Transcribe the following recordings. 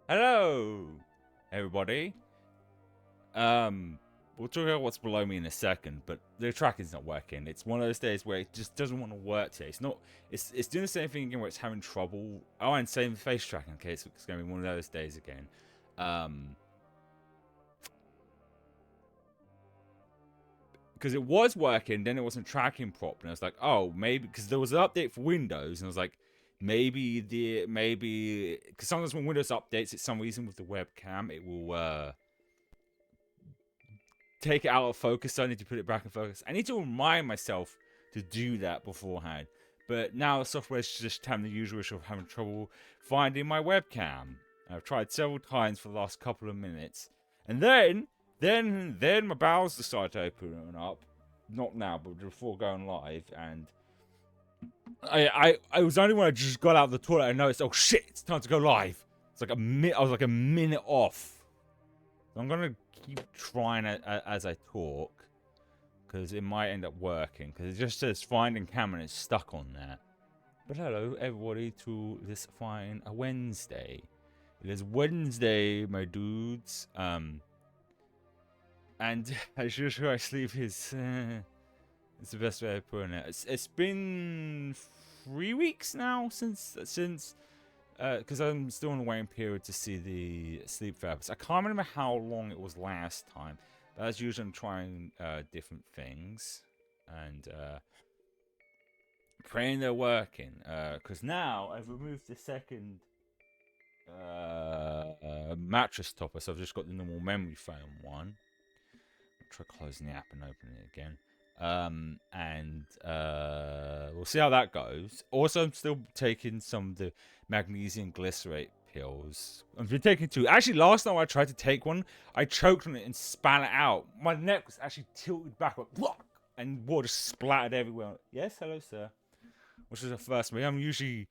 Hello, everybody. We'll talk about what's below me in a second, but the tracking's not working. It's one of those days where it just doesn't want to work today. It's not. It's doing the same thing again where it's having trouble. Oh, and same face tracking. Okay, so it's going to be one of those days again. Because it was working, then it wasn't tracking properly. I was like, oh, maybe because there was an update for Windows, and I was like, maybe because sometimes when Windows updates, it's some reason with the webcam, it will take it out of focus. So I need to put it back in focus. I need to remind myself to do that beforehand. But now the software's just having the usual issue of having trouble finding my webcam. I've tried several times for the last couple of minutes, and then my bowels decided to open up. Not now, but before going live, and I was only when I just got out of the toilet I noticed, oh shit, it's time to go live. It's like I was like a minute off. So I'm gonna keep trying it as I talk, because it might end up working, because it just says finding camera and it's stuck on that. But hello everybody to this fine Wednesday. It is Wednesday, my dudes. And as usual, I sleep is it's the best way of putting it. It's been 3 weeks now since because I'm still in the waiting period to see the sleep therapist. I can't remember how long it was last time, but as usual, I'm trying different things and praying they're working. Because now I've removed the second mattress topper, so I've just got the normal memory foam one. Try closing the app and opening it again. And we'll see how that goes. Also, I'm still taking some of the magnesium glycerate pills. I've been taking 2. Actually, last time I tried to take one, I choked on it and spat it out. My neck was actually tilted back, and water splattered everywhere. Yes, hello, sir. Which is the first me. I'm usually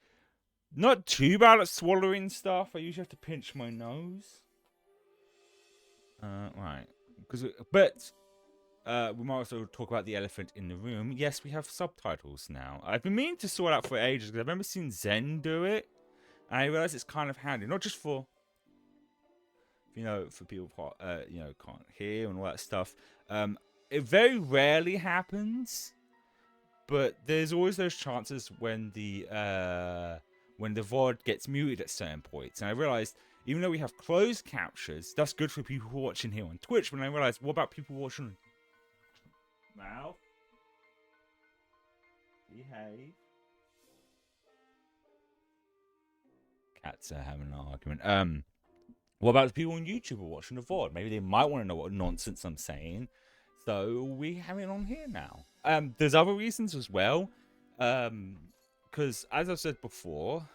not too bad at swallowing stuff. I usually have to pinch my nose. Right. But we might also talk about the elephant in the room. Yes, we have subtitles now. I've been meaning to sort out for ages because I've never seen Zen do it, and I realize it's kind of handy, not just for for people who can't hear and all that stuff. It very rarely happens, but there's always those chances when the VOD gets muted at certain points, and I realized, even though we have closed captures, that's good for people who are watching here on Twitch. When I realized, what about people watching? Mouth. Behave. Cats are having an argument. What about the people on YouTube who are watching the VOD? Maybe they might want to know what nonsense I'm saying. So we have it on here now. There's other reasons as well. Because as I've said before,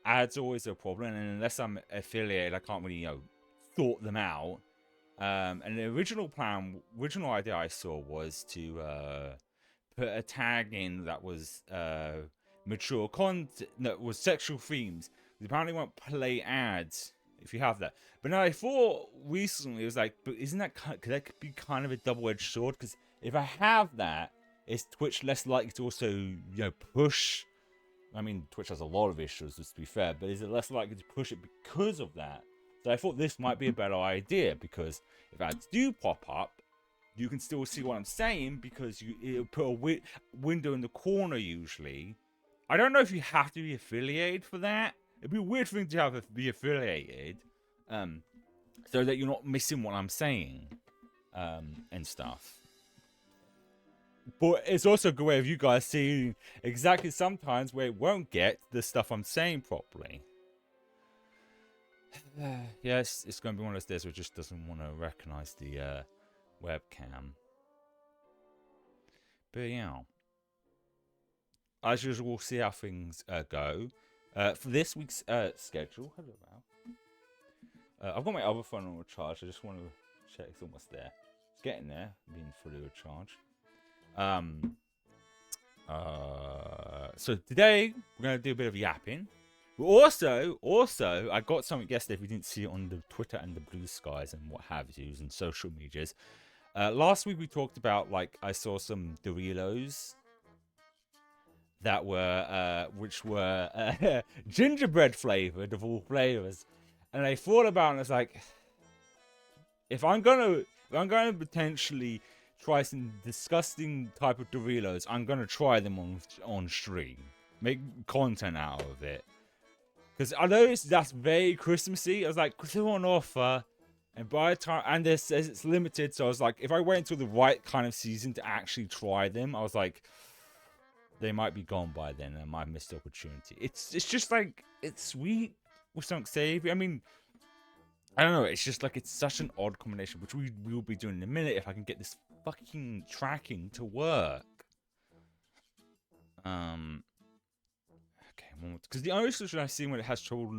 ads are always a problem, and unless I'm affiliated, I can't really sort them out. And the original idea I saw was to put a tag in that was mature content that was sexual themes. They apparently won't play ads if you have that. But now I thought recently it was like, but isn't that could that be kind of a double-edged sword? Because if I have that, is Twitch less likely to also push? I mean, Twitch has a lot of issues, just to be fair, but is it less likely to push it because of that? So I thought this might be a better idea, because if ads do pop up, you can still see what I'm saying, because it'll put a window in the corner usually. I don't know if you have to be affiliated for that. It'd be a weird thing to have to be affiliated, so that you're not missing what I'm saying, and stuff. But it's also a good way of you guys seeing exactly sometimes where it won't get the stuff I'm saying properly. Yes, it's going to be one of those days where it just doesn't want to recognize the webcam. But yeah, as usual, we'll see how things go. For this week's schedule, hello Al. I've got my other phone on recharge. I just want to check it's almost there. It's getting there, being fully recharged. So today we're gonna do a bit of yapping. But also, I got something yesterday. If you didn't see it on the Twitter and the Blue Skies and what have you, and social medias. Last week we talked about, like, I saw some Doritos that were which were gingerbread flavored, of all flavors, and I thought about it and I was like, if I'm gonna potentially try some disgusting type of Doritos, I'm gonna try them on stream, make content out of it, because I noticed that's very Christmassy. I was like, because they're on offer, and by the time, and it says it's limited, so I was like, if I wait until the right kind of season to actually try them, I was like, they might be gone by then, and I might miss the opportunity. It's just like, it's sweet with some savory. I mean, I don't know. It's just like, it's such an odd combination, which we will be doing in a minute if I can get this fucking tracking to work. Okay, because the only solution I've seen when it has trouble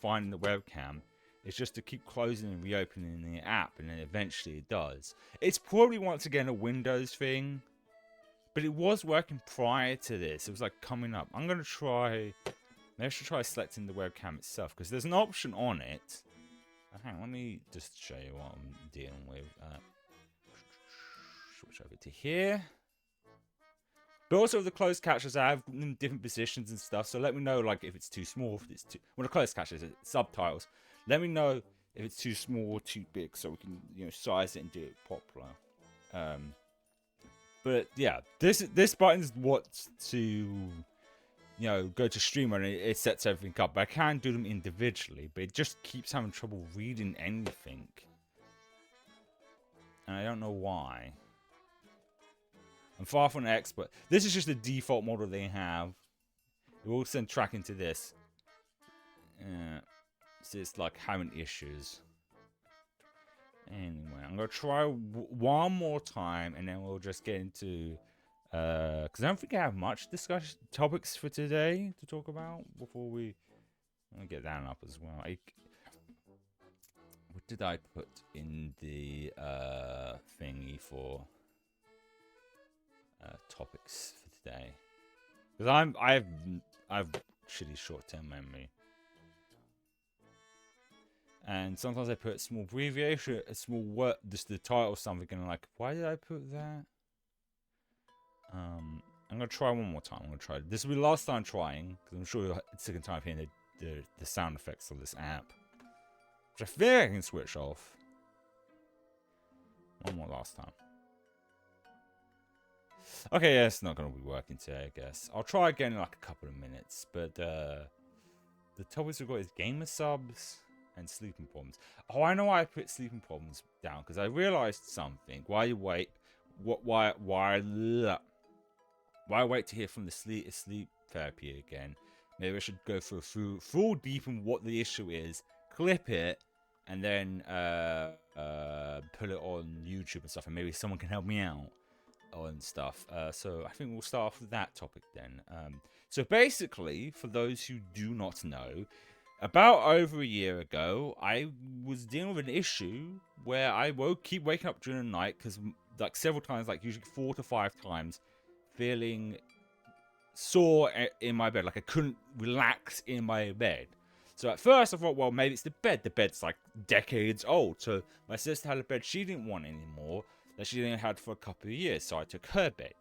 finding the webcam is just to keep closing and reopening the app, and then eventually it does. It's probably once again a Windows thing, but it was working prior to this. It was like coming up. I'm gonna try. Maybe I should try selecting the webcam itself, because there's an option on it. Hang on, let me just show you what I'm dealing with. Switch over to here. But also the closed captions I have in different positions and stuff, so let me know, like, if it's too small, if it's too... Well, the closed captions, subtitles. Let me know if it's too small or too big, so we can, size it and do it properly. But yeah, this button is what to, go to streamer, and it sets everything up. But I can do them individually, but it just keeps having trouble reading anything. And I don't know why. I'm far from an expert. This is just the default model they have. It will send tracking to this. So it's like having issues. Anyway, I'm going to try one more time, and then we'll just get into... Because I don't think I have much discussion topics for today to talk about before we... Let me get that up as well. What did I put in the thingy for... topics for today, because I've shitty short-term memory, and sometimes I put a small abbreviation, a small word, just the title or something, and I'm like, why did I put that? I'm gonna try one more time. This will be the last time trying, because I'm sure it's the second time hearing the sound effects of this app, which I think I can switch off. One more last time. Okay, yeah, it's not going to be working today, I guess. I'll try again in like a couple of minutes. But the topics we've got is gamer subs and sleeping problems. Oh, I know why I put sleeping problems down, because I realized something. Why wait to hear from the sleep therapy again? Maybe I should go for a full deep in what the issue is, clip it, and then put it on YouTube and stuff, and maybe someone can help me out and stuff. So I think we'll start off with that topic then. So basically, for those who do not know, about over a year ago, I was dealing with an issue where I keep waking up during the night, because like several times, like usually 4 to 5 times, feeling sore in my bed. Like I couldn't relax in my bed. So at first I thought, well, maybe it's the bed. The bed's like decades old. So my sister had a bed she didn't want anymore, that she only had for a couple of years. So I took her bed.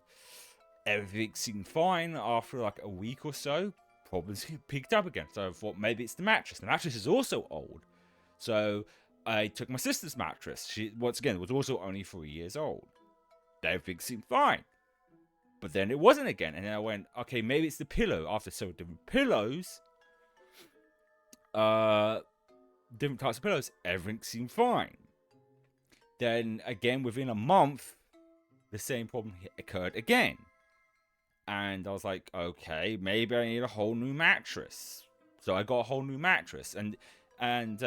Everything seemed fine. After like a week or so, problems picked up again. So I thought maybe it's the mattress. The mattress is also old. So I took my sister's mattress. She, once again, was also only 3 years old. Everything seemed fine. But then it wasn't again. And then I went, okay, maybe it's the pillow. After several different pillows, different types of pillows, everything seemed fine. Then again, within a month, the same problem occurred again. And I was like, okay, maybe I need a whole new mattress. So I got a whole new mattress. And then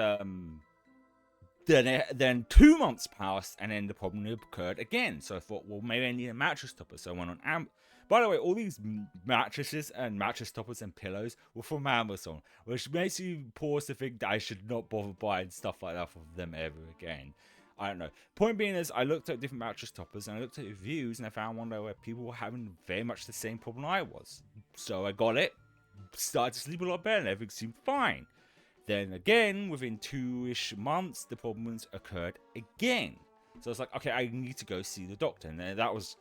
2 months passed, and then the problem occurred again. So I thought, well, maybe I need a mattress topper. So I went on By the way, all these mattresses and mattress toppers and pillows were from Amazon, which makes you pause to think that I should not bother buying stuff like that from them ever again. I don't know. Point being is, I looked at different mattress toppers and I looked at reviews, and I found one where people were having very much the same problem I was. So I got it, started to sleep a lot better, and everything seemed fine. Then again, within 2-ish months, the problems occurred again. So I was like, okay, I need to go see the doctor. And then that was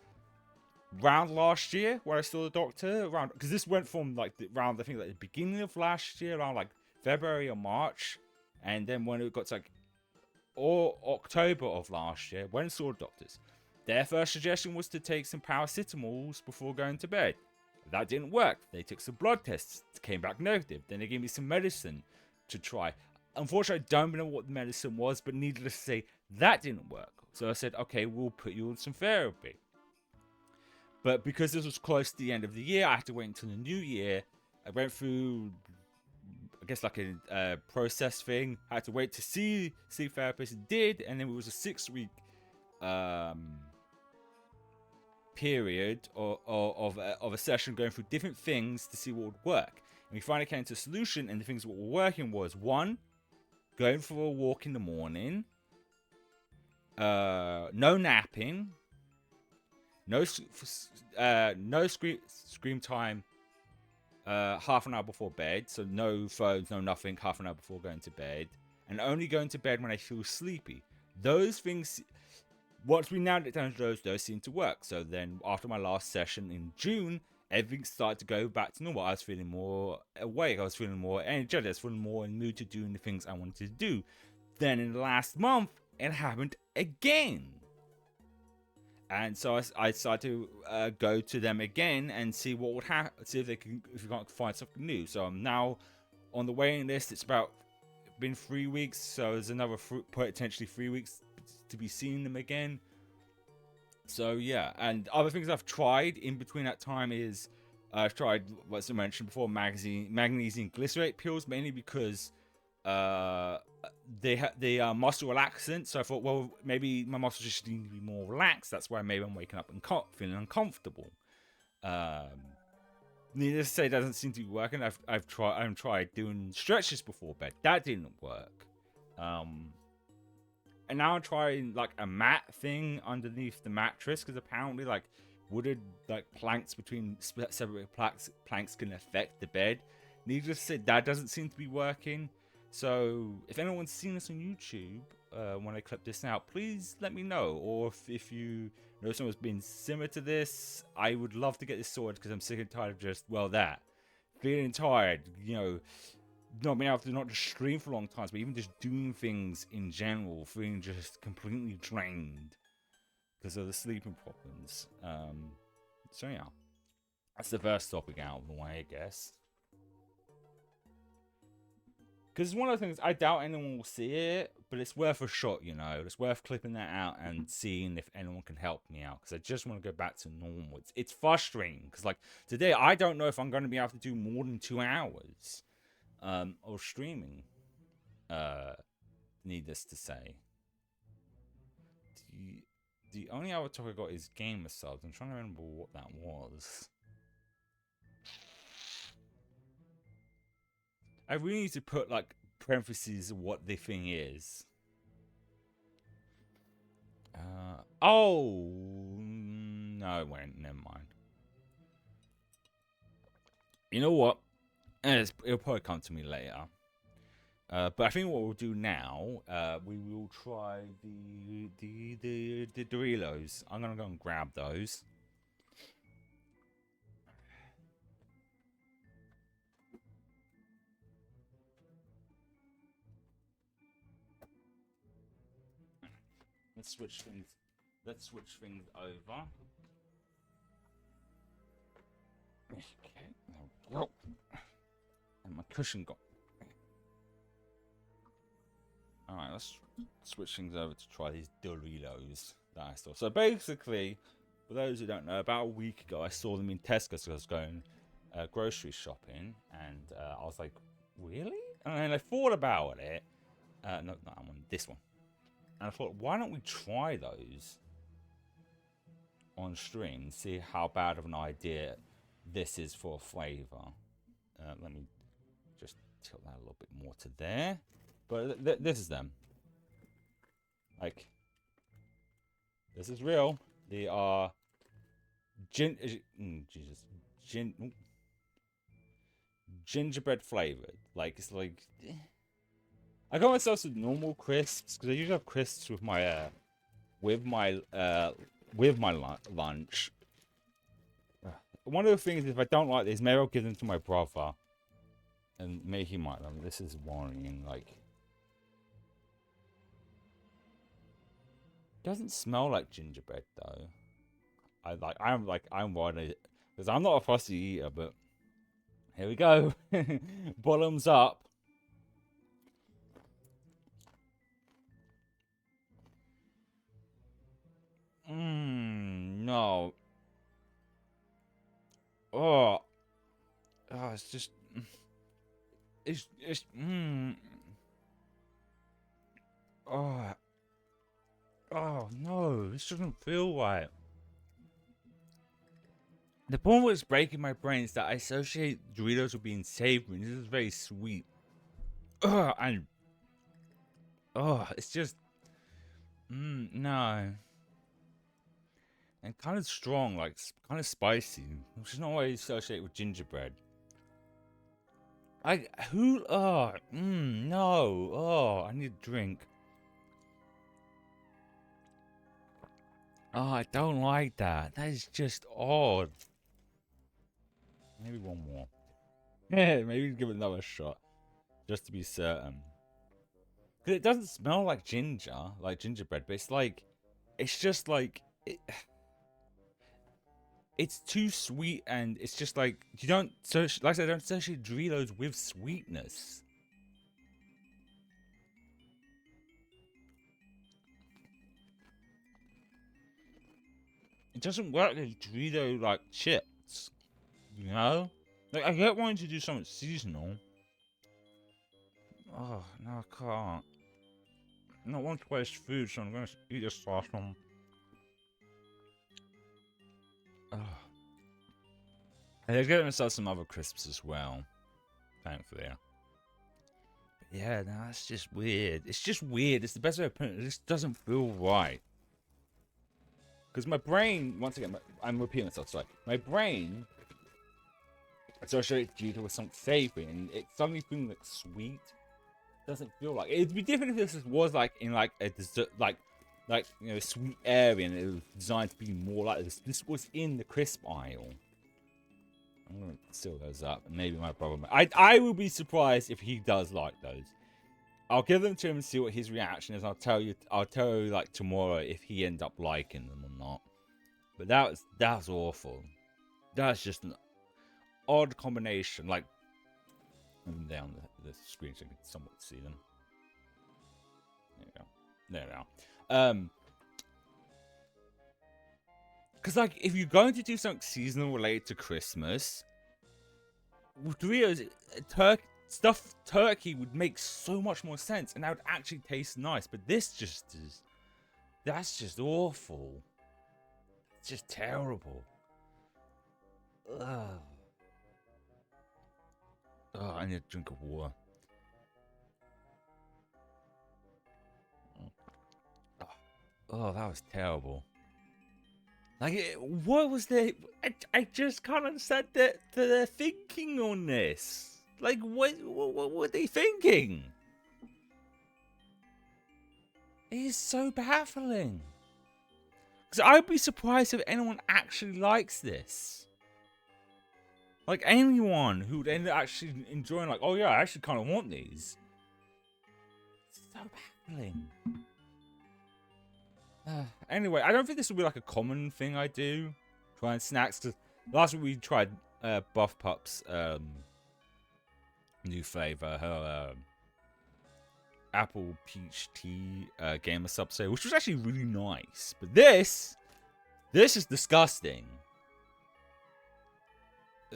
around last year where I saw the doctor. Around, because this went from like around, I think, like the beginning of last year, around like February or March. And then when it got to like October of last year, when I saw doctors, their first suggestion was to take some paracetamols before going to bed. That didn't work. They took some blood tests, came back negative. Then they gave me some medicine to try. Unfortunately, I don't know what the medicine was, but needless to say, that didn't work. So I said, okay, we'll put you on some therapy. But because this was close to the end of the year, I had to wait until the new year. I went through, I guess, like a process thing. I had to wait to see therapist. It did, and then it was a 6-week period of a session going through different things to see what would work. And we finally came to a solution, and the things that were working was, 1, going for a walk in the morning, no napping, no screen time half an hour before bed, so no phones, no nothing, half an hour before going to bed, and only going to bed when I feel sleepy. Those things, once we narrowed it down to those seem to work. So then after my last session in June, everything started to go back to normal. I was feeling more awake, I was feeling more energetic, I was feeling more in the mood to doing the things I wanted to do. Then in the last month, it happened again. And so I decided to go to them again and see what would happen, see if we can't find something new. So I'm now on the waiting list. It's been 3 weeks, so there's another potentially 3 weeks to be seeing them again. So yeah, and other things I've tried in between that time is I've tried, what's I mentioned before, magnesium glycerate pills, mainly because they are muscle relaxant. So I thought, well, maybe my muscles just need to be more relaxed. That's why maybe I'm waking up and feeling uncomfortable. Needless to say, it doesn't seem to be working. I've tried doing stretches before bed. That didn't work. And now I'm trying like a mat thing underneath the mattress, because apparently like wooded like planks between separate planks can affect the bed. Needless to say, that doesn't seem to be working. So if anyone's seen this on YouTube when I clip this out, please let me know. Or if you know someone's been similar to this, I would love to get this sorted, because I'm sick and tired of just, well, feeling tired, not being able to not just stream for long times, but even just doing things in general, feeling just completely drained because of the sleeping problems. So yeah, that's the first topic out of the way, I guess. Because it's one of the things, I doubt anyone will see it, but it's worth a shot, It's worth clipping that out and seeing if anyone can help me out, because I just want to go back to normal. It's frustrating, because like today, I don't know if I'm going to be able to do more than 2 hours of streaming, needless to say. The only other talk I got is gamer subs. I'm trying to remember what that was. I really need to put like parentheses of what the thing is. Oh no, wait, never mind. You know what? It'll probably come to me later. But I think what we'll do now, we will try the Doritos. I'm gonna go and grab those. Let's switch things. Let's switch things over. Okay, there we go. And my cushion got. Alright, let's switch things over to try these Doritos that I saw. So basically, for those who don't know, about a week ago I saw them in Tesco because I was going grocery shopping, and I was like, really? And then I thought about it. No, not that one, this one. And I thought, why don't we try those on stream and see how bad of an idea this is for a flavour. Let me just tilt that a little bit more to there. But this is them. Like, this is real. They are gingerbread flavored. Like, it's like I got myself some normal crisps because I usually have crisps with my lunch. One of the things, if I don't like this, maybe I'll give them to my brother, and maybe he might. I mean, this is worrying. Like, doesn't smell like gingerbread though. I'm worried because I'm not a fussy eater, but here we go. Bottoms up. No. Oh, it's just, oh, no, this doesn't feel right. The point what's breaking my brain is that I associate Doritos with being savory. This is very sweet. And it's just, no. And kind of strong, like kind of spicy, which is not what I associate with gingerbread. No. I need a drink. I don't like that. That is just odd. Maybe one more. Yeah, maybe give it another shot, just to be certain. Because it doesn't smell like gingerbread, but it's just like it's too sweet, and it's just like you don't like I said, I don't associate Doritos with sweetness. It doesn't work as Dorito like chips, you know? Like, I get wanting to do something seasonal. Oh no, I can't. I don't want to waste food, so I'm gonna eat this last one. And they're getting us some other crisps as well, thankfully. But yeah, no, that's just weird. It's just weird. It's the best way of putting it. It just doesn't feel right. Because my brain, once again, I'm repeating myself, sorry. My brain associates Dorito with something savory, and it suddenly feeling like sweet. Doesn't feel like it. It'd be different if this was like in like a dessert, like you know, sweet area, and it was designed to be more like this. This was in the crisp aisle. I'm gonna seal those up, and maybe my brother. I will be surprised if he does like those. I'll give them to him and see what his reaction is. I'll tell you like tomorrow if he ends up liking them or not. But that's awful. That's just an odd combination. Like, down the screen so you can somewhat see them. There we go. There we are. Because, like, if you're going to do something seasonal related to Christmas, with Doritos, stuffed turkey would make so much more sense, and that would actually taste nice. But this just is, that's just awful. It's just terrible. Ugh. Oh, I need a drink of water. Oh, that was terrible. Like, what was their... I just can't understand their thinking on this. Like, what were they thinking? It is so baffling. Because I'd be surprised if anyone actually likes this. Like, anyone who would end up actually enjoying, like, oh yeah, I actually kind of want these. It's so baffling. Anyway, I don't think this will be like a common thing I do. Trying snacks, because last week we tried Buff Pup's new flavor, her apple peach tea gamer sub sale, which was actually really nice. But this is disgusting.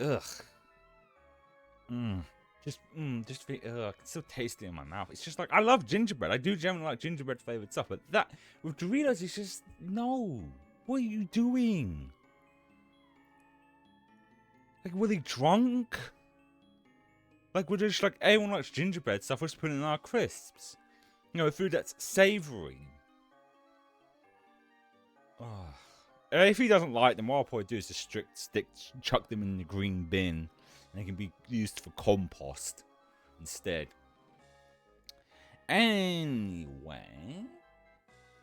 Ugh. Just feel, it's so tasty in my mouth. It's just like, I love gingerbread. I do generally like gingerbread flavored stuff, but that with Doritos, it's just, no. What are you doing? Like, were they drunk? Like, we're just like, everyone likes gingerbread stuff, we're just putting in our crisps. You know, food that's savory. Oh. If he doesn't like them, what I'll probably do is just chuck them in the green bin. And they can be used for compost instead. Anyway,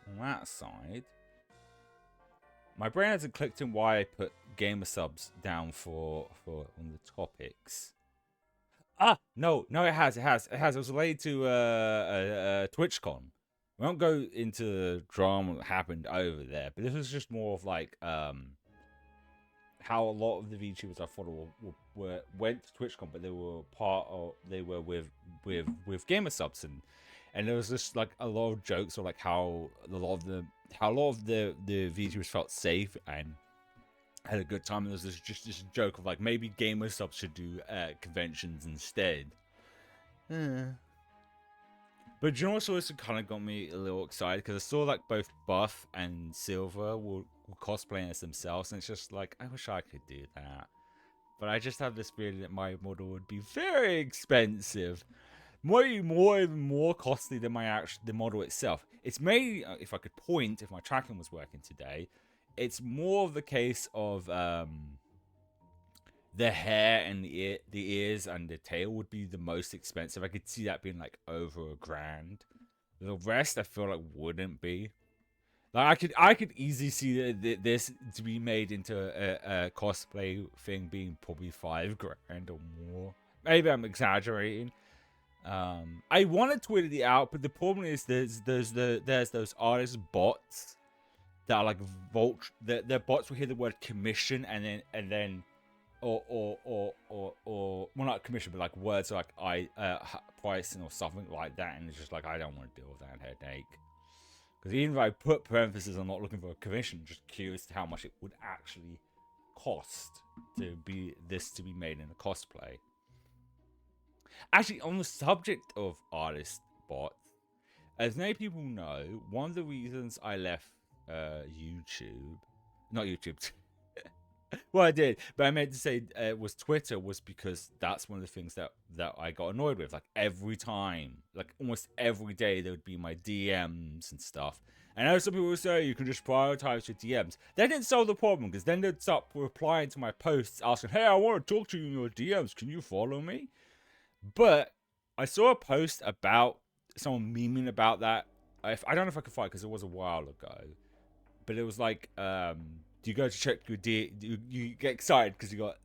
on that side, my brain hasn't clicked in why I put gamer subs down for one of the topics. No, it has. It was related to TwitchCon. We won't go into the drama that happened over there, but this was just more of like how a lot of the VTubers I follow went to TwitchCon, but they were with gamer subs, and there was just like a lot of jokes, or like how a lot of the VTubers felt safe and had a good time. And there's just this joke of like, maybe gamer subs should do conventions instead. But you know what also kind of got me a little excited, because I saw like both Buff and Silver were cosplaying as themselves, and it's just like, I wish I could do that. But I just have this feeling that my model would be very expensive, more costly than the model itself. It's mainly, if I could point, if my tracking was working today, it's more of the case of the hair and the ears and the tail would be the most expensive. I could see that being like over $1,000. The rest I feel like wouldn't be. Like I could easily see this to be made into a cosplay thing being probably $5,000 or more. Maybe I'm exaggerating. I want to Twitter it out, but the problem is there's those artist bots that are like they're bots will hear the word commission and then or well, not commission, but like words like pricing or something like that, and it's just like, I don't want to deal with that headache. Because even if I put parentheses, I'm not looking for a commission, just curious to how much it would actually cost to be made in a cosplay. Actually, on the subject of artist bots, as many people know, one of the reasons I left not YouTube. Well, I did, but I meant to say was Twitter, was because that's one of the things that I got annoyed with. Like every time, like almost every day, there would be my DMs and stuff. And I know some people would say you can just prioritize your DMs. That didn't solve the problem, because then they'd start replying to my posts asking, "Hey, I want to talk to you in your DMs. Can you follow me?" But I saw a post about someone memeing about that. I don't know if I can find it, because it was a while ago. But it was like, do you go to check your you get excited because you got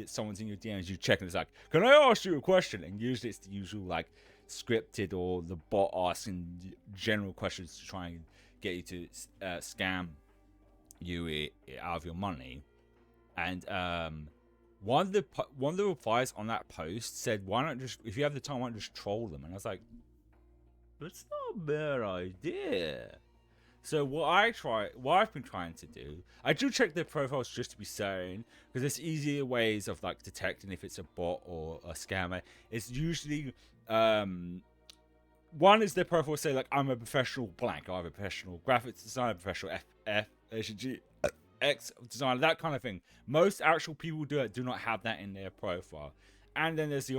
someone's in your DMs, you check, and it's like, can I ask you a question? And usually it's the usual like scripted or the bot asking general questions to try and get you to scam you out of your money. And one of the replies on that post said, why not just, if you have the time, why not just troll them? And I was like, that's not a bad idea. So what I've been trying to do, I do check their profiles just to be certain, because there's easier ways of like detecting if it's a bot or a scammer. It's usually one is their profile say like, I'm a professional blank, I have a professional graphics designer, professional X designer, that kind of thing. Most actual people do not have that in their profile. And then there's the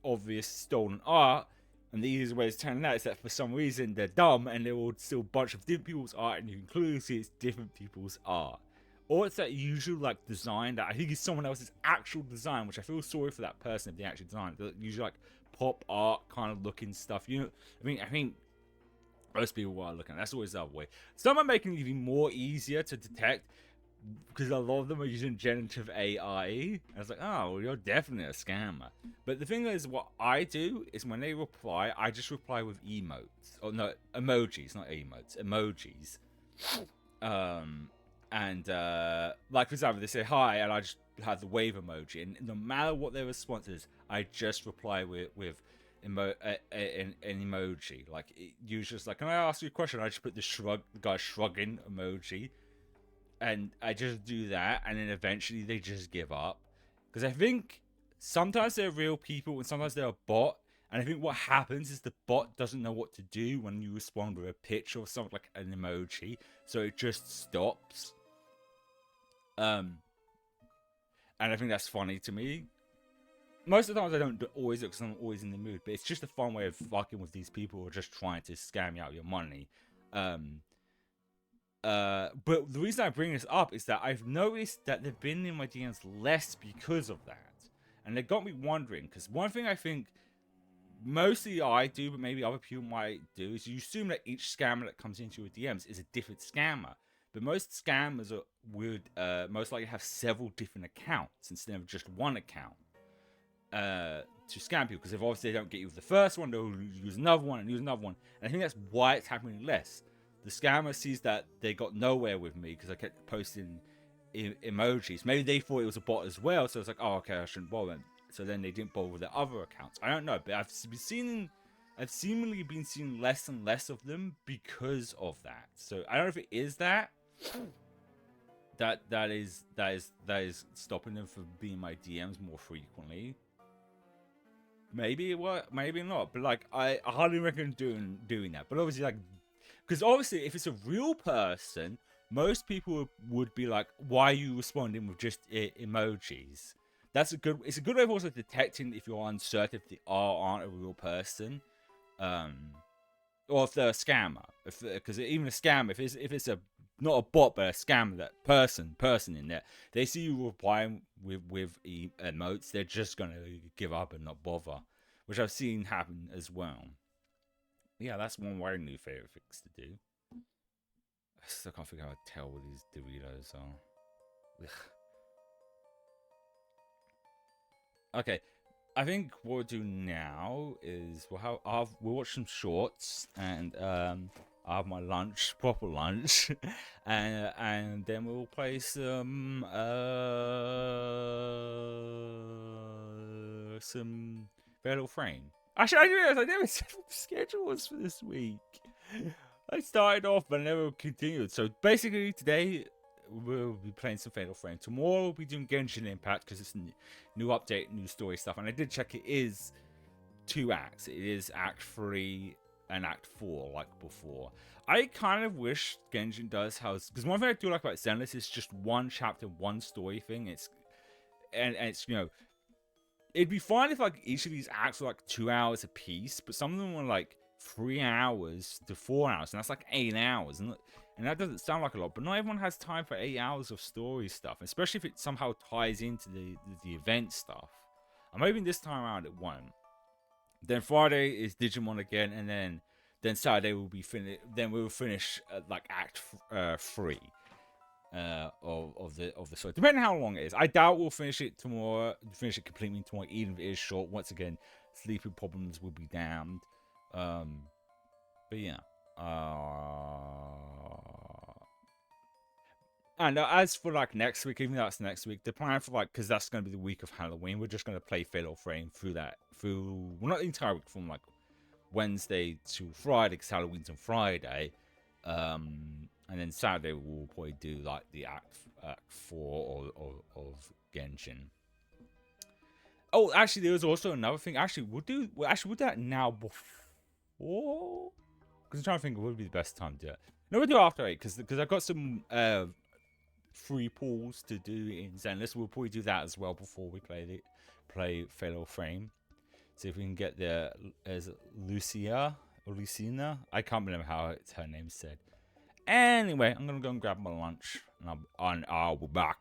obvious stolen art. And the easiest way of telling that is that for some reason they're dumb and they will steal a bunch of different people's art, and you can clearly see it's different people's art. or it's that usual like design that I think is someone else's actual design, which I feel sorry for that person if they actually designed it. Usually like pop art kind of looking stuff. You know, I think most people are looking. That's always the other way. Some are making it even more easier to detect because a lot of them are using generative AI. And it's like, oh, well, you're definitely a scammer. But the thing is, what I do is when they reply, I just reply with emotes. Or no, emojis, not emotes. Emojis. Like, for example, they say hi, and I just have the wave emoji. And no matter what their response is, I just reply with an emoji. Like, usually just like, can I ask you a question? I just put the guy shrugging emoji. And I just do that, and then eventually they just give up. Because I think sometimes they're real people, and sometimes they're a bot. And I think what happens is the bot doesn't know what to do when you respond with a picture or something like an emoji, so it just stops. And I think that's funny to me. Most of the times I don't always do because I'm always in the mood, but it's just a fun way of fucking with these people who are just trying to scam you out of your money. But the reason I bring this up is that I've noticed that they've been in my DMs less because of that. And it got me wondering, because one thing I think mostly I do, but maybe other people might do, is you assume that each scammer that comes into your DMs is a different scammer. But most scammers would most likely have several different accounts instead of just one account to scam people. Because if obviously they don't get you with the first one, they'll use another one and use another one. And I think that's why it's happening less. The scammer sees that they got nowhere with me because I kept posting emojis. Maybe they thought it was a bot as well, so it's like, oh, okay, I shouldn't bother. So then they didn't bother with their other accounts. I don't know, but I've seemingly been seeing less and less of them because of that. So I don't know if it is that is stopping them from being in my DMs more frequently. Maybe it was, maybe not. But like, I hardly recommend doing that. But obviously, like. Because obviously, if it's a real person, most people would be like, "Why are you responding with just emojis?" It's a good way of also detecting if you're uncertain if they are or aren't a real person, or if they're a scammer. Because even a scam, if it's a not a bot but a scammer, that person in there, they see you replying with emotes, they're just gonna give up and not bother, which I've seen happen as well. Yeah, that's one of my new favorite things to do. I still can't figure out how to tell what these Doritos are. Ugh. Okay, I think what we'll do now is we'll watch some shorts and I'll have my lunch, proper lunch, and then we'll play some Fatal Frame. Actually, I realized I never said what the schedule was for this week. I started off but never continued. So basically, today we'll be playing some Fatal Frame. Tomorrow we'll be doing Genshin Impact because it's a new update, new story stuff. And I did check; it is 2 acts. It is Act 3 and Act 4, like before. I kind of wish Genshin does house, because one thing I do like about Zenless is just one chapter, one story thing. It's it'd be fine if like each of these acts were like 2 hours a piece, but some of them were like 3 hours to 4 hours, and that's like 8 hours, and that doesn't sound like a lot. But not everyone has time for 8 hours of story stuff, especially if it somehow ties into the event stuff. I'm hoping this time around it won't. Then Friday is Digimon again, and then Saturday will be finished. Then we'll finish like Act 3. Of the story, depending on how long it is. I doubt we'll finish it tomorrow. Finish it completely tomorrow, even if it is short. Once again, sleeping problems will be damned. But yeah. And as for like next week, even though that's next week, the plan for like, because that's going to be the week of Halloween, we're just going to play Fatal Frame through well, not the entire week, from like Wednesday to Friday, because Halloween's on Friday. And then Saturday we'll probably do like the Act 4 of Genshin. Oh, actually, there was also another thing. Actually, we'll do that now before. Because I'm trying to think what would be the best time to do it. No, we'll do it after 8, because I've got some free pools to do in Zenless. We'll probably do that as well before we play Fatal Frame. See if we can get there as Lucia or Lucina. I can't remember how her name's said. Anyway, I'm gonna go and grab my lunch, and I'll be back.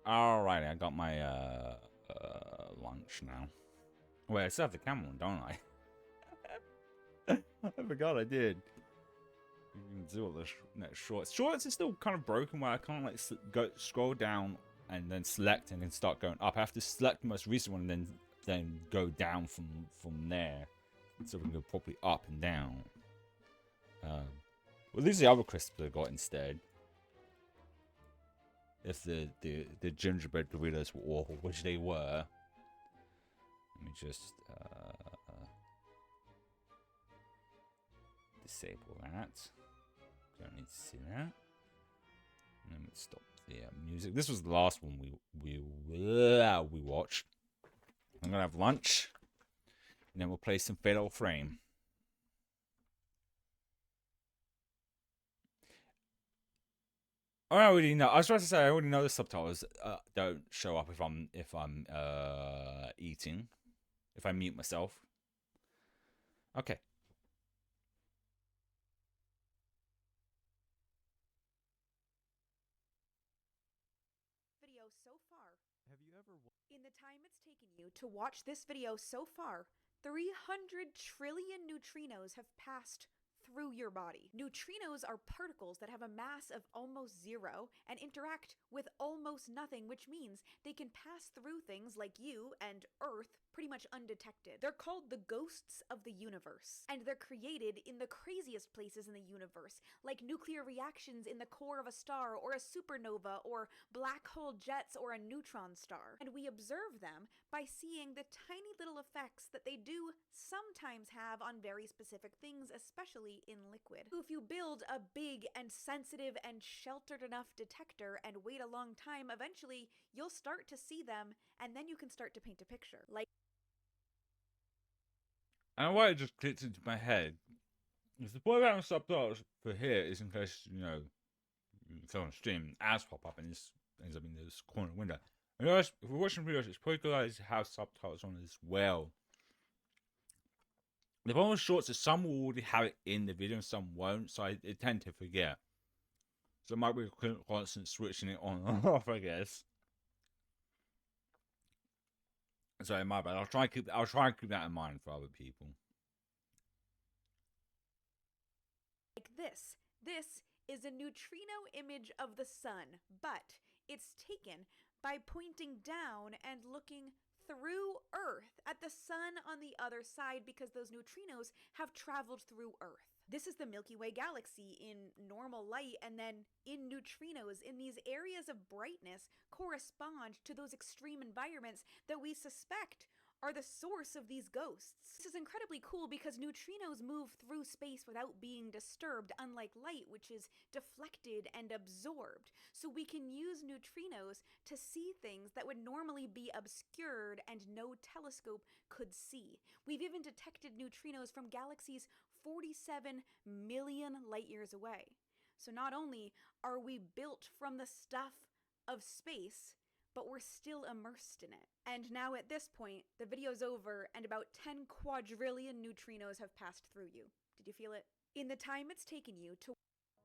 Alright, I got my lunch now. Wait, I still have the camera on, don't I? I forgot I did. You can do all the next shorts. Shorts is still kind of broken where I can't like go scroll down and then select and then start going up. I have to select the most recent one and then go down from there, so we can go properly up and down. Well, these are the other crisps I got instead. If the gingerbread Doritos were awful, which they were. Let me just disable that. Don't need to see that. And then let's stop the music. This was the last one we watched. I'm gonna have lunch, and then we'll play some Fatal Frame. I already know. I was trying to say I already know the subtitles don't show up if I'm eating, if I mute myself. Okay. Video so far. Have you ever? In the time it's taken you to watch this video so far, 300 trillion neutrinos have passed through your body. Neutrinos are particles that have a mass of almost zero and interact with almost nothing, which means they can pass through things like you and Earth pretty much undetected. They're called the ghosts of the universe, and they're created in the craziest places in the universe, like nuclear reactions in the core of a star, or a supernova, or black hole jets, or a neutron star. And we observe them by seeing the tiny little effects that they do sometimes have on very specific things, especially in liquid. If you build a big and sensitive and sheltered enough detector and wait a long time, eventually you'll start to see them, and then you can start to paint a picture. Like, and why it just clicked into my head is the point about subtitles for here is in case, you know, you go on stream, ads pop up and this ends up in this corner window. And if we're watching videos, it's probably good to have subtitles on as well. The problem with shorts is some will already have it in the video and some won't, so I tend to forget. So it might be a constant switching it on and off, I guess. So my bad. I'll try and keep that in mind for other people. Like this. This is a neutrino image of the sun, but it's taken by pointing down and looking through Earth at the sun on the other side, because those neutrinos have traveled through Earth. This is the Milky Way galaxy in normal light, and then in neutrinos, in these areas of brightness, correspond to those extreme environments that we suspect are the source of these ghosts. This is incredibly cool because neutrinos move through space without being disturbed, unlike light, which is deflected and absorbed. So we can use neutrinos to see things that would normally be obscured and no telescope could see. We've even detected neutrinos from galaxies 47 million light years away. So not only are we built from the stuff of space, but we're still immersed in it. And now at this point, the video's over and about 10 quadrillion neutrinos have passed through you. Did you feel it? In the time it's taken you to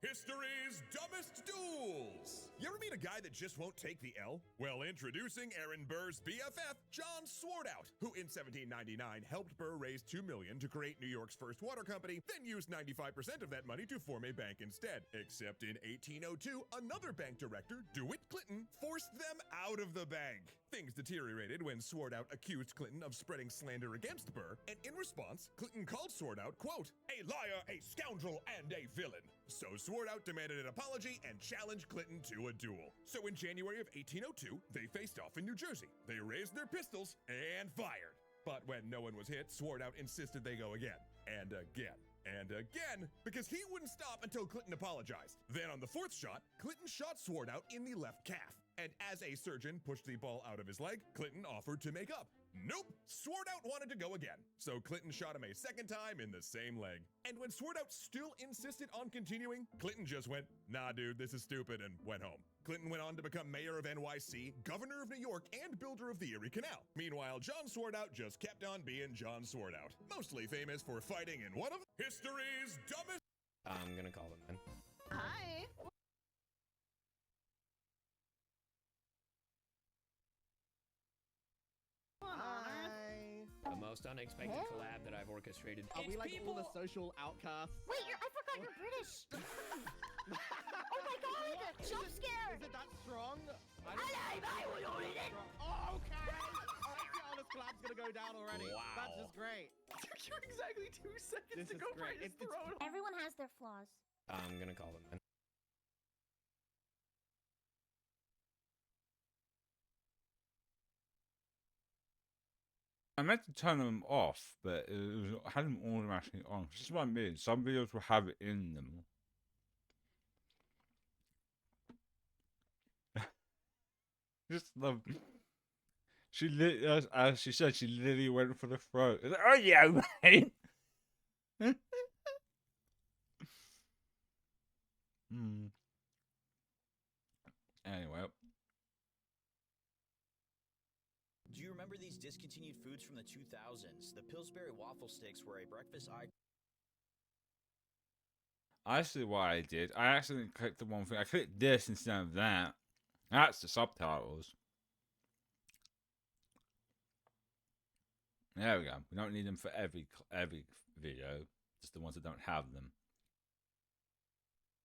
History's dumbest duels! You ever meet a guy that just won't take the L? Well, introducing Aaron Burr's BFF, John Swartout, who in 1799 helped Burr raise $2 million to create New York's first water company, then used 95% of that money to form a bank instead. Except in 1802, another bank director, DeWitt Clinton, forced them out of the bank. Things deteriorated when Swartout accused Clinton of spreading slander against Burr, and in response, Clinton called Swartout, quote, a liar, a scoundrel, and a villain. So Swartout demanded an apology and challenged Clinton to a duel. So in January of 1802, they faced off in New Jersey. They raised their pistols and fired. But when no one was hit, Swartout insisted they go again, and again, and again, because he wouldn't stop until Clinton apologized. Then on the fourth shot, Clinton shot Swartout in the left calf. And as a surgeon pushed the ball out of his leg, Clinton offered to make up. Nope, Swartout wanted to go again. So Clinton shot him a second time in the same leg. And when Swartout still insisted on continuing, Clinton just went, nah dude, this is stupid, and went home. Clinton went on to become mayor of NYC, governor of New York, and builder of the Erie Canal. Meanwhile, John Swartout just kept on being John Swartout, mostly famous for fighting in one of history's dumbest— I'm gonna call them then. Hi. most unexpected collab that I've orchestrated. Are we like all the social outcasts? Wait, I forgot you're British. Oh my god! Jump scare! Is it that strong? I will eat it. Oh, okay! Alright, the honest collab's gonna go down already. Wow. That's just great. Took you exactly 2 seconds This to is go for great. his It's- throat. Everyone has their flaws. I'm gonna call him then. I meant to turn them off, but I had them automatically on. This is what I mean. Some videos will have it in them. Just love. As she said, she literally went for the throat. Like, oh yeah, mate. Anyway. Do you remember these discontinued foods from the 2000s? The Pillsbury waffle sticks were a breakfast icon. I see what I did. I accidentally clicked the one thing. I clicked this instead of that. That's the subtitles. There we go. We don't need them for every video. Just the ones that don't have them.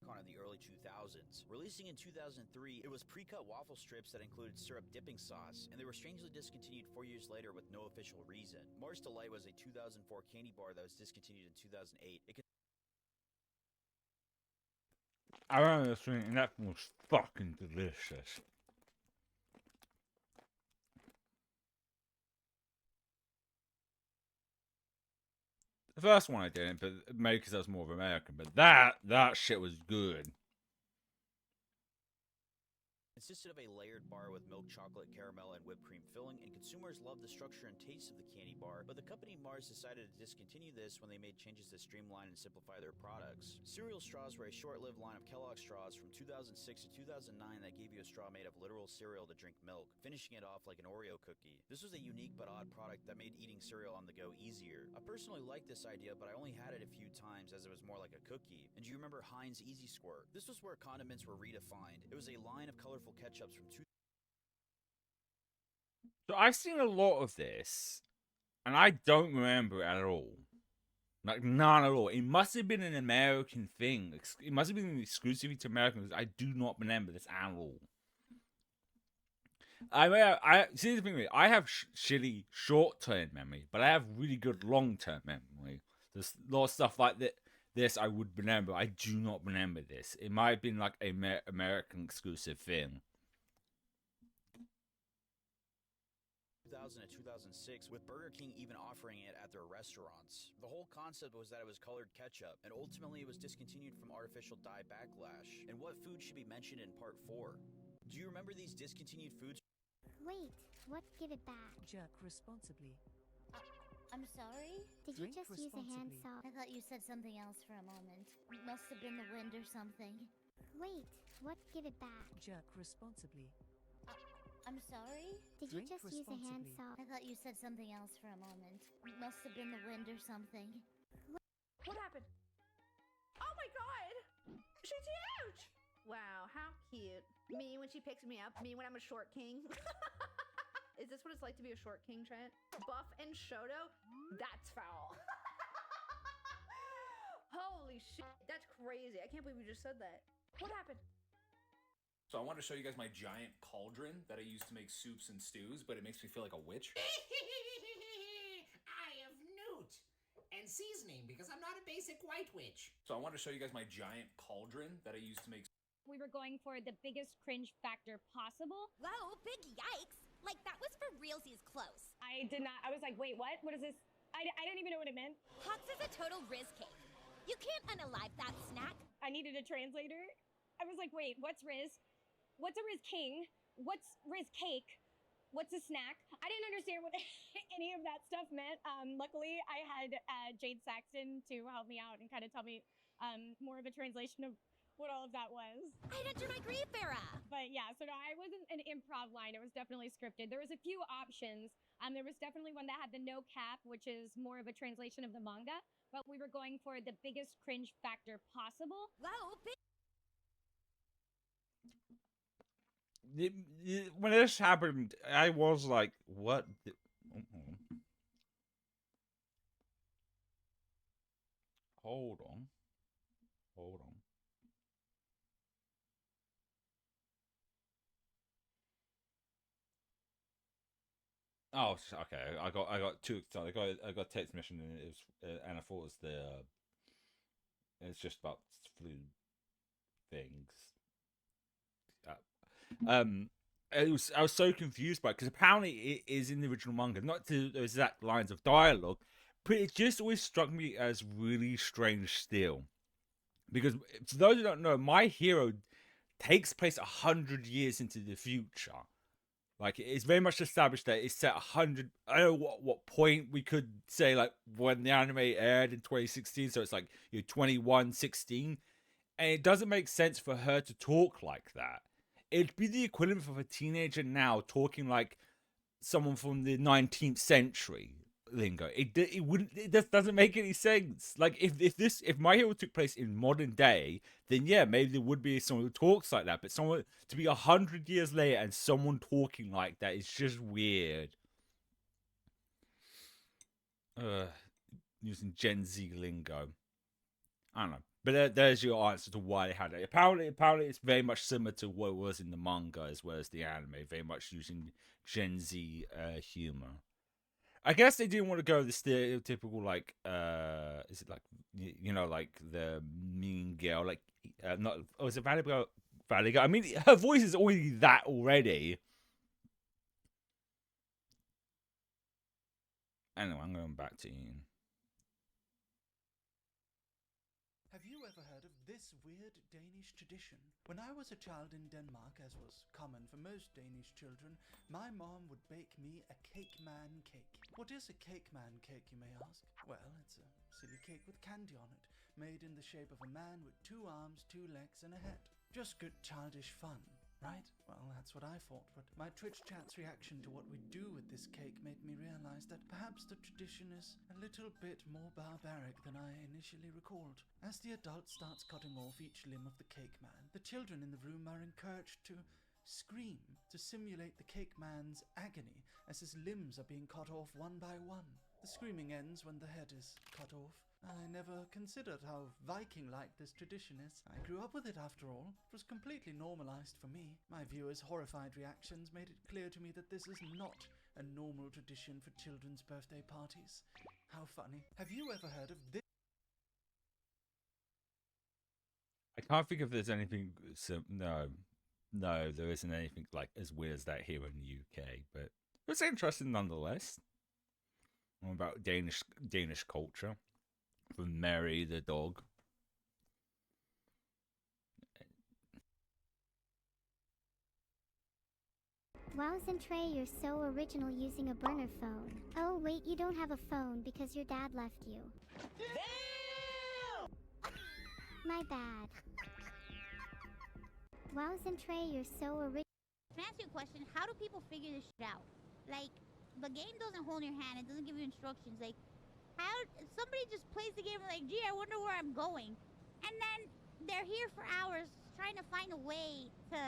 Of the early 2000s. Releasing in 2003, it was pre-cut waffle strips that included syrup dipping sauce, and they were strangely discontinued 4 years later with no official reason. Mars Delight was a 2004 candy bar that was discontinued in 2008. I remember this thing, and that was fucking delicious. The first one I didn't, but maybe because I was more of American. But that shit was good. Consisted of a layered bar with milk chocolate, caramel, and whipped cream filling, and consumers loved the structure and taste of the candy bar, but the company Mars decided to discontinue this when they made changes to streamline and simplify their products. Cereal straws were a short-lived line of Kellogg straws from 2006 to 2009 that gave you a straw made of literal cereal to drink milk, finishing it off like an Oreo cookie. This was a unique but odd product that made eating cereal on the go easier. I personally liked this idea, but I only had it a few times as it was more like a cookie. And do you remember Heinz Easy Squirt? This was where condiments were redefined. It was a line of colorful ketchups from So I've seen a lot of this, and I don't remember it at all. Like, none at all. It must have been an American thing. It must have been exclusively to Americans. I do not remember this at all. I see the thing with me, I have shitty short-term memory, but I have really good long-term memory. There's a lot of stuff like that. This I would remember. I do not remember this. It might have been like a American exclusive thing. 2000 to 2006, with Burger King even offering it at their restaurants. The whole concept was that it was colored ketchup, and ultimately it was discontinued from artificial dye backlash. And what food should be mentioned in part 4? Do you remember these discontinued foods? Wait, what? Give it back. Jerk responsibly. I'm sorry? Did Drink you just use a hand responsibly. saw? I thought you said something else for a moment. Must have been the wind or something. Wait, what? Give it back. Jerk responsibly. I'm sorry? Did Drink you just use a hand responsibly. saw? I thought you said something else for a moment. Must have been the wind or something. What happened? Oh my god! She's huge! Wow, how cute. Me when she picks me up, me when I'm a short king. Is this what it's like to be a short king, Trent? Buff and Shoto? That's foul. Holy shit, that's crazy. I can't believe you just said that. What happened? So I wanted to show you guys my giant cauldron that I use to make soups and stews, but it makes me feel like a witch. I have newt and seasoning because I'm not a basic white witch. So I wanted to show you guys my giant cauldron that I use to make. We were going for the biggest cringe factor possible. Whoa, big yikes! Like that was for realsies close. I did not. I was like, wait, what? What is this? I didn't even know what it meant. Hux is a total Riz cake. You can't unalive that snack. I needed a translator. I was like, wait, what's Riz? What's a Riz King? What's Riz Cake? What's a snack? I didn't understand what any of that stuff meant. Luckily, I had Jade Saxton to help me out and kind of tell me more of a translation of what all of that was. I'd enter my grief era. But yeah, so no, I wasn't an improv line. It was definitely scripted. There was a few options. There was definitely one that had the no cap, which is more of a translation of the manga. But we were going for the biggest cringe factor possible. Whoa, big. When this happened, I was like, what? Hold on. Hold on. Oh, okay. I got two. So I got a text message and it was, and I thought it was it's just about flu things. Um, I was so confused by it because apparently it is in the original manga, not to the exact lines of dialogue, but it just always struck me as really strange still. Because for those who don't know, My Hero takes place 100 years into the future. Like it's very much established that it's set 100. I don't know what point we could say like when the anime aired in 2016. So it's like 2116, and it doesn't make sense for her to talk like that. It'd be the equivalent of a teenager now talking like someone from the 19th century lingo. It just doesn't make any sense. Like if My Hero took place in modern day, then yeah, maybe there would be someone who talks like that. But someone to be 100 years later and someone talking like that is just weird. Using Gen Z lingo. I don't know. But there's your answer to why they had it. Apparently it's very much similar to what it was in the manga as well as the anime. Very much using Gen Z humor. I guess they didn't want to go the stereotypical like is it like like the mean girl like not is it Valley Girl? Valley Girl? I mean her voice is already that already. Anyway, I'm going back to Ian. Have you ever heard of this weird Danish tradition? When I was a child in Denmark, as was common for most Danish children, my mom would bake me a cake man cake. What is a cake man cake, you may ask? Well, it's a silly cake with candy on it, made in the shape of a man with 2 arms, 2 legs, and a head. Just good childish fun, right? Well, that's what I thought, but my Twitch chat's reaction to what we do with this cake made me realize that perhaps the tradition is a little bit more barbaric than I initially recalled. As the adult starts cutting off each limb of the cake man, the children in the room are encouraged to scream to simulate the cake man's agony as his limbs are being cut off one by one. The screaming ends when the head is cut off. I never considered how Viking-like this tradition is. I grew up with it after all. It was completely normalized for me. My viewers' horrified reactions made it clear to me that this is not a normal tradition for children's birthday parties. How funny. Have you ever heard of this? I can't think if there's anything. No, there isn't anything like as weird as that here in the UK. But it's interesting nonetheless. About Danish culture, from Mary the dog. Wow, Trey, you're so original using a burner phone. Oh wait, you don't have a phone because your dad left you. My bad. Wow, Trey, you're so original. Can I ask you a question? How do people figure this shit out? Like, the game doesn't hold your hand. It doesn't give you instructions. Like, how somebody just plays the game like, gee, I wonder where I'm going. And then they're here for hours trying to find a way to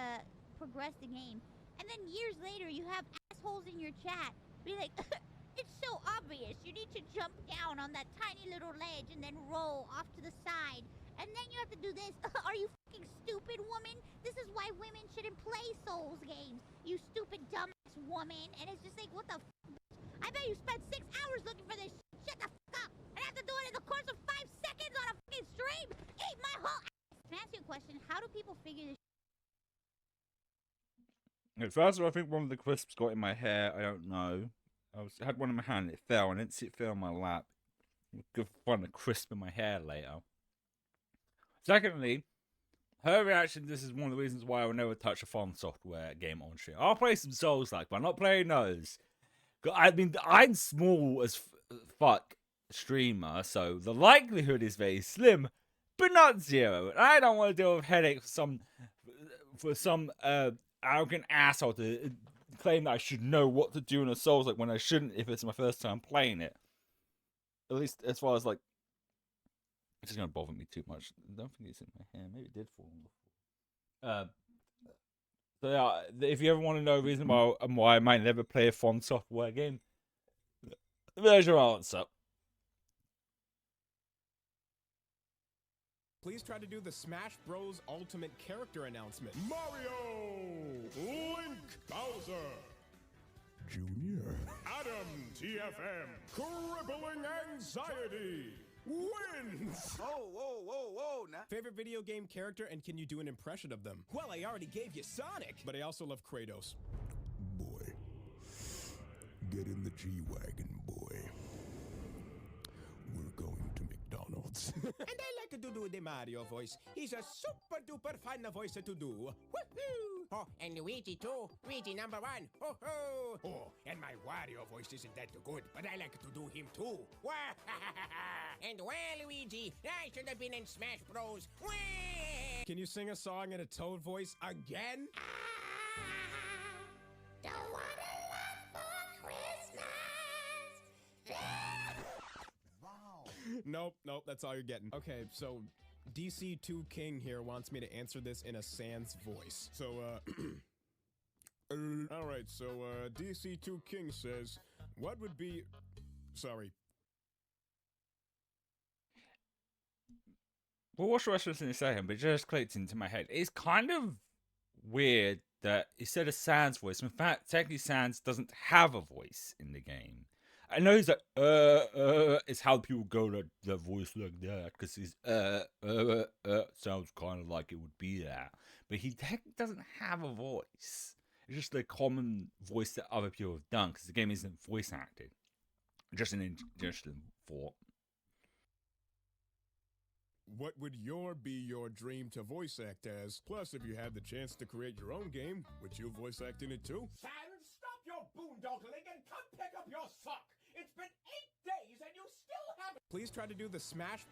progress the game. And then years later, you have assholes in your chat be like, it's so obvious. You need to jump down on that tiny little ledge and then roll off to the side. And then you have to do this. Are you fucking stupid, woman? This is why women shouldn't play Souls games. You stupid dumbass woman. And it's just like, what the fuck, bitch? I bet you spent 6 hours looking for this shit. Shut the fuck up. And I have to do it in the course of 5 seconds on a fucking stream. Eat my whole ass. Can I ask you a question? How do people figure this? At first, I think one of the crisps got in my hair. I don't know. I had one in my hand. It fell. I didn't see it fell on my lap. Good fun a crisp in my hair later. Secondly, her reaction. This is one of the reasons why I will never touch a From Software game on stream. I'll play some Souls-like, but I'm not playing those. I mean, I'm small as fuck streamer, so the likelihood is very slim, but not zero. And I don't want to deal with headaches for some arrogant asshole to claim that I should know what to do in a Souls like when I shouldn't if it's my first time playing it. At least as far as like, it's just gonna bother me too much. I don't think it's in my hair. Maybe it did fall before. So yeah, if you ever want to know a reason why I might never play a From Software game, there's your answer. Please try to do the Smash Bros. Ultimate character announcement. Mario, Link, Bowser, Junior, Adam, TFM, crippling anxiety, wins! Whoa. Now. Favorite video game character, and can you do an impression of them? Well, I already gave you Sonic, but I also love Kratos. Boy, get in the G-Wagon, boy. We're going to McDonald's. And I like to do the Mario voice. He's a super duper fun voice to do. Woohoo! Oh, and Luigi too. Luigi number 1. Oh, oh. Oh, and my Wario voice isn't that good, but I like to do him too. And well, Luigi, I should have been in Smash Bros. Can you sing a song in a Toad voice again? Don't want a lot for Christmas. Nope, that's all you're getting. Okay, so DC2 King here wants me to answer this in a Sans voice. So, alright, so, DC2 King says, what would be... Sorry. Well, what's the rest of this saying? But it just clicked into my head. It's kind of weird that he said a Sans voice. In fact, technically Sans doesn't have a voice in the game. I know he's like, it's how people go to the voice like that, because he's, sounds kind of like it would be that. But he technically doesn't have a voice. It's just a common voice that other people have done, because the game isn't voice acted. Just an interesting thought. What would be your dream to voice act as? Plus, if you had the chance to create your own game, would you voice act in it too? Sans, stop your boondoggling and come pick up your sock. It's been 8 days and you still haven't. Please try to do the Smash.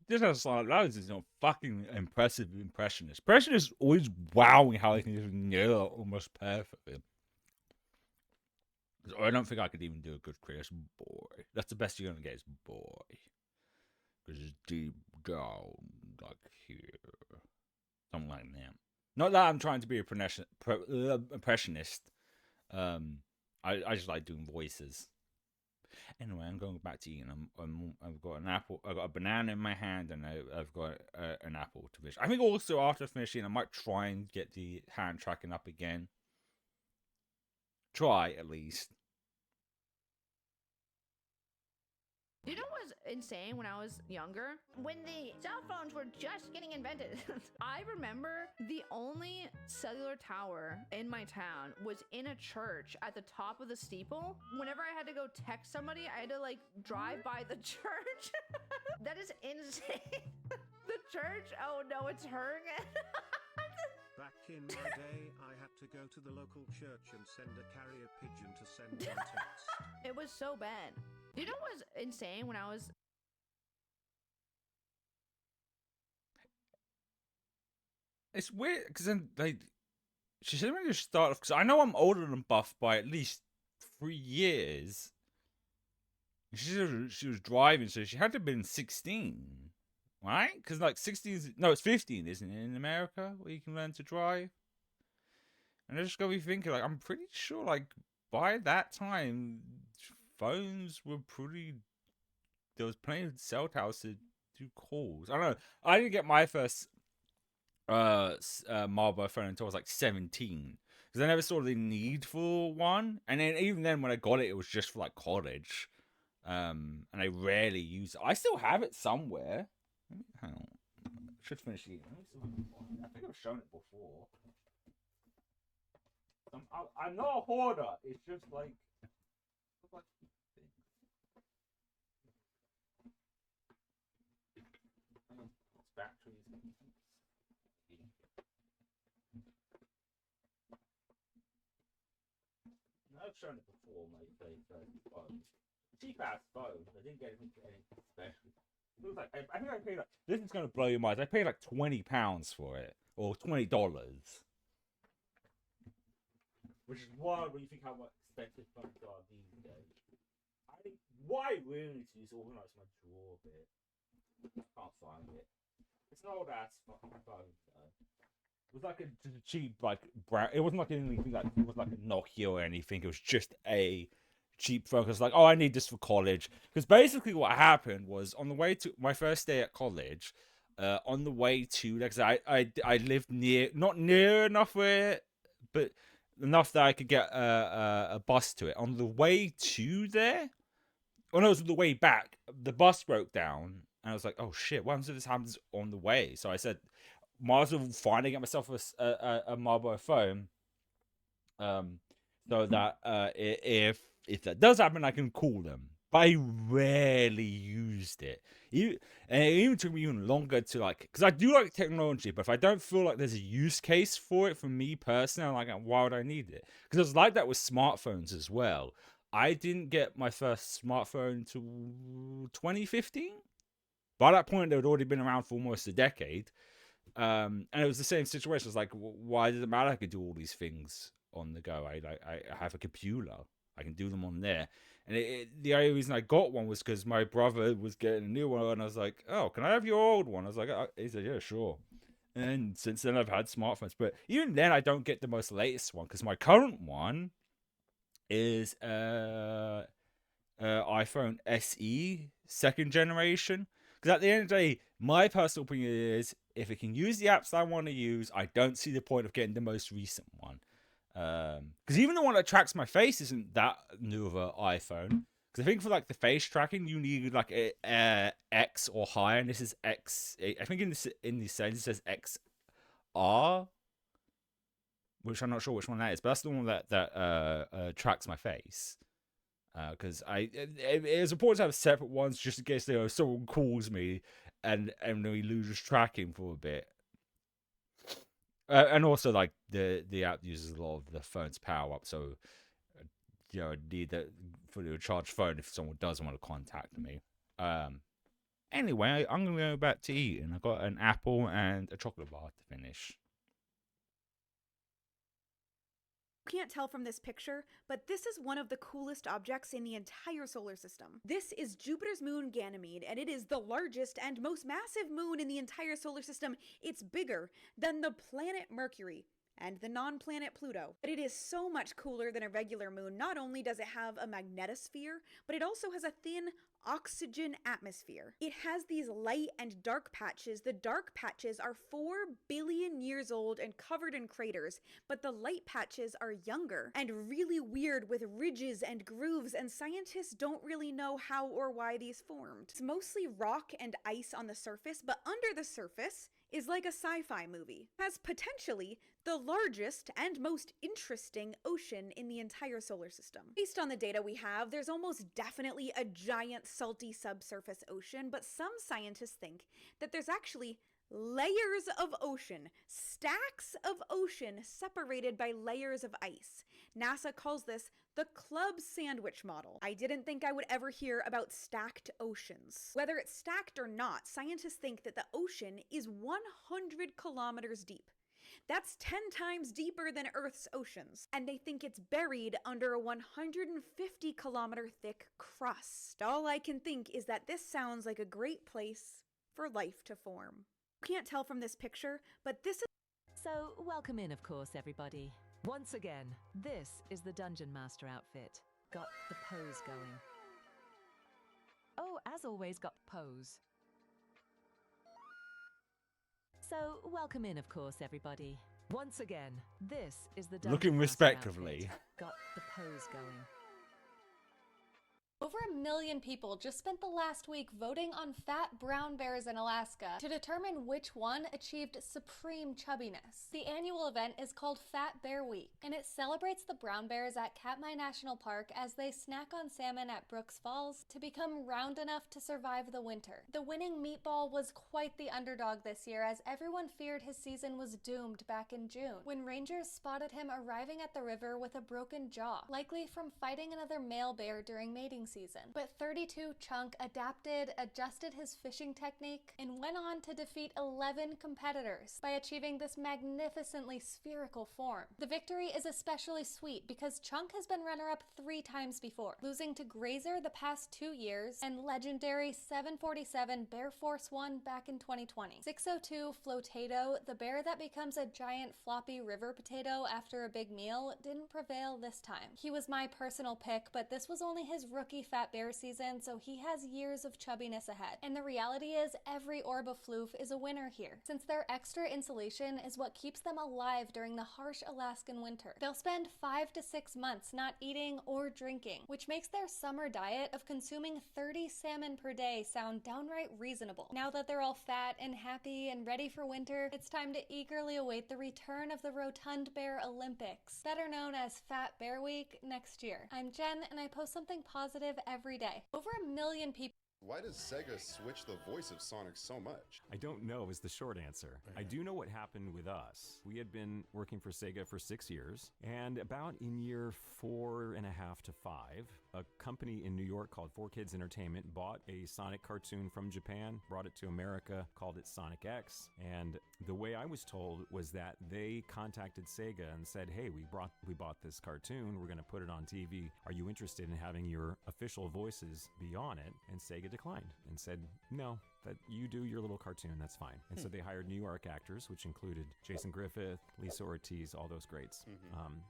This has like loads of fucking impressive impressionists. Impressionists always wowing how they can just nail it almost perfectly. I don't think I could even do a good Chris boy. That's the best you're gonna get is boy, because it's deep down like here, something like that. Not that I'm trying to be a impressionist. I just like doing voices. Anyway, I'm going back to eating. I've got an apple. I've got a banana in my hand, and I've got an apple to finish. I think also after finishing, I might try and get the hand tracking up again. Try at least. You know what was insane when I was younger? When the cell phones were just getting invented. I remember the only cellular tower in my town was in a church at the top of the steeple. Whenever I had to go text somebody, I had to like drive by the church. That is insane. The church? Oh no, it's her again. Back in my day, I had to go to the local church and send a carrier pigeon to send one text. It was so bad. You know what was insane when I was... It's weird, because then, like, she said when you start off, because I know I'm older than Buff by at least 3 years. She was driving, so she had to have been 16, right? Because, like, 16 no, it's 15, isn't it, in America, where you can learn to drive? And I just gotta be thinking, like, I'm pretty sure, like, by that time, phones were pretty... There was plenty of cell towers to do calls. I don't know. I didn't get my first mobile phone until I was like 17, because I never saw the need for one. And then even then, when I got it, it was just for like college. And I rarely use it. I still have it somewhere. Hang on. I should finish eating. I think I've shown it before. I'm not a hoarder. It's just like... Batteries. I've shown it before, mate. Cheap ass phone. I didn't get anything special. It was like, I think I paid like, this is gonna blow your mind. I paid like £20 for it, or $20, which is wild when you think how much expensive phones are these days. Why really need to just organize my drawer a bit? I can't find it. It's an old ass fucking phone. It was like a cheap, like brown. It wasn't like anything like it was like a Nokia or anything. It was just a cheap phone. Because like, oh, I need this for college. Because basically what happened was on the way to my first day at college, on the way to, because I lived near, not near enough where, but enough that I could get a bus to it. On the way to there, oh no, it was the way back. The bus broke down, and I was like, oh shit, what happens if this happens on the way? So I said, might as well find and get myself a mobile phone, so that if that does happen, I can call them. But I rarely used it. And it even took me even longer to like, because I do like technology, but if I don't feel like there's a use case for it for me personally, I'm like, why would I need it? Because it was like that with smartphones as well. I didn't get my first smartphone until 2015. By that point, they had already been around for almost a decade. And it was the same situation. It's like, why does it matter? I could do all these things on the go. I have a computer. I can do them on there. And the only reason I got one was because my brother was getting a new one, and I was like, "Oh, can I have your old one?" I was like, he said, "Yeah, sure." And since then, I've had smartphones. But even then, I don't get the most latest one because my current one is iPhone SE 2nd generation. Because at the end of the day, my personal opinion is if it can use the apps I want to use, I don't see the point of getting the most recent one. Because even the one that tracks my face isn't that new of an iPhone. Because I think for like the face tracking, you need like a X or higher, and this is X. I think in the sentence it says XR, which I'm not sure which one that is, but that's the one that tracks my face. Because it is important to have separate ones just in case someone calls me and we lose tracking for a bit. And also, like the app uses a lot of the phone's power up, so I need that fully charged phone if someone does want to contact me. Anyway, I'm gonna go back to eating. I got an apple and a chocolate bar to finish. Can't tell from this picture, but this is one of the coolest objects in the entire solar system. This is Jupiter's moon Ganymede, and it is the largest and most massive moon in the entire solar system. It's bigger than the planet Mercury and the non-planet Pluto. But it is so much cooler than a regular moon. Not only does it have a magnetosphere, but it also has a thin oxygen atmosphere. It has these light and dark patches. The dark patches are 4 billion years old and covered in craters, but the light patches are younger and really weird with ridges and grooves, and scientists don't really know how or why these formed. It's mostly rock and ice on the surface, but under the surface is like a sci-fi movie. It has potentially the largest and most interesting ocean in the entire solar system. Based on the data we have, there's almost definitely a giant salty subsurface ocean, but some scientists think that there's actually layers of ocean, stacks of ocean separated by layers of ice. NASA calls this the club sandwich model. I didn't think I would ever hear about stacked oceans. Whether it's stacked or not, scientists think that the ocean is 100 kilometers deep. That's 10 times deeper than Earth's oceans, and they think it's buried under a 150 kilometer thick crust. All I can think is that this sounds like a great place for life to form. You can't tell from this picture, but this is... So, welcome in, of course, everybody. Once again, this is the Dungeon Master outfit. Got the pose going. Oh, as always, got the pose. So, welcome in, of course, everybody. Once again, this is the Dungeon Looking Master respectively. outfit. Got the pose going. Over 1 million people just spent the last week voting on fat brown bears in Alaska to determine which one achieved supreme chubbiness. The annual event is called Fat Bear Week, and it celebrates the brown bears at Katmai National Park as they snack on salmon at Brooks Falls to become round enough to survive the winter. The winning meatball was quite the underdog this year, as everyone feared his season was doomed back in June, when rangers spotted him arriving at the river with a broken jaw, likely from fighting another male bear during mating season. But 32 Chunk adapted, adjusted his fishing technique, and went on to defeat 11 competitors by achieving this magnificently spherical form. The victory is especially sweet because Chunk has been runner-up 3 times before, losing to Grazer the past 2 years and legendary 747 Bear Force 1 back in 2020. 602 Flotato, the bear that becomes a giant floppy river potato after a big meal, didn't prevail this time. He was my personal pick, but this was only his rookie Fat Bear season, so he has years of chubbiness ahead. And the reality is, every orb of floof is a winner here, since their extra insulation is what keeps them alive during the harsh Alaskan winter. They'll spend 5 to 6 months not eating or drinking, which makes their summer diet of consuming 30 salmon per day sound downright reasonable. Now that they're all fat and happy and ready for winter, it's time to eagerly await the return of the Rotund Bear Olympics, better known as Fat Bear Week, next year. I'm Jen, and I post something positive every day. Over 1 million people. Why does Sega switch the voice of Sonic so much? I don't know is the short answer. I do know what happened with us. We had been working for Sega for 6 years, and about in year 4.5 to 5, a company in New York called 4Kids Entertainment bought a Sonic cartoon from Japan, brought it to America, called it Sonic X, and the way I was told was that they contacted Sega and said, hey, we bought this cartoon, we're going to put it on TV. Are you interested in having your official voices be on it? And Sega declined and said, no, that you do your little cartoon, that's fine. And so they hired New York actors, which included Jason Griffith, Lisa Ortiz, all those greats.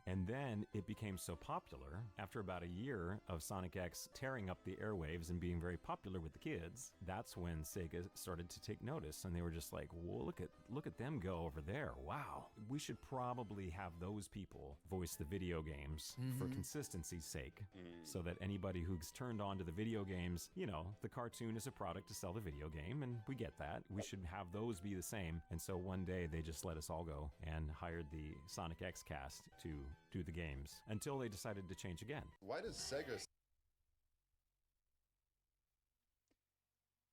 And then it became so popular, after about a year of Sonic X tearing up the airwaves and being very popular with the kids, that's when Sega started to take notice, and they were just like, well, look at them go over there. Wow. We should probably have those people voice the video games for consistency's sake, so that anybody who's turned on to the video games, you know, the cartoon is a product to sell the video game, and we get that. We should have those be the same. And so one day they just let us all go and hired the Sonic X cast to do the games until they decided to change again. Why does Sega...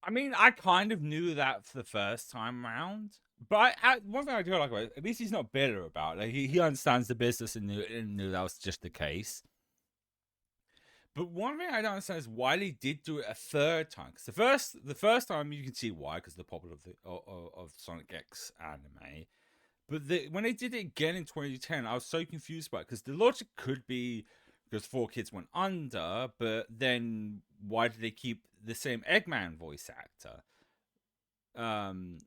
I mean, I kind of knew that for the first time around. But one thing I do like about it, at least he's not bitter about it. Like, he understands the business and knew that was just the case. But one thing I don't understand is why they did do it a third time. Because the first time you can see why, because the popular of Sonic X anime. But when they did it again in 2010, I was so confused about it. Because the logic could be because 4Kids went under, but then why did they keep the same Eggman voice actor? And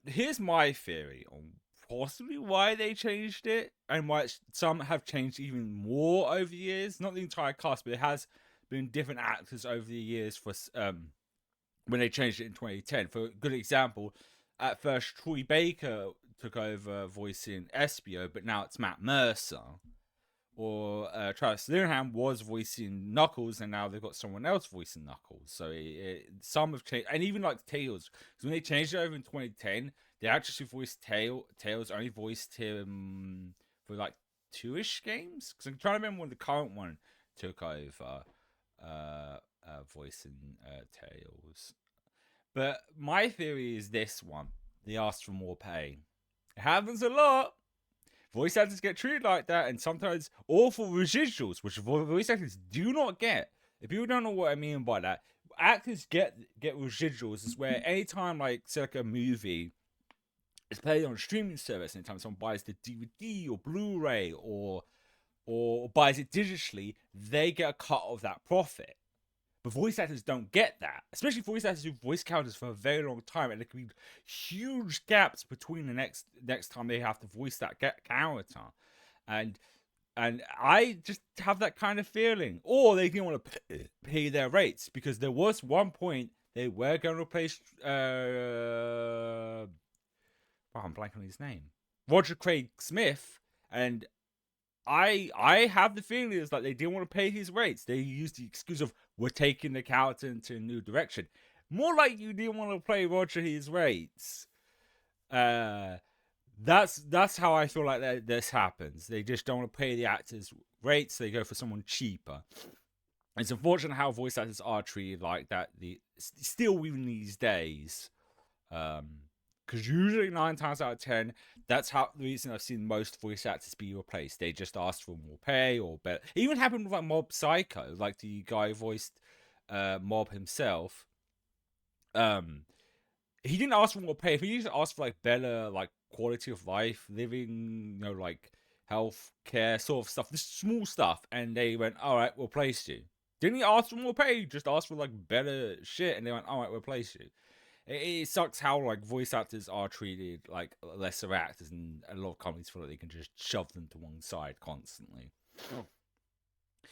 here's my theory on possibly why they changed it, and why some have changed even more over the years. Not the entire cast, but it has been different actors over the years for when they changed it in 2010. For a good example, at first Troy Baker took over voicing Espio, but now it's Matt Mercer. Or Travis Leringham was voicing Knuckles, and now they've got someone else voicing Knuckles. So some have changed, and even like Tails. Because when they changed it over in 2010, the actress who voiced Tails only voiced him for like 2-ish games. Because I'm trying to remember when the current one took over voicing Tails. But my theory is this one: they asked for more pay. It happens a lot. Voice actors get treated like that, and sometimes awful residuals, which voice actors do not get. If people don't know what I mean by that, actors get residuals. Is where anytime, like, say, like a movie is played on a streaming service, anytime someone buys the DVD or Blu-ray or buys it digitally, they get a cut of that profit. But voice actors don't get that, especially voice actors who voice characters for a very long time, and there can be huge gaps between the next time they have to voice that character, and I just have that kind of feeling. Or they didn't want to pay their rates, because there was one point they were going to replace I'm blanking on his name, Roger Craig Smith, and I have the feeling it's like they didn't want to pay his rates. They used the excuse of, we're taking the character into a new direction. More like you didn't want to pay Roger his rates. That's how I feel like this happens. They just don't want to pay the actors rates. They go for someone cheaper. It's unfortunate how voice actors are treated like that. Still even these days. Because usually 9 times out of 10, that's how the reason I've seen most voice actors be replaced. They just ask for more pay or better. It even happened with like Mob Psycho, like the guy who voiced Mob himself. He didn't ask for more pay. He just asked for like better like quality of life, living, like health care sort of stuff, this small stuff, and they went, all right, we'll place you. Didn't he ask for more pay? Just asked for like better shit, and they went, all right, we'll place you. It sucks how like voice actors are treated like lesser actors, and a lot of companies feel like they can just shove them to one side constantly.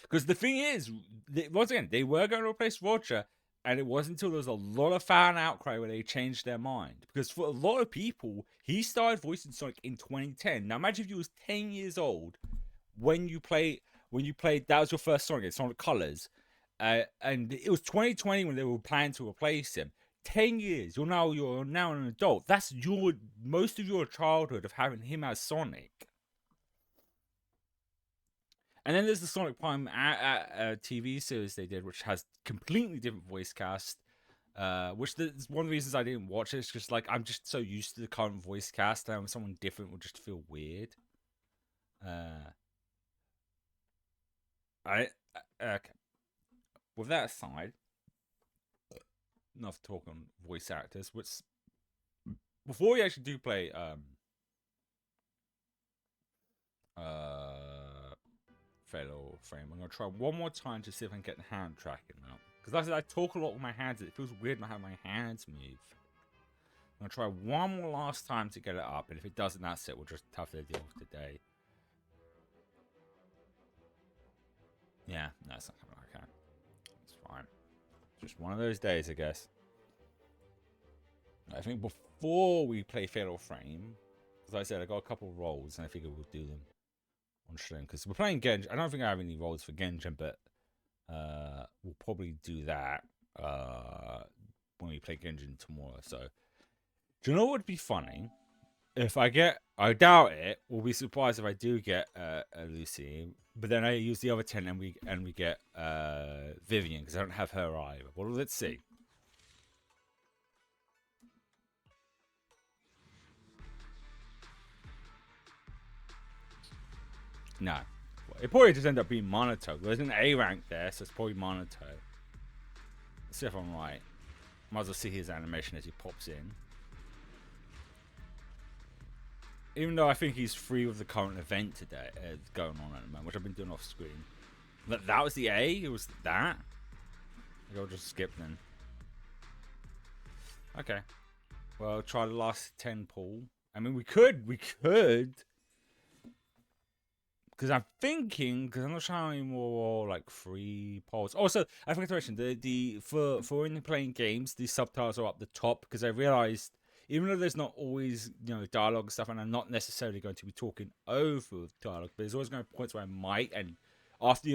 Because the thing is, once again, they were going to replace Roger, and it wasn't until there was a lot of fan outcry where they changed their mind. Because for a lot of people, he started voicing Sonic in 2010. Now imagine if you was 10 years old when you played that was your first Sonic, it's Sonic Colors, and it was 2020 when they were planning to replace him. 10 years, you're now an adult. That's most of your childhood of having him as Sonic. And then there's the Sonic Prime TV series they did, which has completely different voice cast. Which is one of the reasons I didn't watch it. It's just like I'm just so used to the current voice cast, and someone different would just feel weird. Okay. With that aside, enough talk on voice actors. Which before we actually do play Fellow Frame, I'm gonna try one more time to see if I can get the hand tracking out. Because like I said, I talk a lot with my hands. It feels weird not having my hands move. I'm gonna try one more last time to get it up, and if it doesn't, that's it. We'll just have to deal with today. Yeah, no, it's not coming. Okay, it's fine. Just one of those days, I guess. I think before we play Fatal Frame, because like I said, I got a couple of rolls, and I figure we'll do them on stream. Because we're playing Genjin. I don't think I have any rolls for Genjin, but we'll probably do that when we play Genjin tomorrow. So, do you know what would be funny? If I doubt it. We'll be surprised if I do get a Lucy, but then I use the other 10 and we get Vivian, because I don't have her either. Well, let's see. No, it probably just end up being Monato. There's an A rank there, so it's probably Monato. Let's see if I'm right. Might as well see his animation as he pops in. Even though I think he's free with the current event today going on at the moment, which I've been doing off screen. That was the A? It was that? Maybe I'll just skip then. Okay. Well, try the last 10 pull. I mean, we could. Because I'm thinking, because I'm not trying any more like free polls. Also, I forgot to mention for when you're playing games, the subtitles are up the top, because I realized even though there's not always dialogue and stuff, and I'm not necessarily going to be talking over dialogue, but there's always going to be points where I might, and after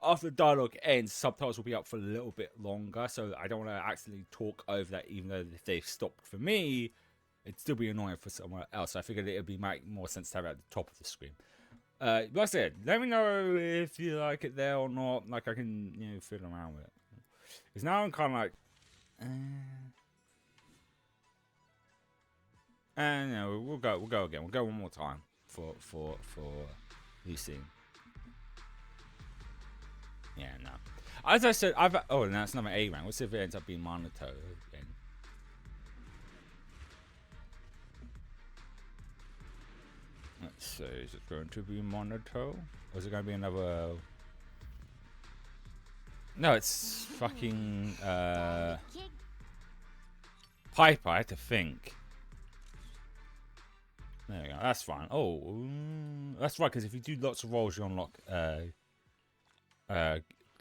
after the dialogue ends, subtitles will be up for a little bit longer, so I don't want to accidentally talk over that, even though if they've stopped for me, it'd still be annoying for someone else. So I figured it would make more sense to have it at the top of the screen. Like I said, let me know if you like it there or not. Like I can, fiddle around with it. Because now I'm kind of like, and we'll go again. We'll go one more time for Lucy. Yeah, no. As I said, now it's another A rank. Let's see if it ends up being Monato again. Let's see, is it going to be Monato? Or is it going to be another... No, it's fucking Piper, I had to think. There we go, that's fine. Oh, that's right, because if you do lots of rolls, you unlock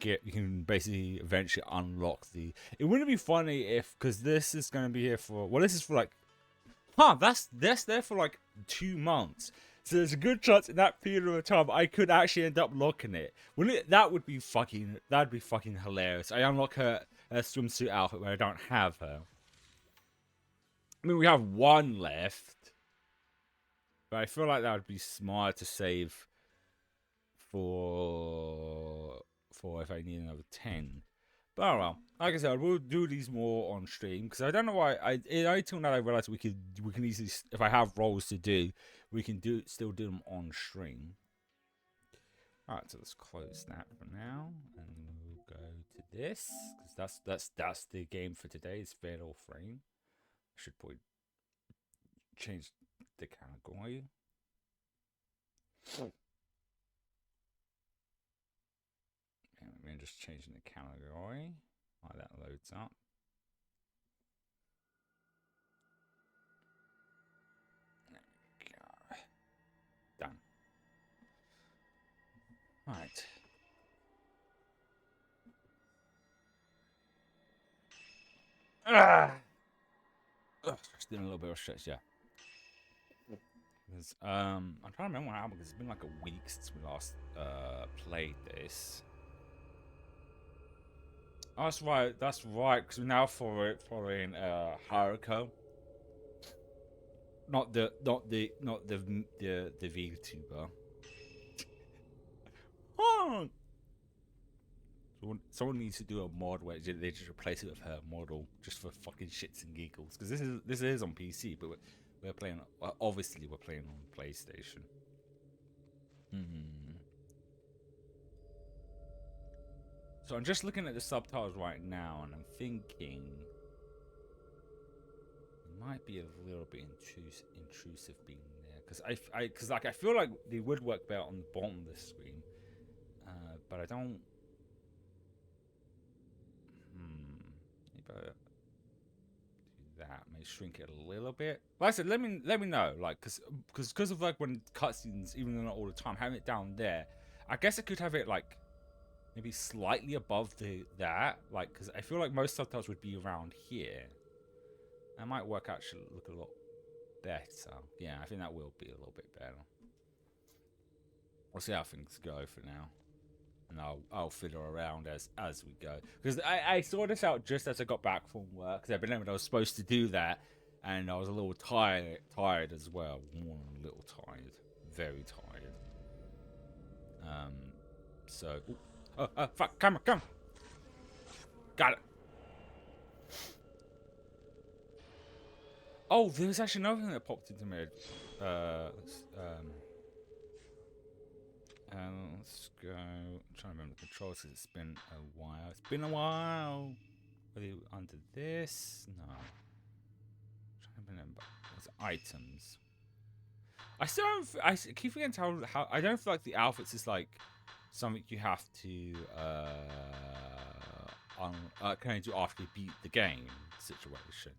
you can basically eventually unlock the... It wouldn't be funny if, because this is going to be here for... Well, this is for like... that's there for like 2 months. So there's a good chance in that period of time I could actually end up locking it. That'd be fucking hilarious. I unlock her swimsuit outfit where I don't have her. I mean, we have 1 left. But I feel like that would be smart to save for if I need another 10. But oh well, like I said, we'll do these more on stream because I don't know why. Until now I realized we can easily, if I have roles to do, we can still do them on stream. All right, so let's close that for now, and we'll go to this because that's the game for today. Is Fatal Frame. I should probably change the category. And just changing the category while that loads up. There we go. Done. Right. Just doing a little bit of stretch, yeah. Because, I'm trying to remember what happened because it's been like a week since we last played this. Oh, that's right. That's right. Because we're now following Haruko. Not the VTuber. Oh. Someone needs to do a mod where they just replace it with her model just for fucking shits and giggles. Because this is on PC, but we're playing. Obviously, we're playing on PlayStation. So I'm just looking at the subtitles right now, and I'm thinking it might be a little bit intrusive being there, because I feel like they would work better on the bottom of the screen, but I don't. Maybe I do that. May shrink it a little bit. Like I said, let me know, like, because of like when cutscenes, even though not all the time, having it down there, I guess I could have it like maybe slightly above that, like, because I feel like most subtitles would be around here. That might work out, should look a lot better. Yeah, I think that will be a little bit better. We'll see how things go for now, and I'll fiddle around as we go. Because I saw this out just as I got back from work. Because I believe I was supposed to do that, and I was a little tired as well. A little tired, very tired. So, oh fuck, camera, come. Got it. Oh, there's actually another thing that popped into my head. Let's go. I'm trying to remember the controls because it's been a while. It's been a while. Are they under this? No. I'm trying to remember. It's items. I still don't. I keep forgetting how. I don't feel like the outfits is like something you have to kind of do after you beat the game situation.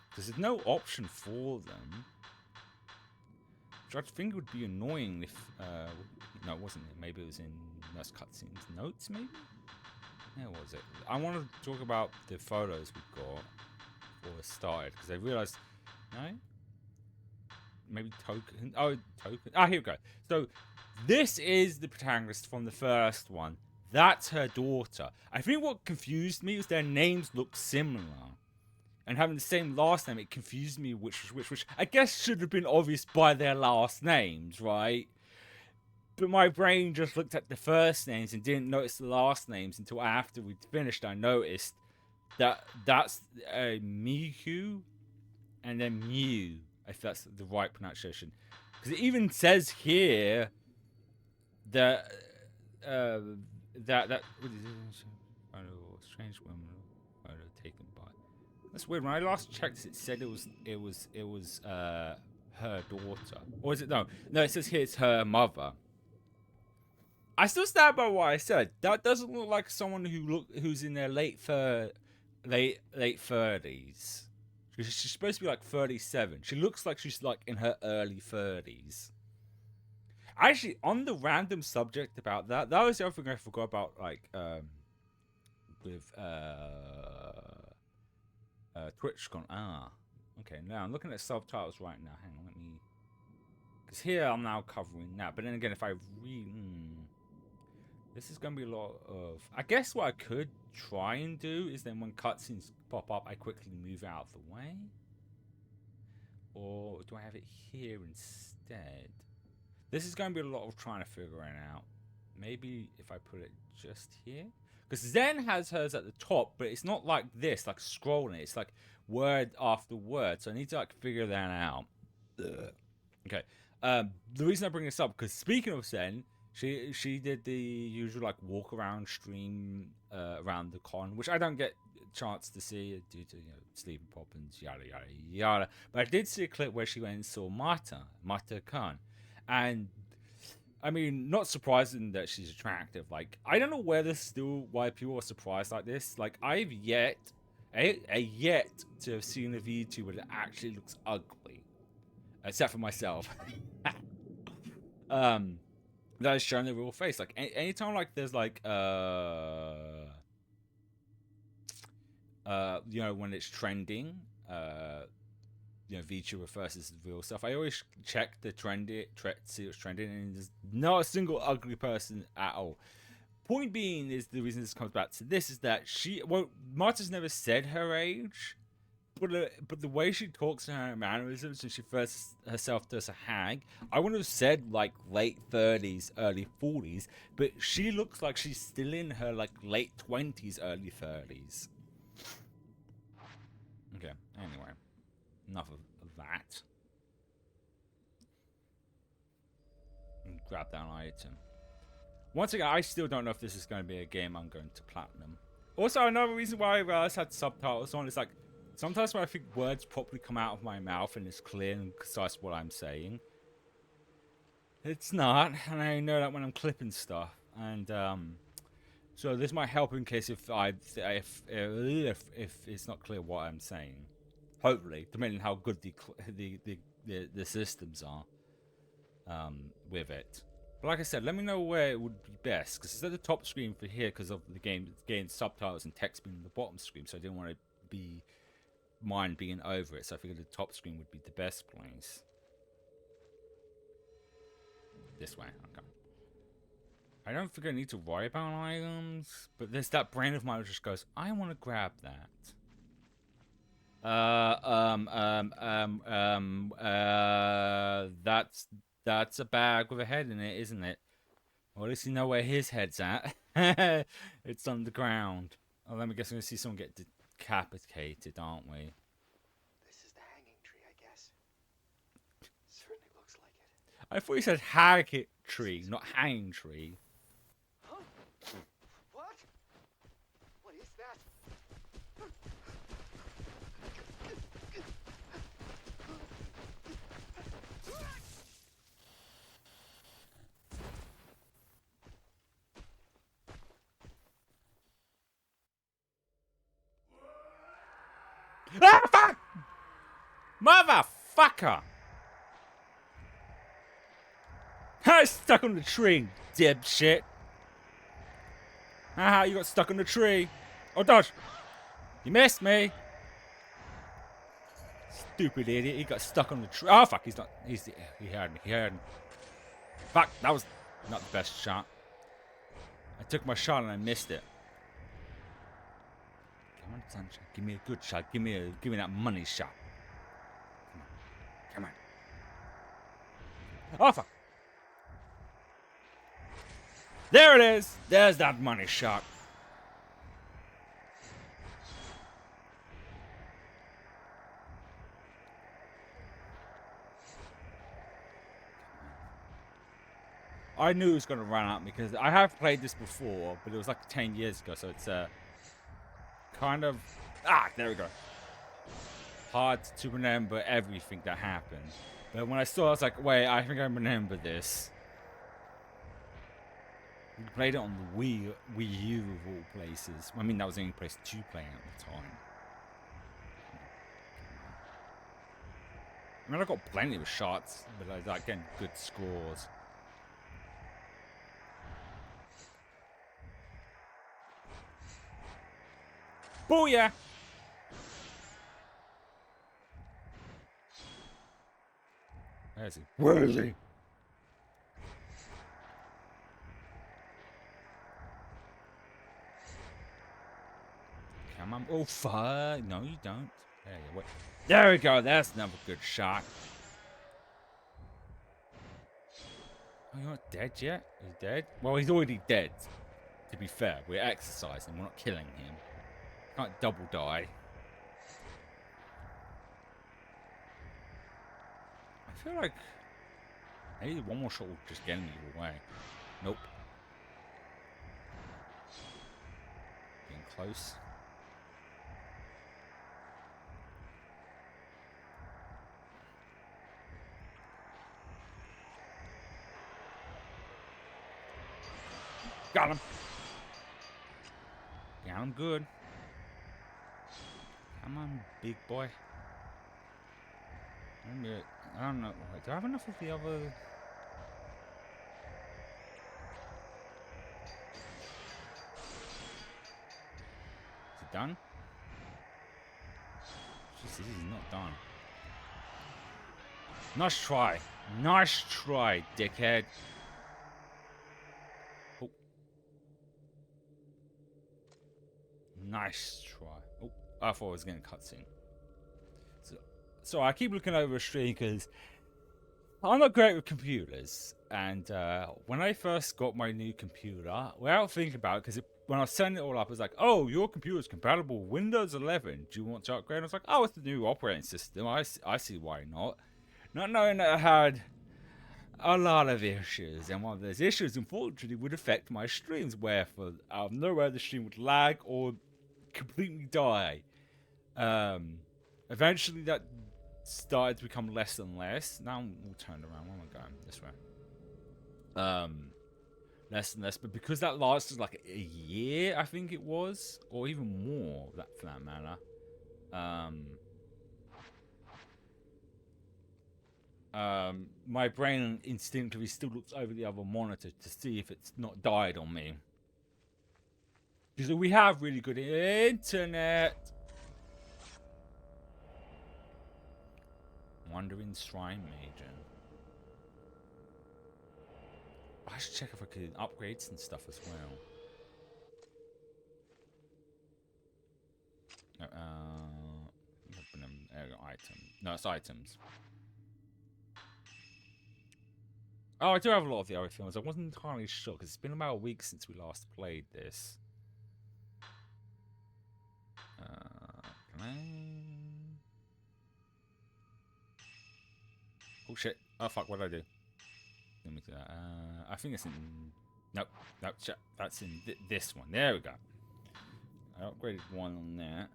Because there's no option for them. Which I think would be annoying if no, it wasn't. Maybe it was in those cutscenes notes. Maybe. Where was it? I want to talk about the photos we got before it started because I realized no. Maybe token. Oh, token. Ah, here we go. So this is the protagonist from the first one. That's her daughter. I think what confused me was their names look similar. And having the same last name, it confused me which I guess should have been obvious by their last names, right? But my brain just looked at the first names and didn't notice the last names until after we'd finished. I noticed that that's Miku and then Mew, if that's the right pronunciation. Because it even says here that that strange woman taken by. That's weird. When I last checked, it said it was her daughter, or is it no? No, it says here it's her mother. I still stand by what I said. That doesn't look like someone who's in their late 30s. She's supposed to be like 37. She looks like she's like in her early 30s. Actually, on the random subject about that was the other thing I forgot about, like with Twitch gone. Okay, now I'm looking at subtitles right now. Hang on, let me. Because here I'm now covering that. But then again, if I read. This is going to be a lot of... I guess what I could try and do is then when cutscenes pop up, I quickly move out of the way. Or do I have it here instead? This is going to be a lot of trying to figure it out. Maybe if I put it just here. Because Zen has hers at the top, but it's not like this, like scrolling. It's like word after word. So I need to like figure that out. Ugh. Okay. The reason I bring this up, because speaking of Zen, she did the usual like walk around stream around the con, which I don't get a chance to see due to sleeping problems, yada yada yada. But I did see a clip where she went and saw Mata Khan, and I mean, not surprising that she's attractive. Like, I don't know why people are surprised like this. Like, I've yet to have seen a VTuber that actually looks ugly, except for myself. That is showing their real face. Like, anytime like there's like when it's trending, VTuber versus real stuff. I always check the see what's trending, and there's not a single ugly person at all. Point being is the reason this comes back to this is that Marta's never said her age, but the way she talks and her mannerisms when she first herself does a hag, I would have said like late 30s, early 40s, but she looks like she's still in her like late 20s, early 30s. Okay, anyway. Enough of that. And grab that item. Once again, I still don't know if this is going to be a game I'm going to platinum. Also, another reason why I had subtitles on is like, sometimes when I think words properly come out of my mouth and it's clear and concise what I'm saying, it's not, and I know that when I'm clipping stuff. And so this might help in case if it's not clear what I'm saying. Hopefully, depending on how good the systems are with it. But like I said, let me know where it would be best, because it's at the top screen for here because of the game subtitles and text being on the bottom screen, so I didn't want to be mine being over it, so I figured the top screen would be the best place. This way, okay. I don't think I need to worry about items, but there's that brain of mine that just goes, I want to grab that. That's a bag with a head in it, isn't it? Well, at least you know where his head's at. It's on the ground. Oh, let me guess, we're gonna see someone get decapitated, aren't we? This is the hanging tree, I guess. Certainly looks like it. I thought you said hag tree, not hanging tree. Huh? What? What is that? Ah, fuck! Motherfucker! I stuck on the tree, dipshit. Haha, you got stuck on the tree. Oh, dodge! You missed me. Stupid idiot, he got stuck on the tree. Oh, fuck, he heard me, he heard me. Fuck, that was not the best shot. I took my shot and I missed it. Come on, sunshine, give me a good shot. Give me that money shot. Come on. Oh, fuck. There it is. There's that money shot. I knew it was going to run out because I have played this before, but it was like 10 years ago, so it's kind of... Ah, there we go. Hard to remember everything that happened. But when I saw it, I was like, wait, I think I remember this. We played it on the Wii U of all places. I mean, that was the only place to play at the time. I mean, I got plenty of shots, but I was like getting good scores. Booyah! Where is he? Where is he? Come on. Oh, fuck. No, you don't. There we go. That's another good shot. Oh, you're not dead yet? He's dead? Well, he's already dead. To be fair, we're exercising, we're not killing him. Can't double die. I feel like maybe one more shot will just get me away. Nope. Getting close. Got him. Got him good. Come on, big boy. I don't know. Wait, do I have enough of the other? Is it done? Jesus, this is not done. Nice try. Nice try, dickhead. Oh. Nice try. Oh, I thought I was getting a cutscene. So I keep looking over a stream because I'm not great with computers. And when I first got my new computer, without thinking about it, because when I was setting it all up, it was like, oh, your computer is compatible with Windows 11. Do you want to upgrade? I was like, oh, it's the new operating system. I see why not. Not knowing that I had a lot of issues. And one of those issues, unfortunately, would affect my streams, where for out of nowhere the stream would lag or completely die. Eventually that started to become less and less. Now I'm all turned around. Where am I going? This way. Less and less. But because that lasted like a year, I think it was, or even more, that for that matter. My brain instinctively still looks over the other monitor to see if it's not died on me. Because we have really good internet. Wandering Shrine Maiden. I should check if I could upgrade some stuff as well. Item. No, it's items. Oh, I do have a lot of the other films. I wasn't entirely sure because it's been about a week since we last played this. Can I? Oh shit! Oh fuck! What did I do? Let me do that. I think it's in. Nope. Nope. That's in this one. There we go. I upgraded one on there.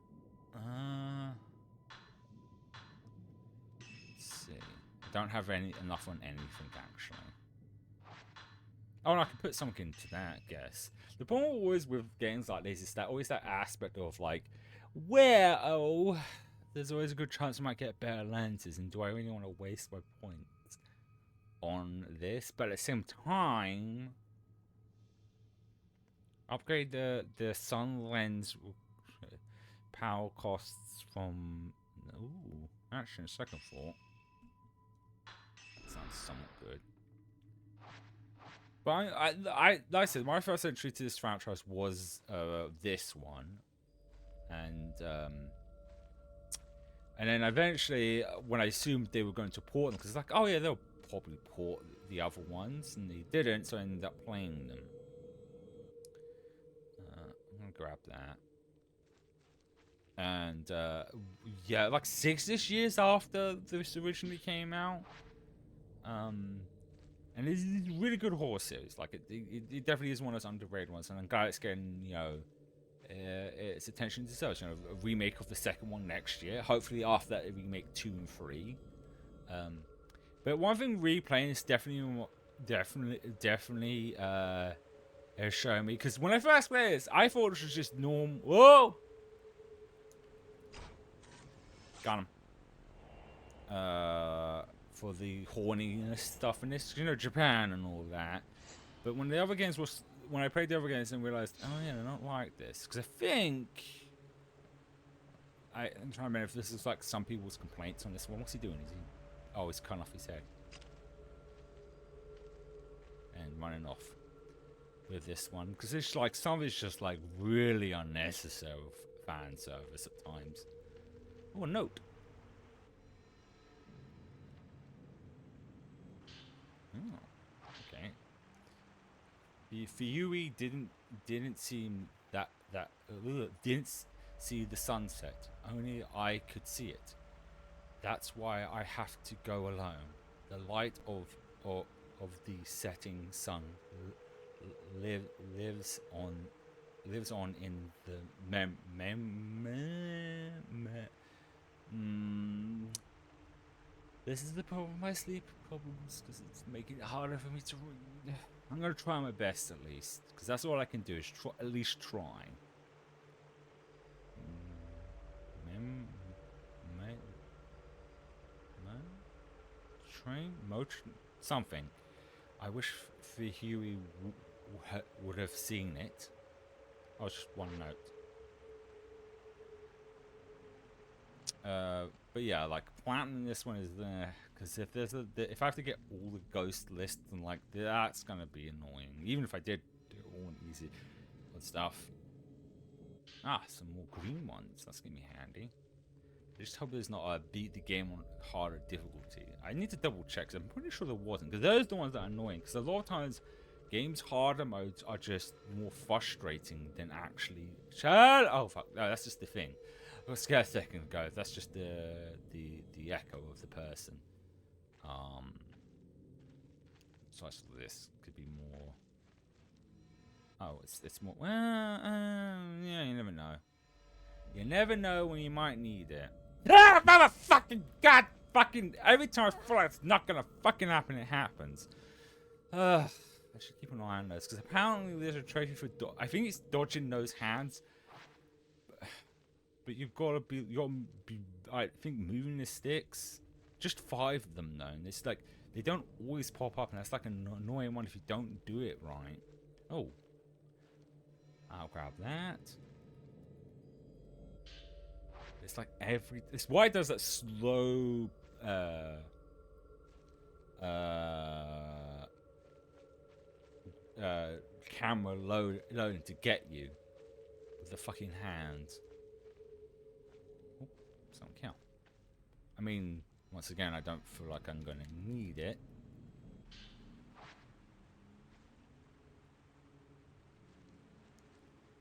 Let's see. I don't have enough on anything actually. Oh, and I can put something into that, I guess. The problem always with games like this is that always that aspect of like, well, there's always a good chance I might get better lenses, and do I really want to waste my points on this? But at the same time, upgrade the sun lens power costs from. Ooh, actually, a second thought. That sounds somewhat good. But like I said, my first entry to this franchise was this one, and then eventually, when I assumed they were going to port them, because it's like, oh yeah, they'll probably port the other ones, and they didn't, so I ended up playing them. I'm gonna grab that, and yeah, like 6-ish years after this originally came out, and it's a really good horror series. Like it definitely is one of those underrated ones, and I'm glad it's getting its attention deserves. A remake of the second one next year. Hopefully after that, we make 2 and 3. But one thing replaying is definitely has shown me, because when I first played this, I thought it was just normal. Whoa! Got him. For the horniness stuff in this, Japan and all that. But when the other games was, when I played the other games and realized, oh yeah, I don't like this, because I think I'm trying to remember if this is like some people's complaints on this one. What's he doing? Is he? Oh, he's cutting off his head and running off with this one, because it's like some of it's just like really unnecessary fan service at times. Oh, a note. Oh, okay. For Yui didn't seem didn't see the sunset. Only I could see it. That's why I have to go alone. The light of the setting sun lives on in the This is the problem with my sleep problems, because it's making it harder for me to read. I'm gonna try my best at least, because that's all I can do is at least try. Train motion something. I wish Huey would have seen it. Oh, it's just one note. But yeah, like planting this one is there because if I have to get all the ghost lists and like that's gonna be annoying. Even if I did do it all in easy and stuff. Ah, some more green ones. That's gonna be handy. I just hope there's not a beat the game on harder difficulty. I need to double check because I'm pretty sure there wasn't. Because those are the ones that are annoying. Because a lot of times, games harder modes are just more frustrating than actually. Oh fuck! No, that's just the thing. I was scared a second ago. That's just the echo of the person. So this could be more. Oh, it's more. Yeah, you never know. You never know when you might need it. Ah, motherfucking god, fucking! Every time I feel like it's not gonna fucking happen, it happens. I should keep an eye on this because apparently there's a trophy for. I think it's dodging those hands, but you've got to be. I think moving the sticks. Just 5 of them though, and it's like they don't always pop up, and that's like an annoying one if you don't do it right. Oh, I'll grab that. It's like it's why it does that slow camera loading to get you with the fucking hands. Oh, don't count. I mean, once again, I don't feel like I'm gonna need it.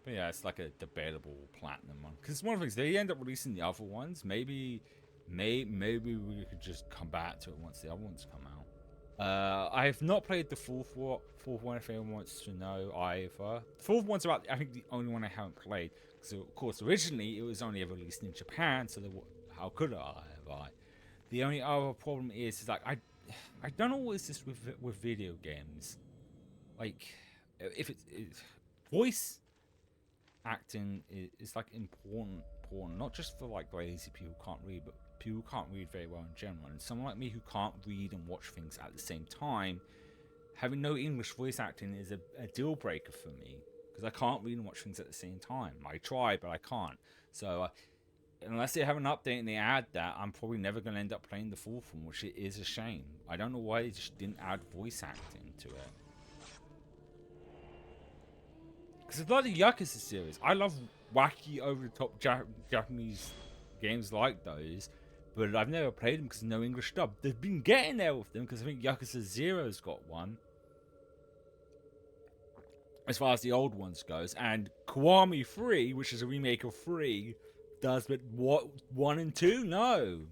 But yeah, it's like a debatable platinum one. Because one of the things, they end up releasing the other ones. Maybe we could just come back to it once the other ones come out. I have not played the fourth one, if anyone wants to know either. The fourth one's about, I think, the only one I haven't played. Because, of course, originally it was only ever released in Japan, so how could I have I? The only other problem is like, I don't know what is this with video games. Like, if it's voice acting is like important, not just for like lazy people who can't read, but people who can't read very well in general. And someone like me who can't read and watch things at the same time, having no English voice acting is a deal breaker for me because I can't read and watch things at the same time. I try, but I can't. So unless they have an update and they add that, I'm probably never going to end up playing the fourth one, which is a shame. I don't know why they just didn't add voice acting to it. Because a lot of the Yakuza series, I love wacky, over-the-top Japanese games like those, but I've never played them because there's no English dub. They've been getting there with them because I think Yakuza 0's got one, as far as the old ones goes, and Kiwami 3, which is a remake of 3, does, but what 1 and 2? No.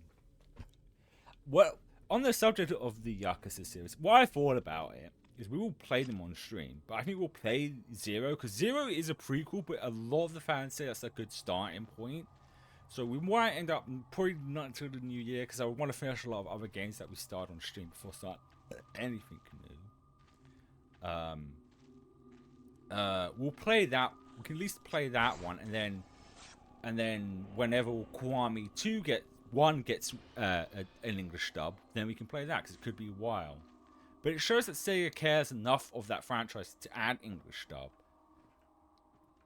Well, on the subject of the Yakuza series, what I thought about it is we will play them on stream, but I think we'll play 0 because 0 is a prequel, but a lot of the fans say that's a good starting point. So we might end up probably not until the new year because I want to finish a lot of other games that we start on stream before start anything new. We'll play that. We can at least play that one, and then whenever Kiwami 2 gets an English dub, then we can play that because it could be a while. But it shows that Sega cares enough of that franchise to add English dub.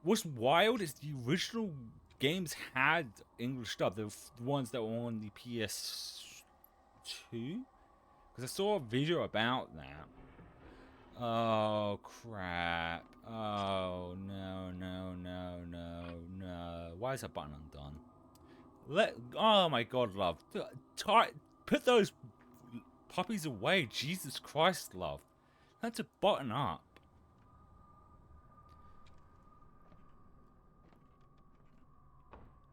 What's wild is the original games had English dub. The ones that were on the PS2. Because I saw a video about that. Oh, crap. Oh, no. Why is that button undone? Oh, my God, love. Put those puppies away. Jesus Christ, love. That's a button up.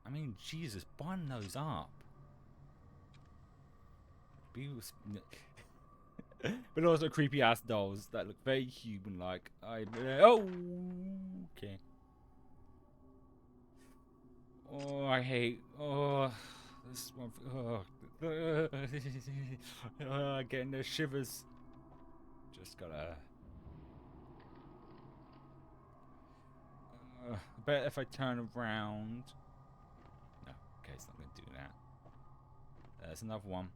I mean, Jesus, button those up. But also creepy ass dolls that look very human like. Oh, okay. Oh, I hate. Oh, this one. Oh, getting the shivers. Just gotta. I bet if I turn around. No, okay, it's not gonna do that. There's another one.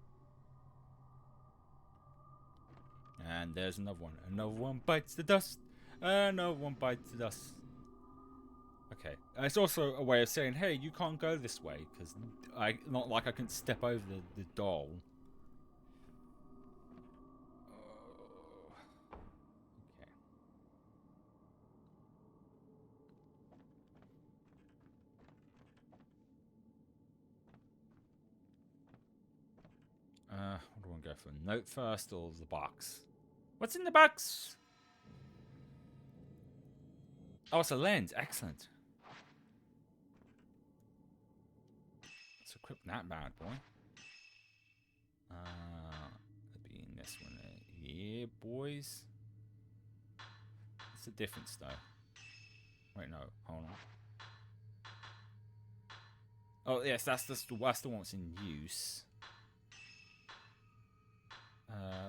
And there's another one. Another one bites the dust. Another one bites the dust. Okay. It's also a way of saying, hey, you can't go this way. Because not like I can step over the doll. Okay. What do I want to go for? Note first or the box? What's in the box? Oh, it's a lens. Excellent. Let's equip that bad boy. It'll be in this one. Yeah, boys. It's a difference though. Wait, no. Hold on. Oh, yes, that's the one that's in use.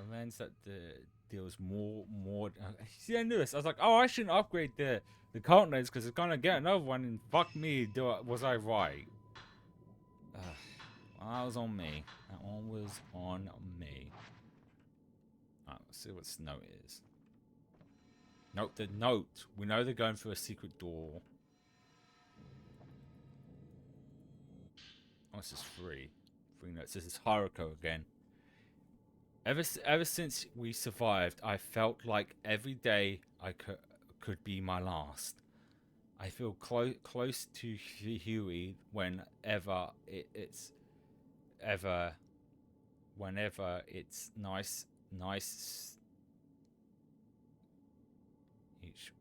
Lens that deals more. See, I knew this. I was like, oh, I shouldn't upgrade the current lens because it's gonna get another one. And fuck me, was I right? Well, that was on me. That one was on me. Alright, let's see what this note is. Nope, the note. We know they're going through a secret door. Oh, this is free. Free notes. This is Haruko again. Ever since we survived, I felt like every day I could be my last. I feel close to Huey whenever it's nice each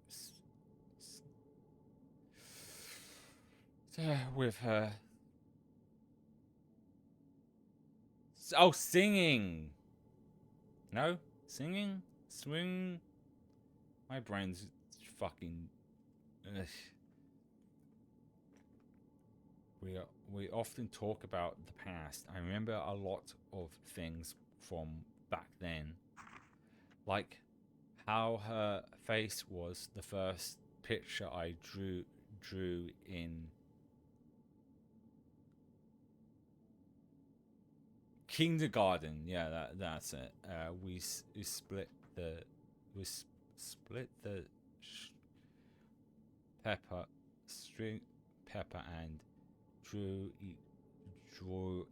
with her. Oh, singing. No, singing, swing. My brain's fucking. Ugh. We often talk about the past. I remember a lot of things from back then, like how her face was the first picture I drew in kindergarten. Yeah, that's it. We split the string pepper and drew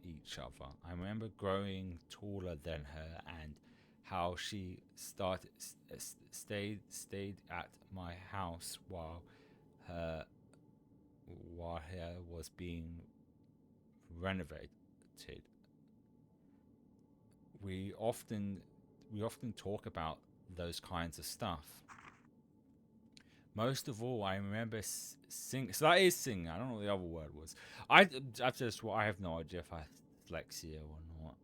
each other. I remember growing taller than her and how she stayed at my house while her was being renovated. We often talk about those kinds of stuff. Most of all, I remember singing. So that is singing. I don't know what the other word was. I have no idea if I have dyslexia or not.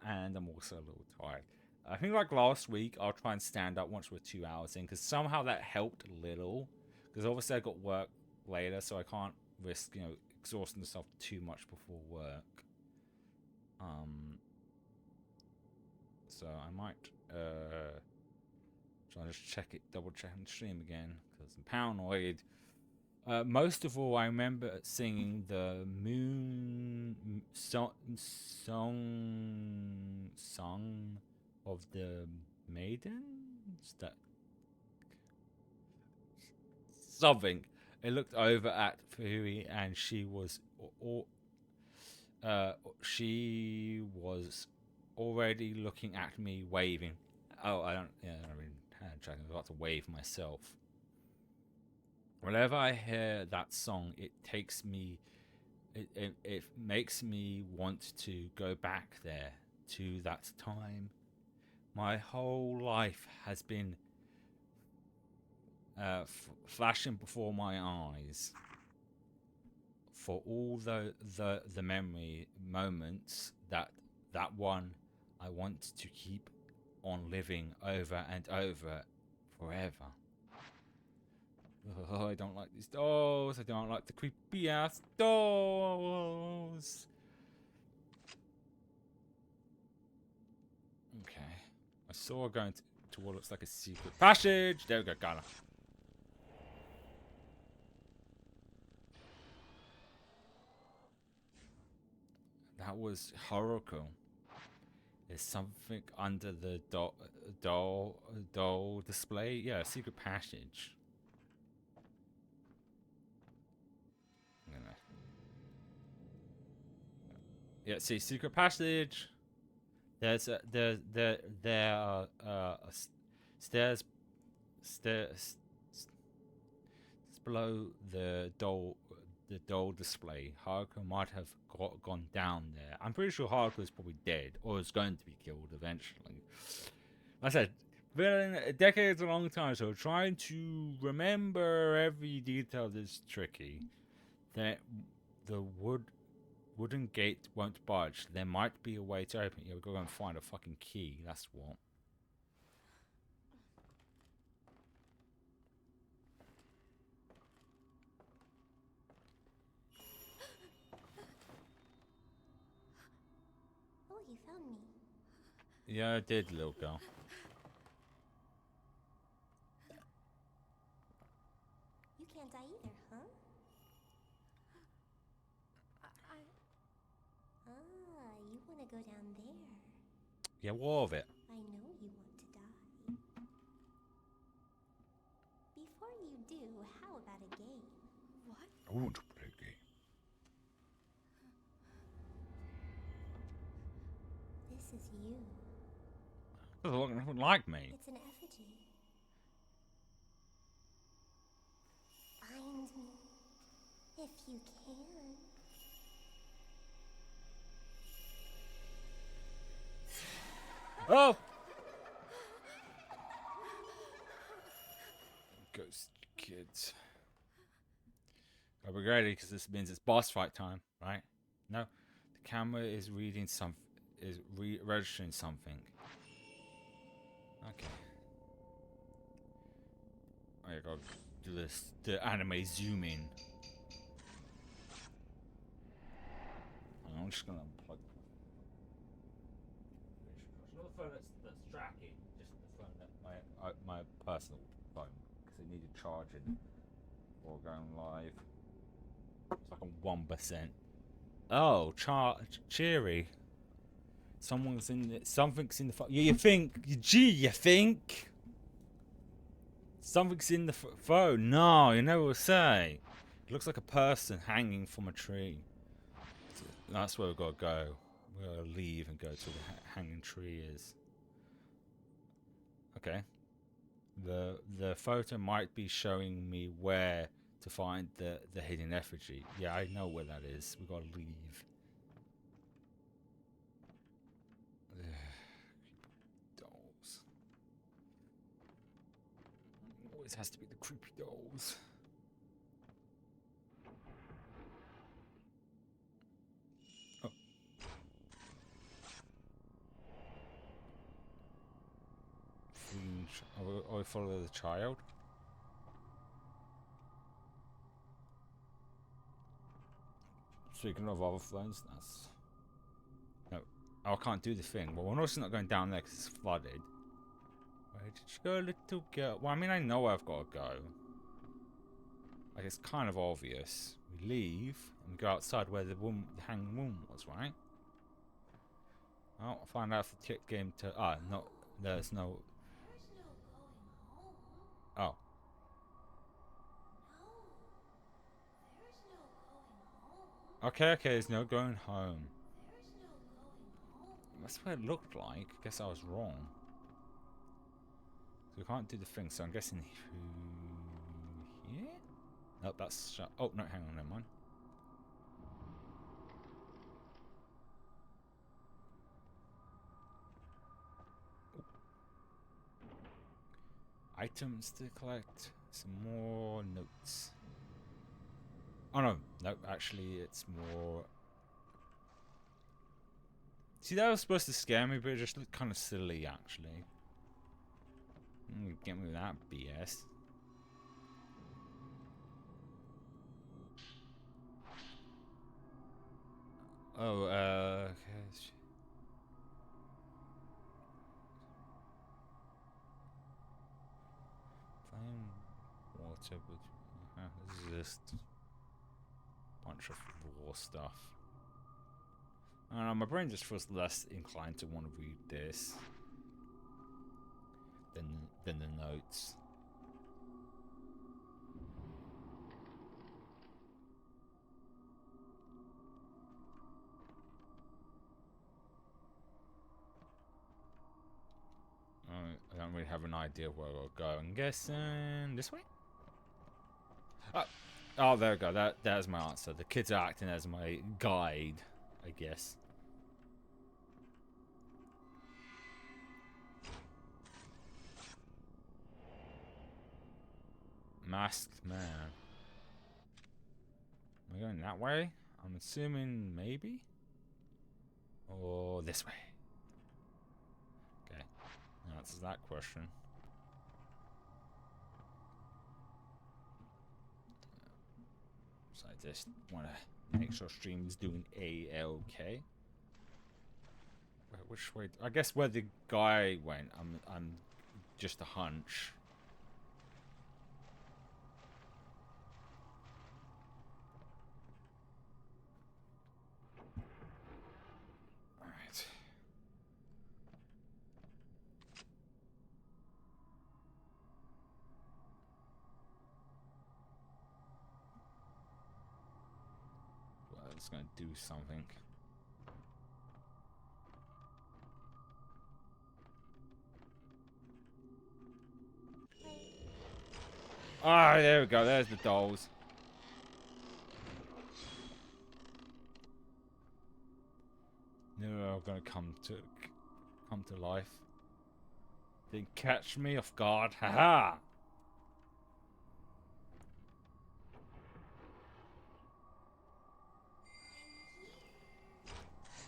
And I'm also a little tired. I think like last week, I'll try and stand up once we're 2 hours in, because somehow that helped a little. Because obviously I got work later, so I can't risk exhausting myself too much before work. So I might try to just double check the stream again, because I'm paranoid. Most of all, I remember singing the moon song of the Maiden. That something. I looked over at Fury, and she was already looking at me, waving. Oh, I mean, hand I'm about to wave myself. Whenever I hear that song, it makes me want to go back there to that time. My whole life has been flashing before my eyes. for all the memory moments that one I want to keep on living over and over forever. Oh, I don't like these dolls. I don't like the creepy ass dolls. Okay. I saw her going to what looks like a secret passage. There we go, got her. That was Haruko. There's something under the doll display. Yeah, a secret passage. Yeah, see, secret passage. There's there are stairs below the doll display. Haruka might have gone down there. I'm pretty sure Haruka is probably dead or is going to be killed eventually. Like I said, been decades a long time, so trying to remember every detail is tricky. That the wooden gate won't budge. There might be a way to open it. You'll go and find a fucking key. That's what. Oh, you found me. Yeah, I did, little girl. You can't die either, huh? You want to go down there. Yeah, what of it? I know you want to die. Before you do, how about a game? What? I want to play a game. This is you. Doesn't look nothing like me. It's an effigy. Find me, if you can. Oh! Ghost kids. Gotta be ready because this means it's boss fight time, right? No, the camera is reading registering something. Okay. I gotta do this. The anime zoom in. I'm just gonna unplug. Not the phone that's tracking, just the phone that my personal phone, because it needed charging or going live. It's like a 1%. Oh, cheery. Something's in the phone. You think? You think? Something's in the phone. No, you never will say. It looks like a person hanging from a tree. So that's where we've got to go. We've got to leave and go to where the hanging tree is. Okay. The photo might be showing me where to find the hidden effigy. Yeah, I know where that is. We've got to leave. Dolls. Always has to be the creepy dolls. Oh. I follow the child. Speaking of other phones, that's... No, I can't do the thing. Well, we're also not going down there because it's flooded. Where did you go, little girl? Well, I mean, I know where I've got to go. Like, it's kind of obvious. We leave and go outside where the hanging woman was, right? I'll find out if the ticket game to... Ah, no, there's no... Oh. Okay, there's no going home. That's what it looked like. Guess I was wrong. So we can't do the thing, so I'm guessing through here? Nope, that's shut. Oh, no, hang on, never mind. Items to collect. Some more notes. Oh no, no, actually it's more... See, that was supposed to scare me, but it just looked kind of silly, actually. Get me with that BS. Oh, okay. Flame, water, but this is just a bunch of raw stuff. I don't know, my brain just feels less inclined to want to read this than the notes. I don't really have an idea where I'll go. I'm guessing this way? Oh, there we go. There's my answer. The kids are acting as my guide, I guess. Masked man. Am I going that way? I'm assuming maybe? Or this way? Okay. That answers that question. So I just want to make sure stream's doing A-OK. Which way? I guess where the guy went, I'm just a hunch. Alright. Well, it's gonna do something. Ah, there we go. There's the dolls. No, I'm gonna come to life. Didn't catch me off guard. Haha.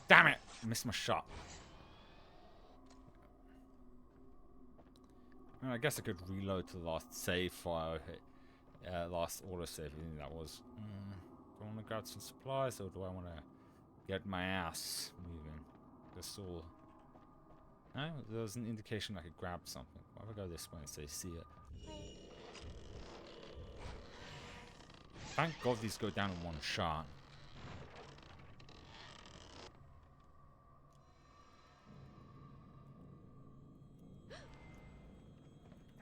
Damn it! I missed my shot. I guess I could reload to the last save file. Last autosave. I think that was. Do I want to grab some supplies or do I want to get my ass moving? That's all. No, there was an indication I could grab something. Why if I go this way and say see it? Thank God these go down in one shot.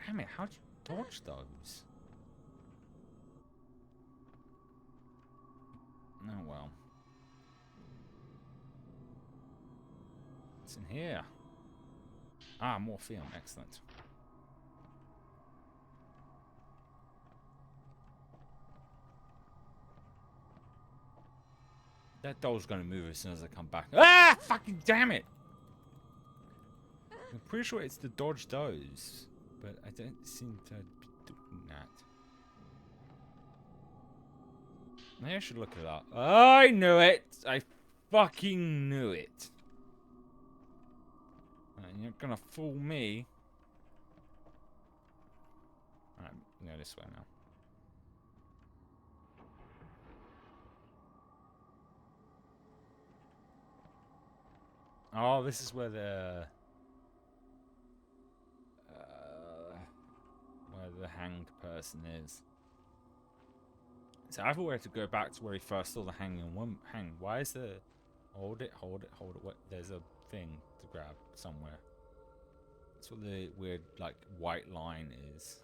Damn it, how'd you dodge those? Oh well. What's in here? Ah, more film. Excellent. That doll's gonna move as soon as I come back. Ah! Fucking damn it! I'm pretty sure it's to dodge those, but I don't seem to be doing that. Maybe I should look it up. I knew it! I fucking knew it. And you're gonna fool me. Alright, go this way now. Oh, this is where the hanged person is. So I've always to go back to where he first saw the hanging woman. Why is there? Hold it. What? There's a thing to grab somewhere. That's what the weird like white line is.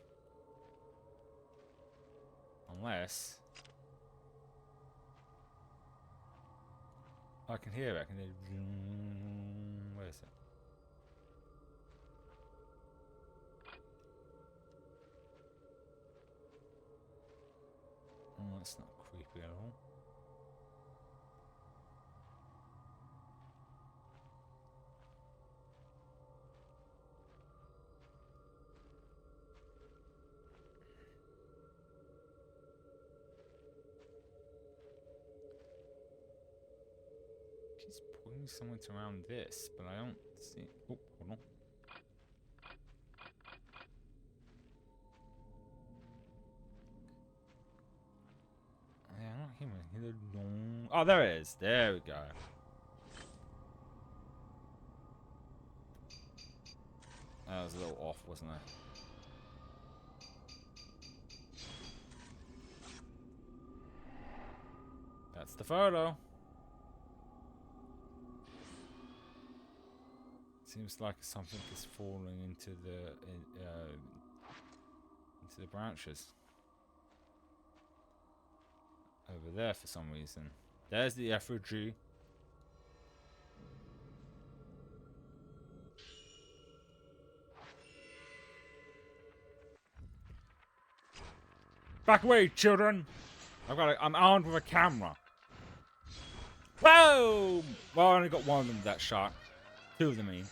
Unless I can hear it. I can hear. Where is it? Oh, that's not creepy at all. somewhere around this, but I don't see. Oh, hold on. Yeah, I'm not hearing. Oh, there it is. There we go. That was a little off, wasn't it? That's the photo. Seems like something is falling into the branches over there for some reason. There's the effigy. Back away, children! I'm armed with a camera. Whoa! Well, I only got one of them that shot. Two of them, I mean.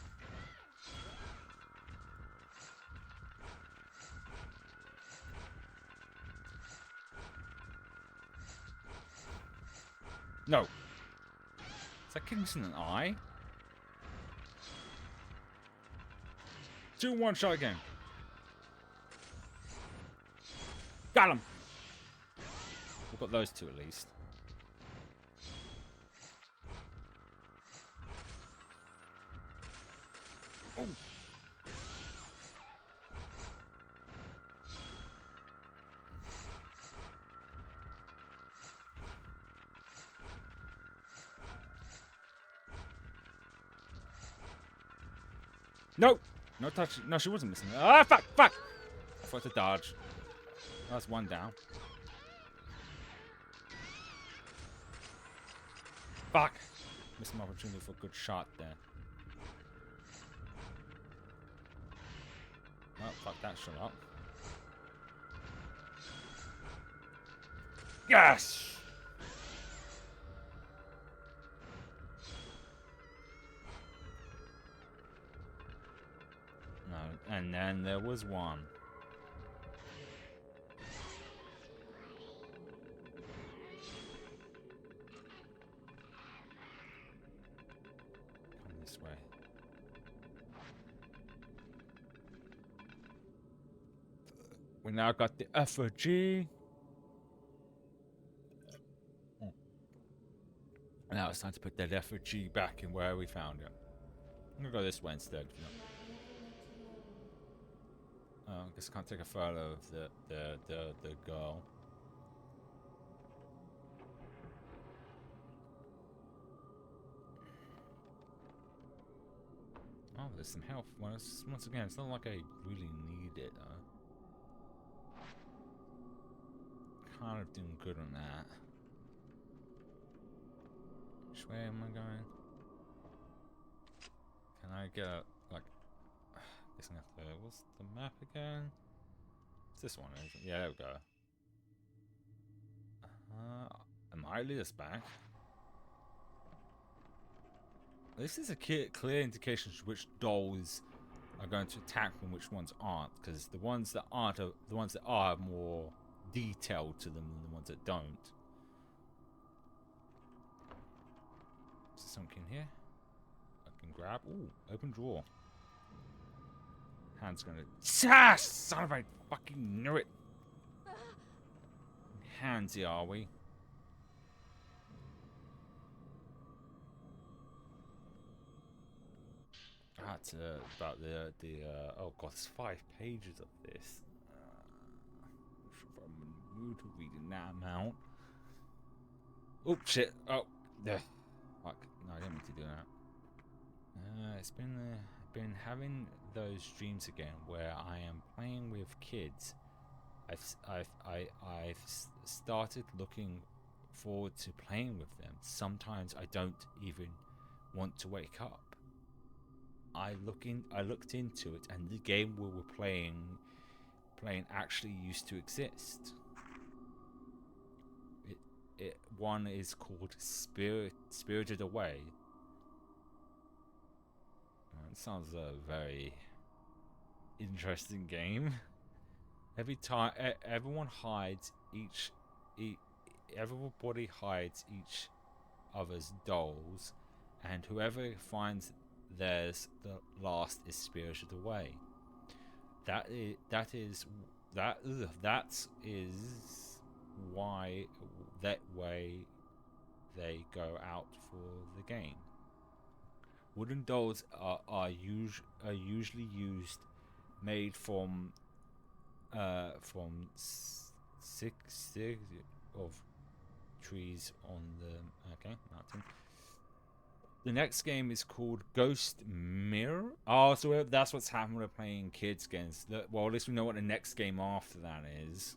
No. Is that kid missing an eye? 2-1 shot again. Got him. We've got those two at least. Oh. No! No touch. No, she wasn't missing. Ah, fuck! Fuck! I thought to dodge. That's one down. Fuck! Missed my opportunity for a good shot there. Oh, fuck that shot up. Yes! No, and then there was one. Come this way. We now got the effigy. Now it's time to put that effigy back in where we found it. I'm gonna go this way instead. I guess I can't take a photo of the girl. Oh, there's some health. Once again, it's not like I really need it. Kind of doing good on that. Which way am I going? Can I get a, like... Guessing I have to... What's the map again? It's this one, isn't it? Yeah, there we go. Am I lead us back? This is a clear indication of which dolls are going to attack and which ones aren't, because the ones that aren't are the ones that are have more detail to them than the ones that don't. Is there something in here I can grab? Ooh, open drawer. Hand's gonna... Ah, son of a... fucking knew it. Handsy, are we? That's about the oh god, there's 5 pages of this. If I'm in the mood to reading that amount. Oh shit! Oh, yeah. Fuck! No, I didn't mean to do that. It's been having those dreams again where I am playing with kids. I've started looking forward to playing with them. Sometimes I don't even want to wake up. I looked into it, and the game we were playing actually used to exist. One is called Spirited Away. It sounds a very interesting game. Every time, everyone hides everybody hides each other's dolls, and whoever finds theirs the last is spirited away. That is why that way they go out for the game. Wooden dolls are usually made from six of trees on the mountain. The next game is called Ghost Mirror. Oh, so that's what's happened with playing kids games. Well, at least we know what the next game after that is.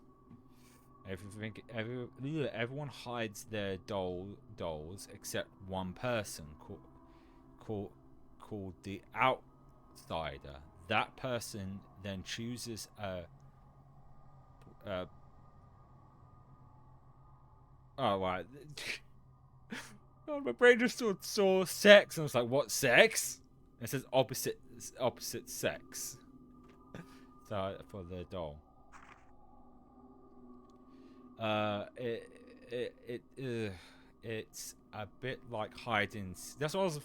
Everyone hides their dolls except one person called the outsider. That person then chooses oh right. God, my brain just saw sex and I was like, what sex? And it says opposite sex. So for the doll. It's a bit like hiding. That's what I was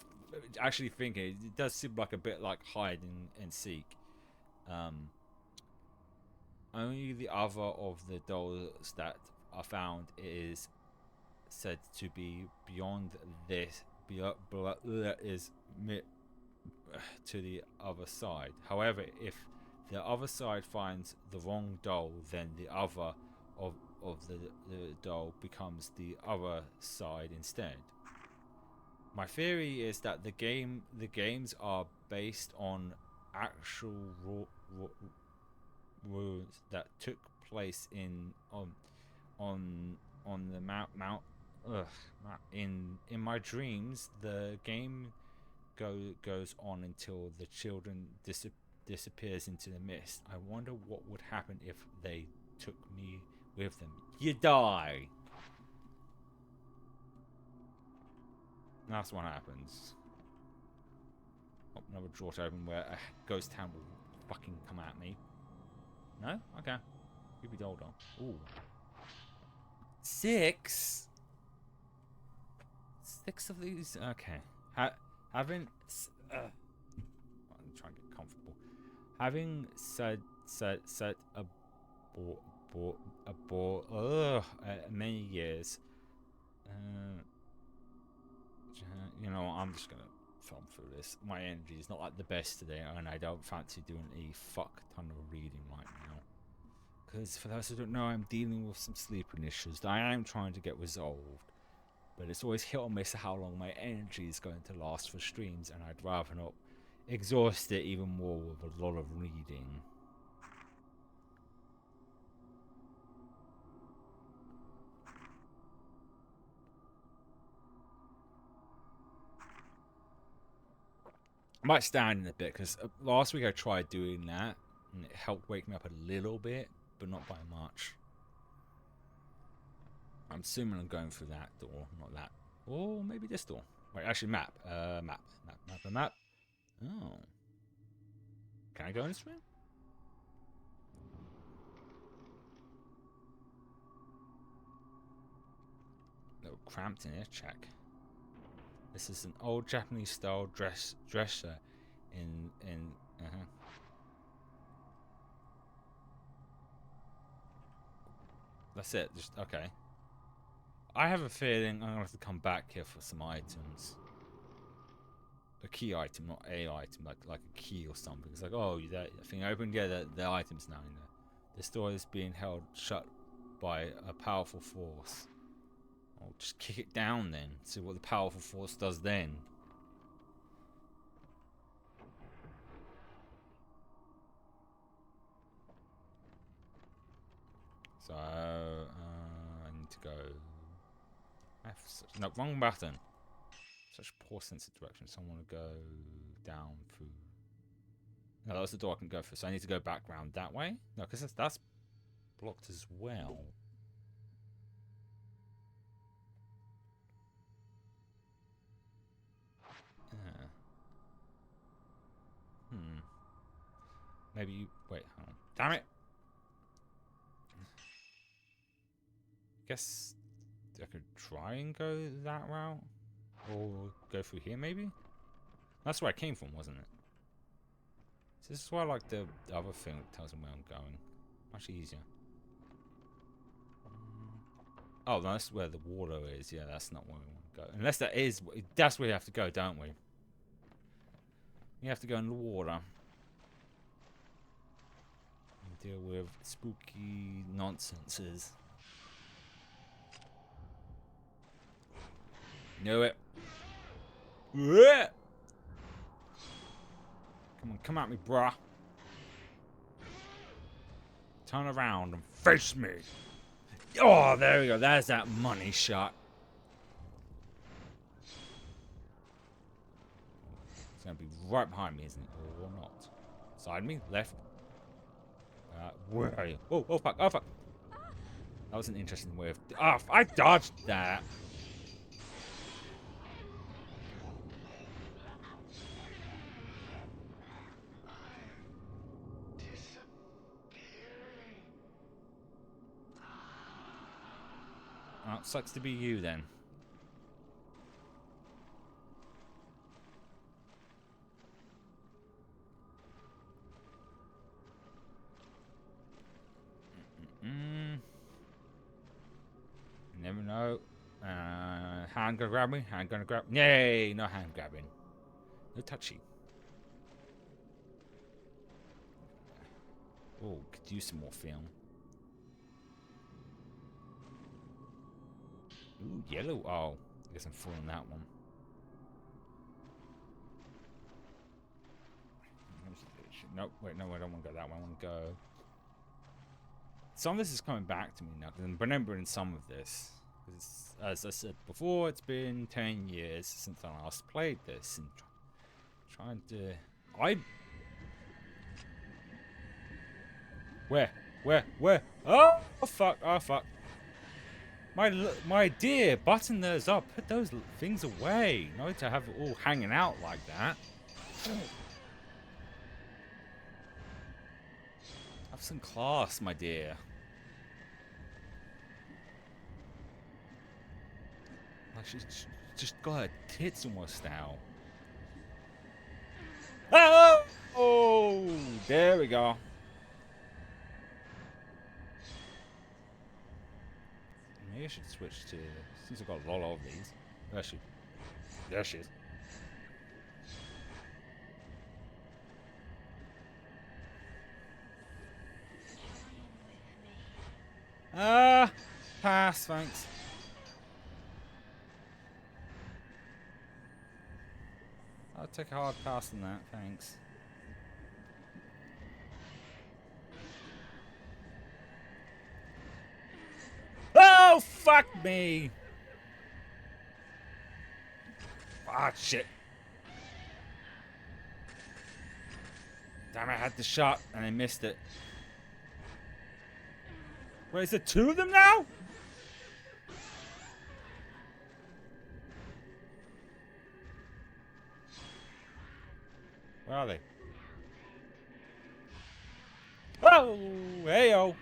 actually thinking. It does seem like a bit like hide and seek. Only the other of the dolls that are found is said to be beyond this. Is to the other side. However, if the other side finds the wrong doll, then the other of the doll becomes the other side instead. My theory is that the games are based on actual rules that took place on the mount. In my dreams, the game goes on until the children disappears into the mist. I wonder what would happen if they took me with them. You die. That's what happens. Oh, another drawer to open where a ghost town will fucking come at me. No? Okay. Creepy doll. Ooh. 6? 6 of these? Okay. Having... I'm trying to get comfortable. Having said many years, you know, I'm just gonna film through this. My energy is not like the best today, and I don't fancy doing a fuck ton of reading right now. Because for those who don't know, I'm dealing with some sleeping issues that I am trying to get resolved. But it's always hit or miss how long my energy is going to last for streams, and I'd rather not exhaust it even more with a lot of reading. I might stand in a bit, because last week I tried doing that, and it helped wake me up a little bit, but not by much. I'm assuming I'm going through that door, not that. Or maybe this door. Wait, actually, map. Map. Oh. Can I go in this room? A little cramped in here. Check. This is an old Japanese style dresser in That's it. Just okay. I have a feeling I'm gonna have to come back here for some items. A key item, not a item, like a key or something. It's like, oh, that thing opened. Yeah, the item's now in there. This door is being held shut by a powerful force. I'll just kick it down then. See what the powerful force does then. So I need to go. No, wrong button. Such poor sense of direction. So I want to go down through. No, that's the door I can go through. So I need to go back round that way. No, because that's blocked as well. Maybe you wait. Hold on. Damn it! Guess I could try and go that route. Or go through here, maybe? That's where I came from, wasn't it? So this is why I like the other thing that tells me where I'm going. Much easier. Oh, that's where the water is. Yeah, that's not where we want to go. Unless that is... That's where we have to go, don't we? We have to go in the water. And deal with spooky nonsenses. Knew it. Yeah. Come on, come at me, bruh. Turn around and face me. Oh, there we go. There's that money shot. It's going to be right behind me, isn't it? Or not. Side me? Left? Where are you? Oh, oh, fuck. Oh, fuck. That was an interesting way of... Oh, I dodged that. Well, sucks to be you then. Never know. Hand gonna grab me? Hand gonna grab... Yay! No hand grabbing. No touchy. Oh, could use some more film. Ooh, yellow. Oh, I guess I'm full on that one. Nope, wait, no, I don't want to go that one. I want to go... Some of this is coming back to me now, because I'm remembering some of this. Because, as I said before, it's been 10 years since I last played this. And trying to... Where? Oh, fuck, oh, fuck. My dear, button those up. Put those things away. Not to have it all hanging out like that. Have some class, my dear. Like she's just got her tits almost out. Oh, there we go. Maybe I should switch to... Since I've got a lot of these. There she is. Pass, thanks. I'll take a hard pass on that, thanks. Oh, fuck me! Ah, shit. Damn, I had the shot and I missed it. Wait, is there two of them now? Where are they? Oh, hey-oh.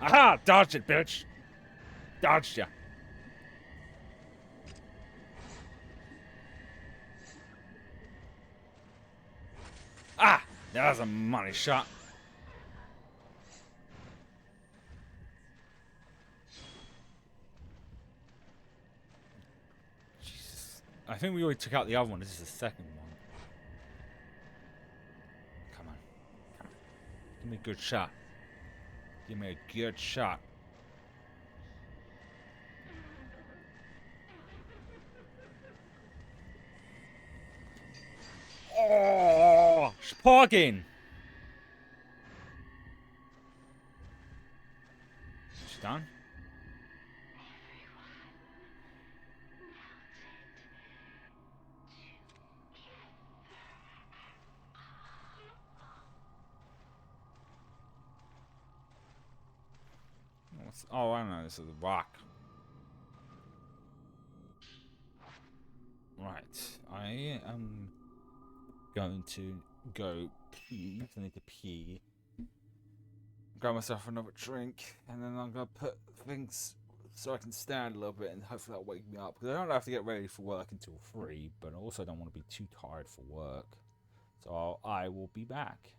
Aha! Dodged it, bitch! Dodged ya. Ah! That was a money shot. Jesus. I think we already took out the other one. This is the second one. Come on. Come on. Give me a good shot. Give me a good shot. Oh, Spogging. She's done. Oh, I know. This is a rock. Right. I am going to go pee. I need to pee. Grab myself another drink, and then I'm gonna put things so I can stand a little bit, and hopefully that'll wake me up. Because I don't have to get ready for work until 3, but I also don't want to be too tired for work. So I will be back.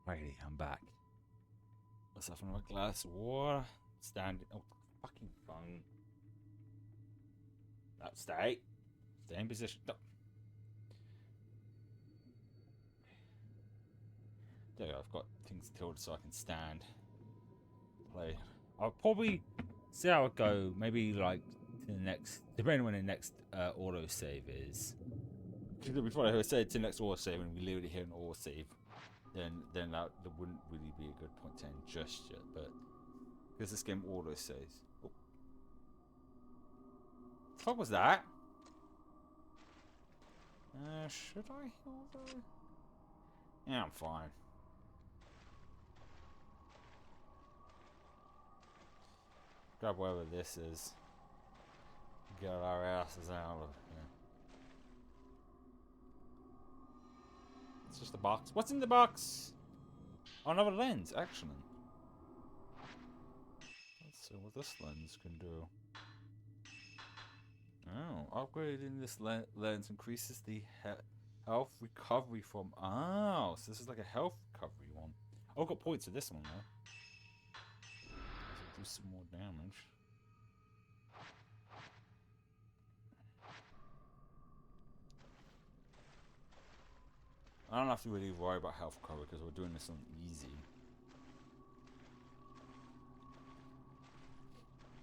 Righty, I'm back. Myself another glass of water. Standing. Oh, fucking phone. No, stay. Stay in position. No. There you go. I've got things tilted so I can stand. Play. I'll probably see how it go. Maybe like to the next, depending when the next auto save is. Before I said to the next auto save, and we literally hit an auto save, then that wouldn't really be a good point to end just yet. But because this game auto saves. Oh. What the fuck was that? Should I heal though? Yeah, I'm fine. Grab whatever this is. Get our asses out of here. It's just a box. What's in the box? Oh, another lens. Excellent. Let's see what this lens can do. Oh, upgrading this lens increases the health recovery from... Oh, so this is like a health recovery one. Oh, I've got points for this one, though. Let's do some more damage. I don't have to really worry about health recovery because we're doing this on easy.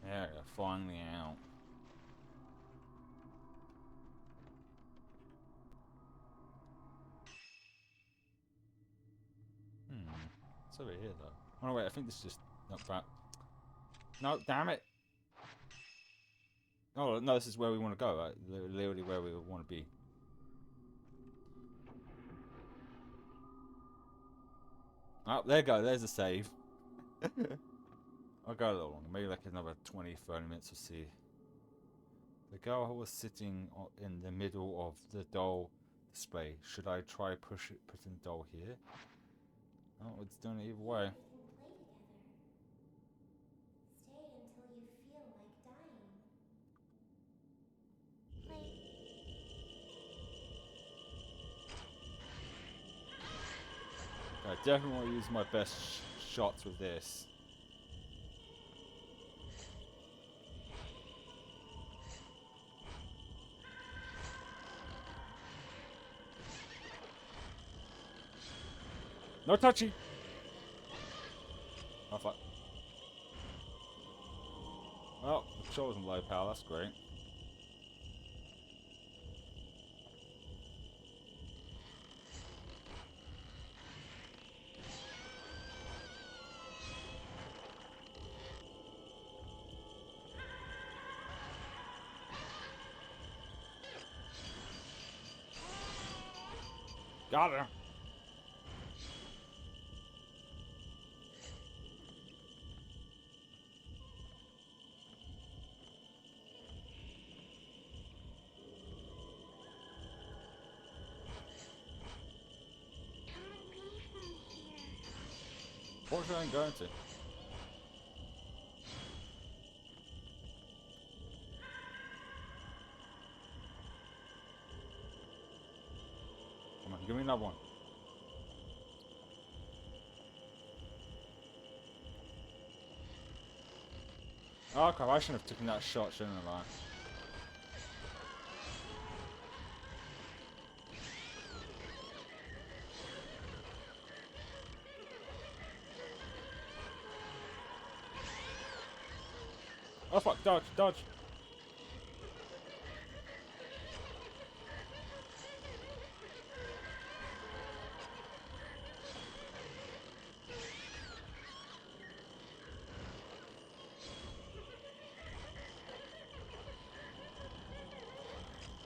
Yeah, finally out. It's over here though. Oh no, wait, I think this is just not back. No, damn it! Oh no, this is where we want to go, right? Literally where we want to be. Oh, there you go, there's a save. I'll go a little longer, maybe like another 20, 30 minutes, we'll see. The girl was sitting in the middle of the doll display. Should I try putting the doll here? Oh, it's doing it either way. Stay until you feel like dying. I definitely want to use my best shots with this. No touchy! Oh fuck. Well, the control wasn't low power, that's great. Got her! Fortunately, I'm going to. Come on, give me another one. Oh crap, I shouldn't have taken that shot, shouldn't I? Oh fuck, dodge, dodge!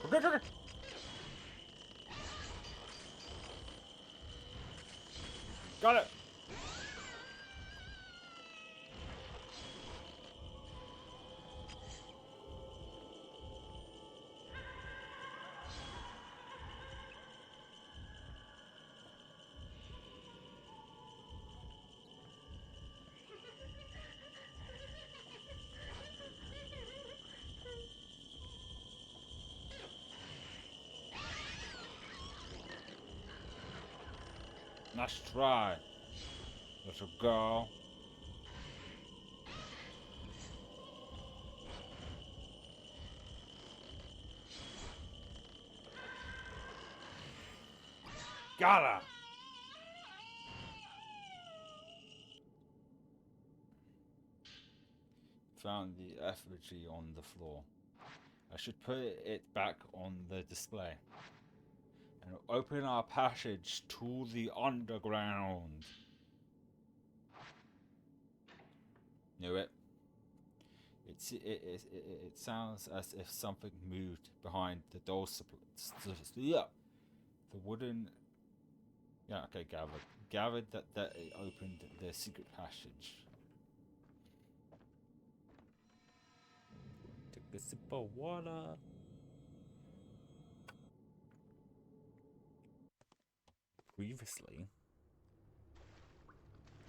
Okay, okay. Got it! Nice try, little girl. Got her! Found the effigy on the floor. I should put it back on the display. And open our passage to the underground. Knew it. It sounds as if something moved behind the door. Yeah. The wooden... Yeah, okay, gathered that it opened the secret passage. a sip of water. Previously,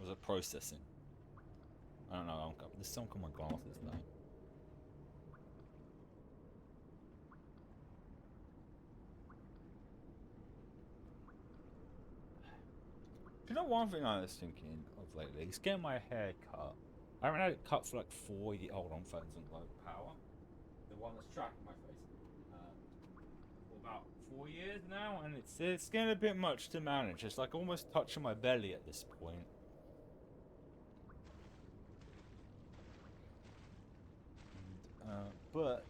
was it processing? I don't know. There's some on my glasses though. You know, one thing I was thinking of lately is getting my hair cut. I haven't had it cut for like 4 years. Hold on, phone's on low power. The one that's tracking my face. For about 4 years now, and it's getting a bit much to manage. It's like almost touching my belly at this point. But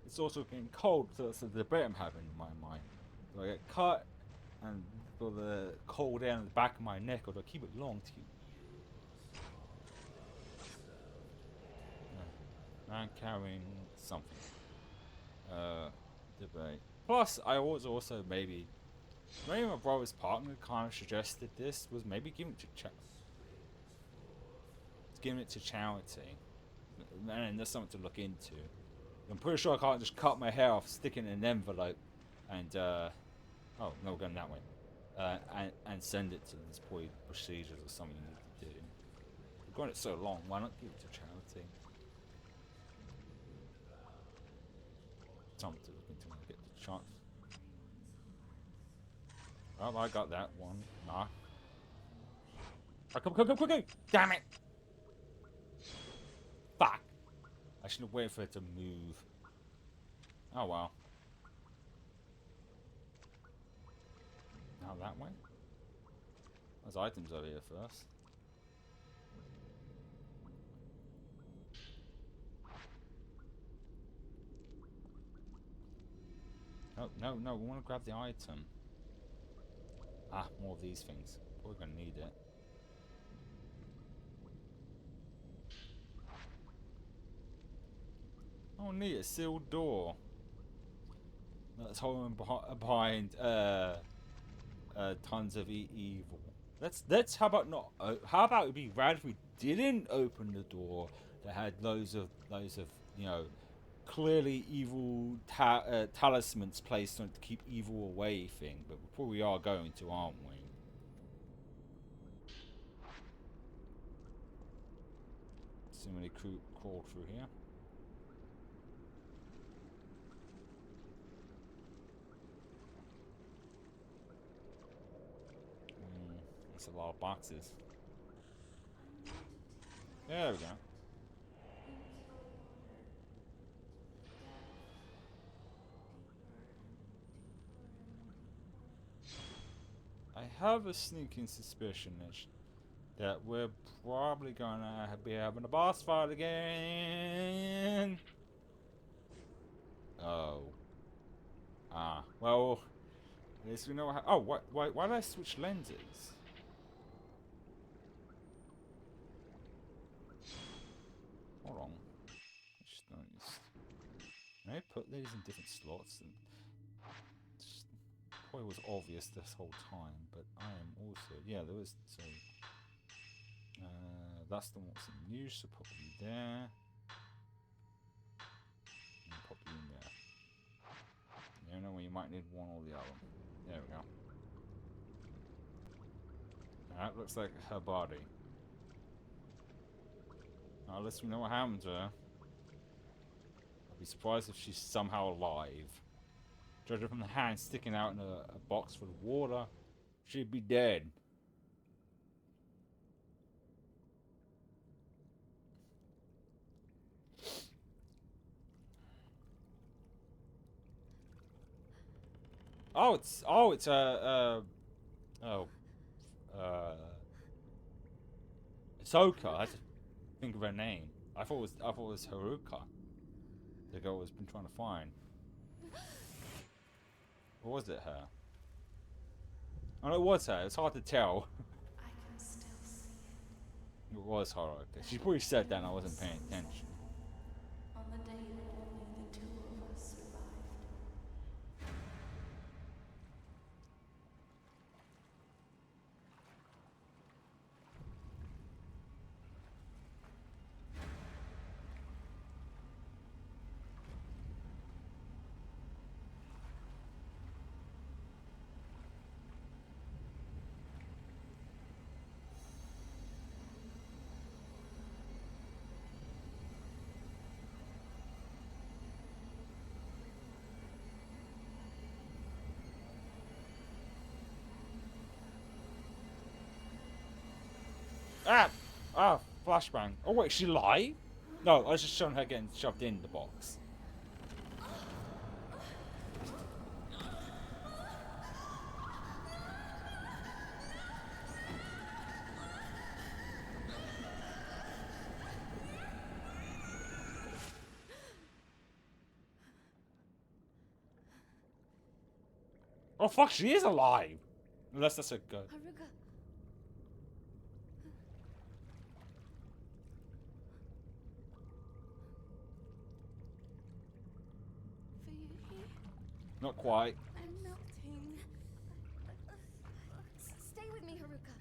it's also getting cold, so that's a debate I'm having in my mind. Do I get cut and for the cold air in the back of my neck, or do I keep it long to keep? I'm carrying something. Debate. Plus, I was also maybe my brother's partner kind of suggested this was maybe giving it to charity. And that's something to look into. I'm pretty sure I can't just cut my hair off, stick it in an envelope, and oh no, we're going that way, and send it to this procedures or something you need to do. We've got it so long, why not give it to charity? Something to look into when I get the chance. Oh, I got that one. Nah. Oh, come, quick! Damn it! Fuck! I should have waited for it to move. Oh well. Now that way? There's items over here first. No, we want to grab the item. Ah, more of these things. Probably gonna need it. Oh, neat, a sealed door. That's holding behind tons of evil. How about it'd be rad if we didn't open the door that had loads of you know, clearly evil talismans placed on it to keep evil away thing, but we probably are going to, aren't we? So many crawled through here. That's a lot of boxes. There we go. I have a sneaking suspicion that we're probably gonna be having a boss fight again. Oh. Ah. Well, at least we know how. Oh, why did I switch lenses? Hold on. I just noticed. Can I put these in different slots? And probably was obvious this whole time, but I am also, yeah, there was, so that's the what's in use, so put you there, and pop you in there. You never know when you might need one or the other. There we go. That looks like her body. Now, unless we know what happened to her. I'd be surprised if she's somehow alive. Judging from the hand sticking out in a box full of water, she'd be dead. Ahsoka. I had to think of her name. I thought it was Haruka. The girl has been trying to find. Or was it her? Oh, no, it was her. It's hard to tell. I can still see it. It was Haruka. She probably said that and I wasn't paying attention. On the day that only the two of us survived. Ah! Ah, flashbang. Oh wait, she lied? No, I was just showing her getting shoved in the box. Oh fuck, she is alive! Unless that's a good. Haruka. Not quite. I'm melting. Stay with me, Haruka.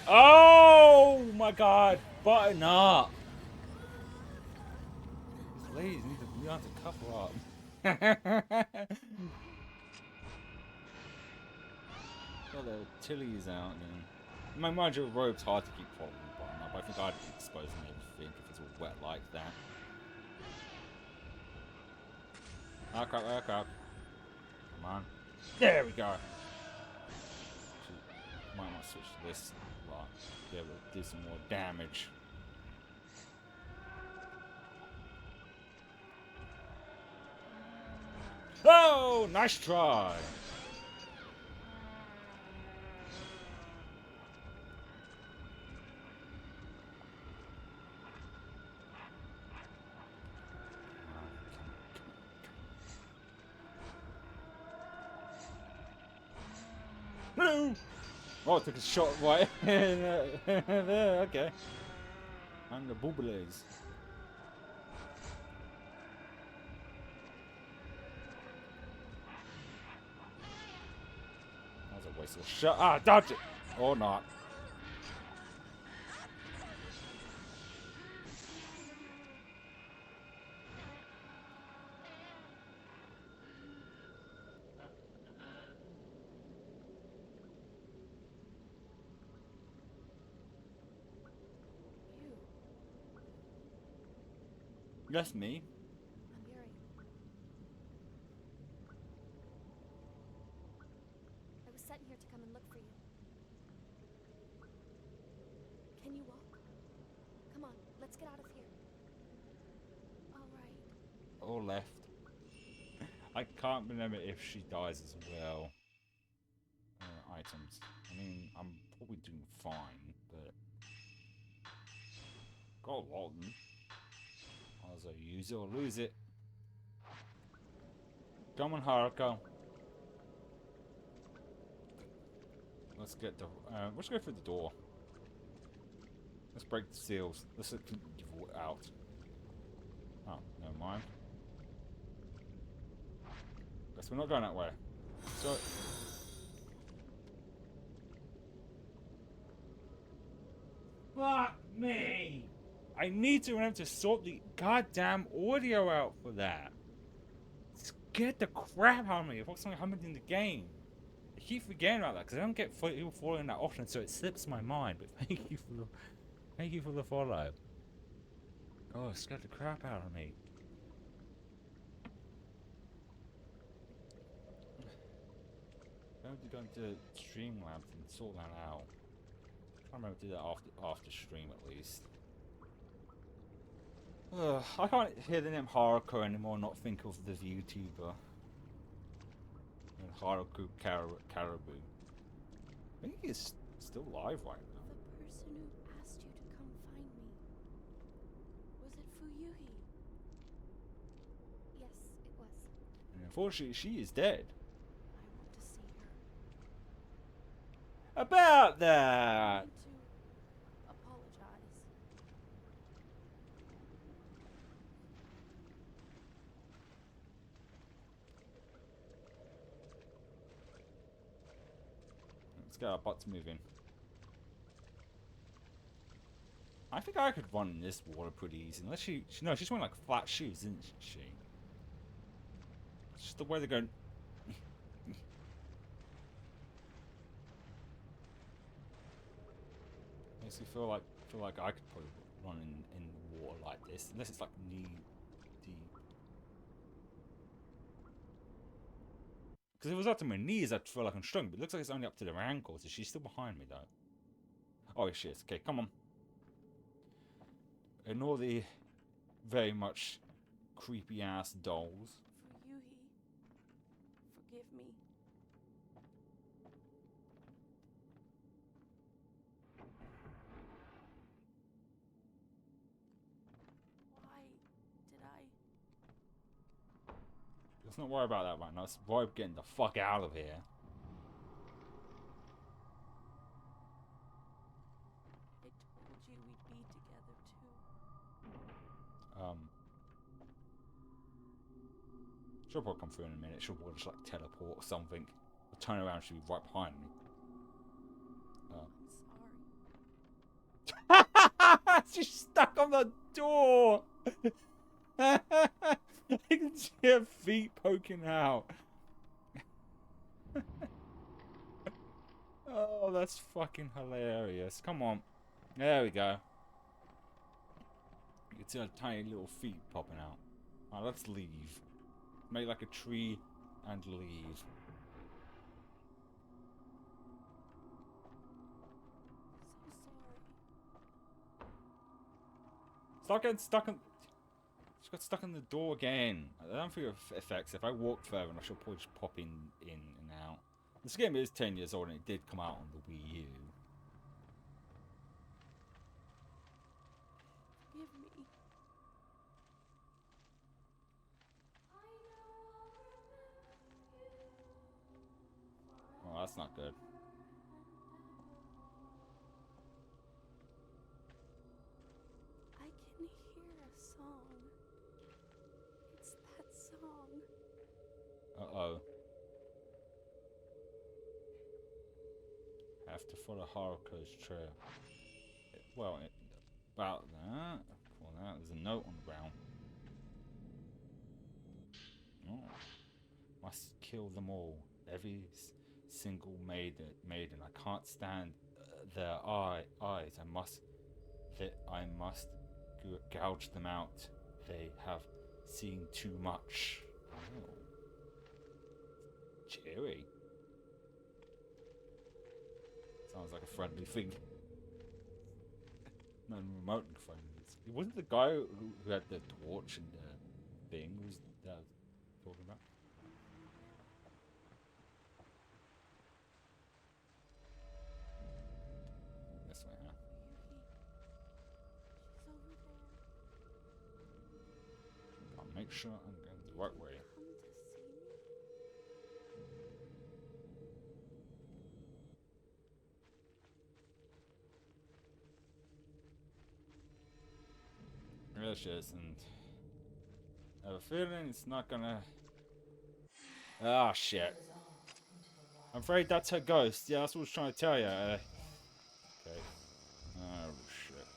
Oh my god! Button up! Please, you have to cover up. Got the Tilly's out then. My mind you, rope's hard to keep following button up. I think I'd be exposing everything if it's all wet like that. Ah crap, ah crap. Come on. There we go. Might want to switch to this lot. Be able to do some more damage. Oh, nice try. No. Oh, I took a shot right there. Okay. And the bubbles. That was a waste of a shot. Ah, dodge it! Or not. That's me. I'm Yuri. I was sent here to come and look for you. Can you walk? Come on, let's get out of here. All right. Or left. I can't remember if she dies as well. Items. I mean, I'm probably doing fine, but got a lot of them. Either use it or lose it. Come on, Haruka. Let's get the. Let's go through the door. Let's break the seals. Let's get people out. Oh, never mind. Guess we're not going that way. So. Fuck me! I need to remember to sort the goddamn audio out for that. Scared the crap out of me. What's something happened in the game? I keep forgetting about that because I don't get people following that often, so it slips my mind. But thank you for the follow. Oh, it scared the crap out of me. I'm going to go into Streamlabs and sort that out. I remember to do that after stream at least. I can't hear the name Haruka anymore and not think of the VTuber. And Haruka Caribou. I think he's still alive right now. The person who asked you to come find me. Was it Fuyuhi? Yes, it was. And unfortunately, she is dead. I want to see her. About that! To apologize. Let's get our butts moving. I think I could run in this water pretty easy. Unless no, she's wearing like flat shoes, isn't she? It's just the way they're going. Makes me feel like I could probably run in water like this, unless it's like knee deep. Because if it was up to my knees, I'd feel like I'm strong. But it looks like it's only up to their ankles. Is she still behind me, though? Oh, she is. Okay, come on. Ignore the very much creepy-ass dolls. Ryuhi, forgive me. Why did I? Let's not worry about that right now. Let's worry about getting the fuck out of here. I told you we'd be together too. She'll probably come through in a minute. She'll probably just like teleport or something. I'll turn around, she'll be right behind me. I'm sorry. She's stuck on the door! I can see her feet poking out. Oh, that's fucking hilarious. Come on. There we go. You can see her tiny little feet popping out. Alright, let's leave. Make like a tree and leave. So sorry. Stop getting stuck in... She got stuck in the door again. I don't think it affects. If I walk further, I should probably just pop in and out. This game is 10 years old and it did come out on the Wii U. Forgive me. Oh, that's not good. I can hear a song. It's that song. Uh-oh. Have to follow Haruko's trail. Well, about that. Well, there's a note on the ground. Oh. Must kill them all. Every single maiden. I can't stand their eyes. I must gouge them out. They have seen too much. Oh. Cheery. Sounds like a friendly thing. Not remotely friendly. It wasn't the guy who had the torch and the thing was that talking about. This way, huh? She's over there. I'll make sure I'm going the right way. Come to see me? There she is, and I have a feeling it's not gonna. Ah, shit. I'm afraid that's her ghost. Yeah, that's what I was trying to tell you. Okay. Oh, shit.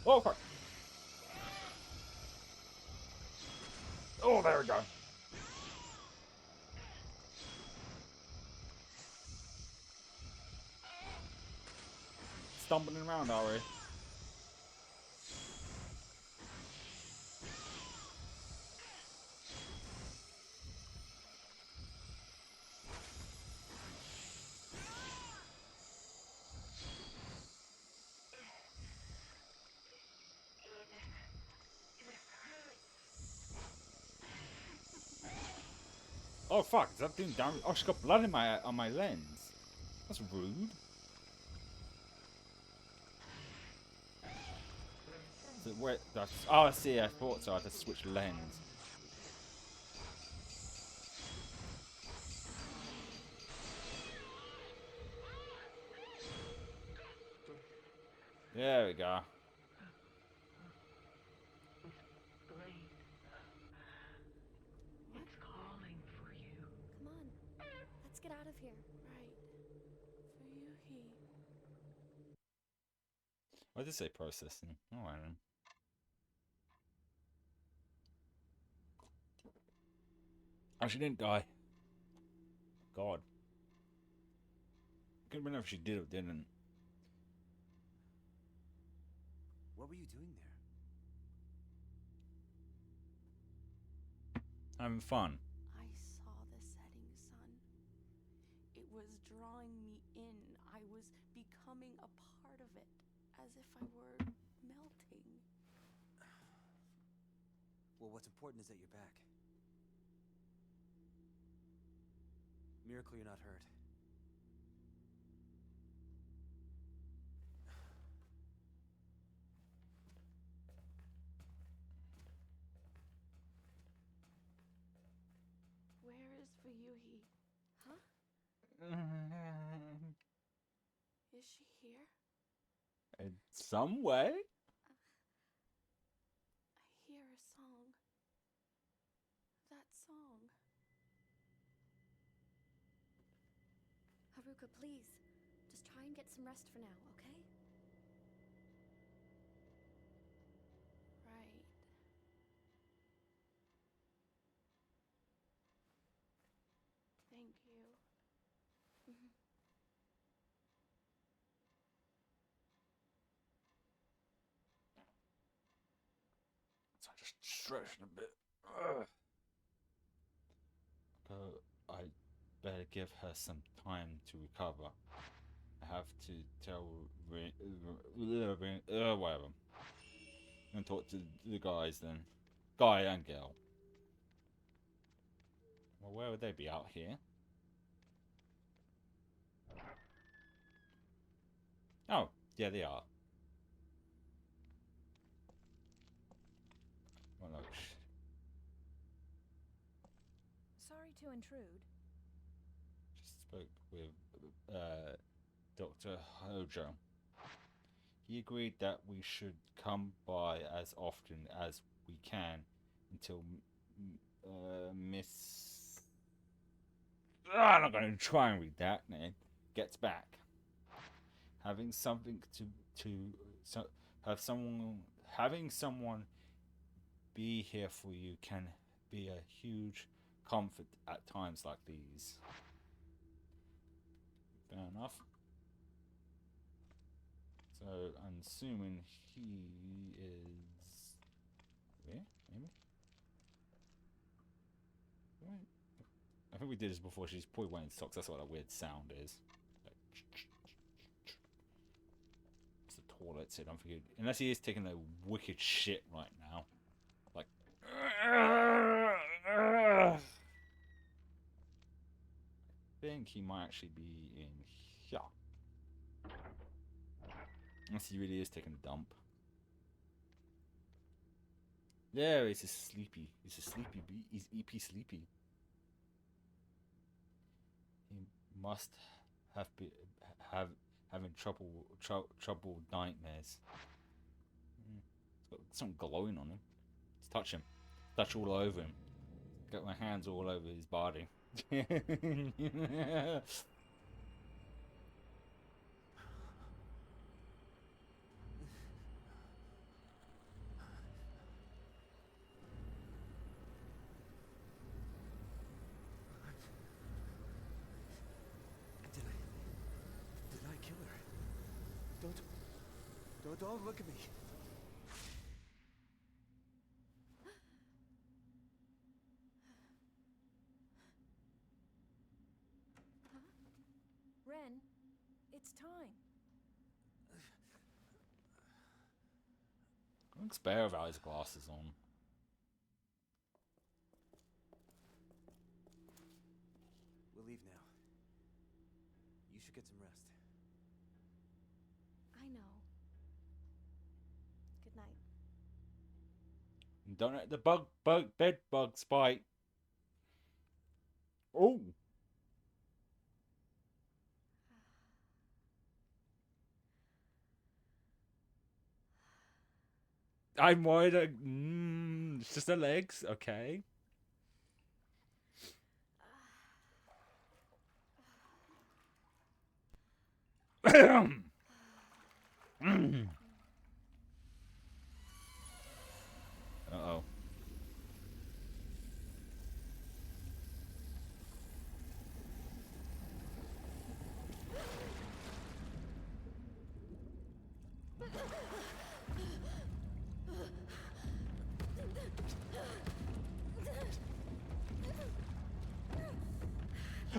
Oh, fuck. Oh, there we go. Stumbling around, are we? Oh fuck, is that doing damage? Oh, she got blood in on my lens. That's rude. So where, that's, oh, I see, I thought so. I had to switch lens. There we go. It's calling for you. Come on. Let's get out of here. Right. For Ryuhi. I did say processing. Alright then. Oh, she didn't die. God. couldn't remember if she did or didn't. What were you doing there? Having fun. I saw the setting sun. It was drawing me in. I was becoming a part of it, as if I were melting. Well, what's important is that you're back. Miracle you're not hurt. Where is Fuyuhi? Huh? Is she here? In some way? I hear a song. That song. Haruka, please. Just try and get some rest for now, okay? Right. Thank you. So I'm just stretching a bit. Ugh. I better give her some time to recover. I have to tell whatever. I'm gonna talk to the guys then. Guy and girl. Well, where would they be? Out here? Oh, yeah, they are. Well, no. Sorry to intrude. Just spoke with Dr. Hojo. He agreed that we should come by as often as we can until Miss... I'm not going to try and read that name. Gets back. Having something having someone be here for you can be a huge comfort at times like these. Fair enough. So I'm assuming he is here, maybe? Right. I think we did this before. She's probably wearing socks. That's what that weird sound is. Like, it's the toilet, so don't forget. Unless he is taking a wicked shit right now. Like, I think he might actually be in here. Unless he really is taking a dump. There, he's just sleepy. He's a sleepy bee. He's EP sleepy. He must have been having trouble nightmares. He's got something glowing on him. Let's touch him. Touch all over him. Got my hands all over his body. Did I kill her? Don't look at me. Ren, it's time. Looks better without his glasses on. We'll leave now. You should get some rest. I know. Good night. Don't let the bed bugs bite. Oh. I'm worried. It's just the legs. Okay. Uh-oh.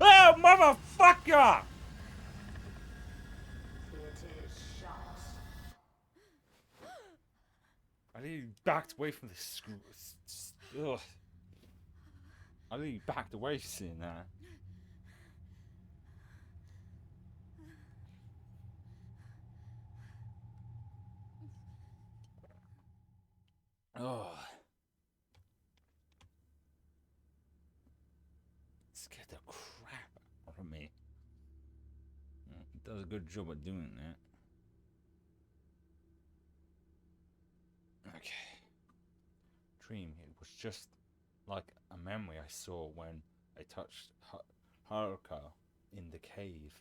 Oh, motherfucker! I think he backed away from the screw. Ugh. I think he backed away from seeing that. Oh. Scared the crap out of me. It does a good job at doing that. Okay. Dream. It was just like a memory I saw when I touched Haruka in the cave.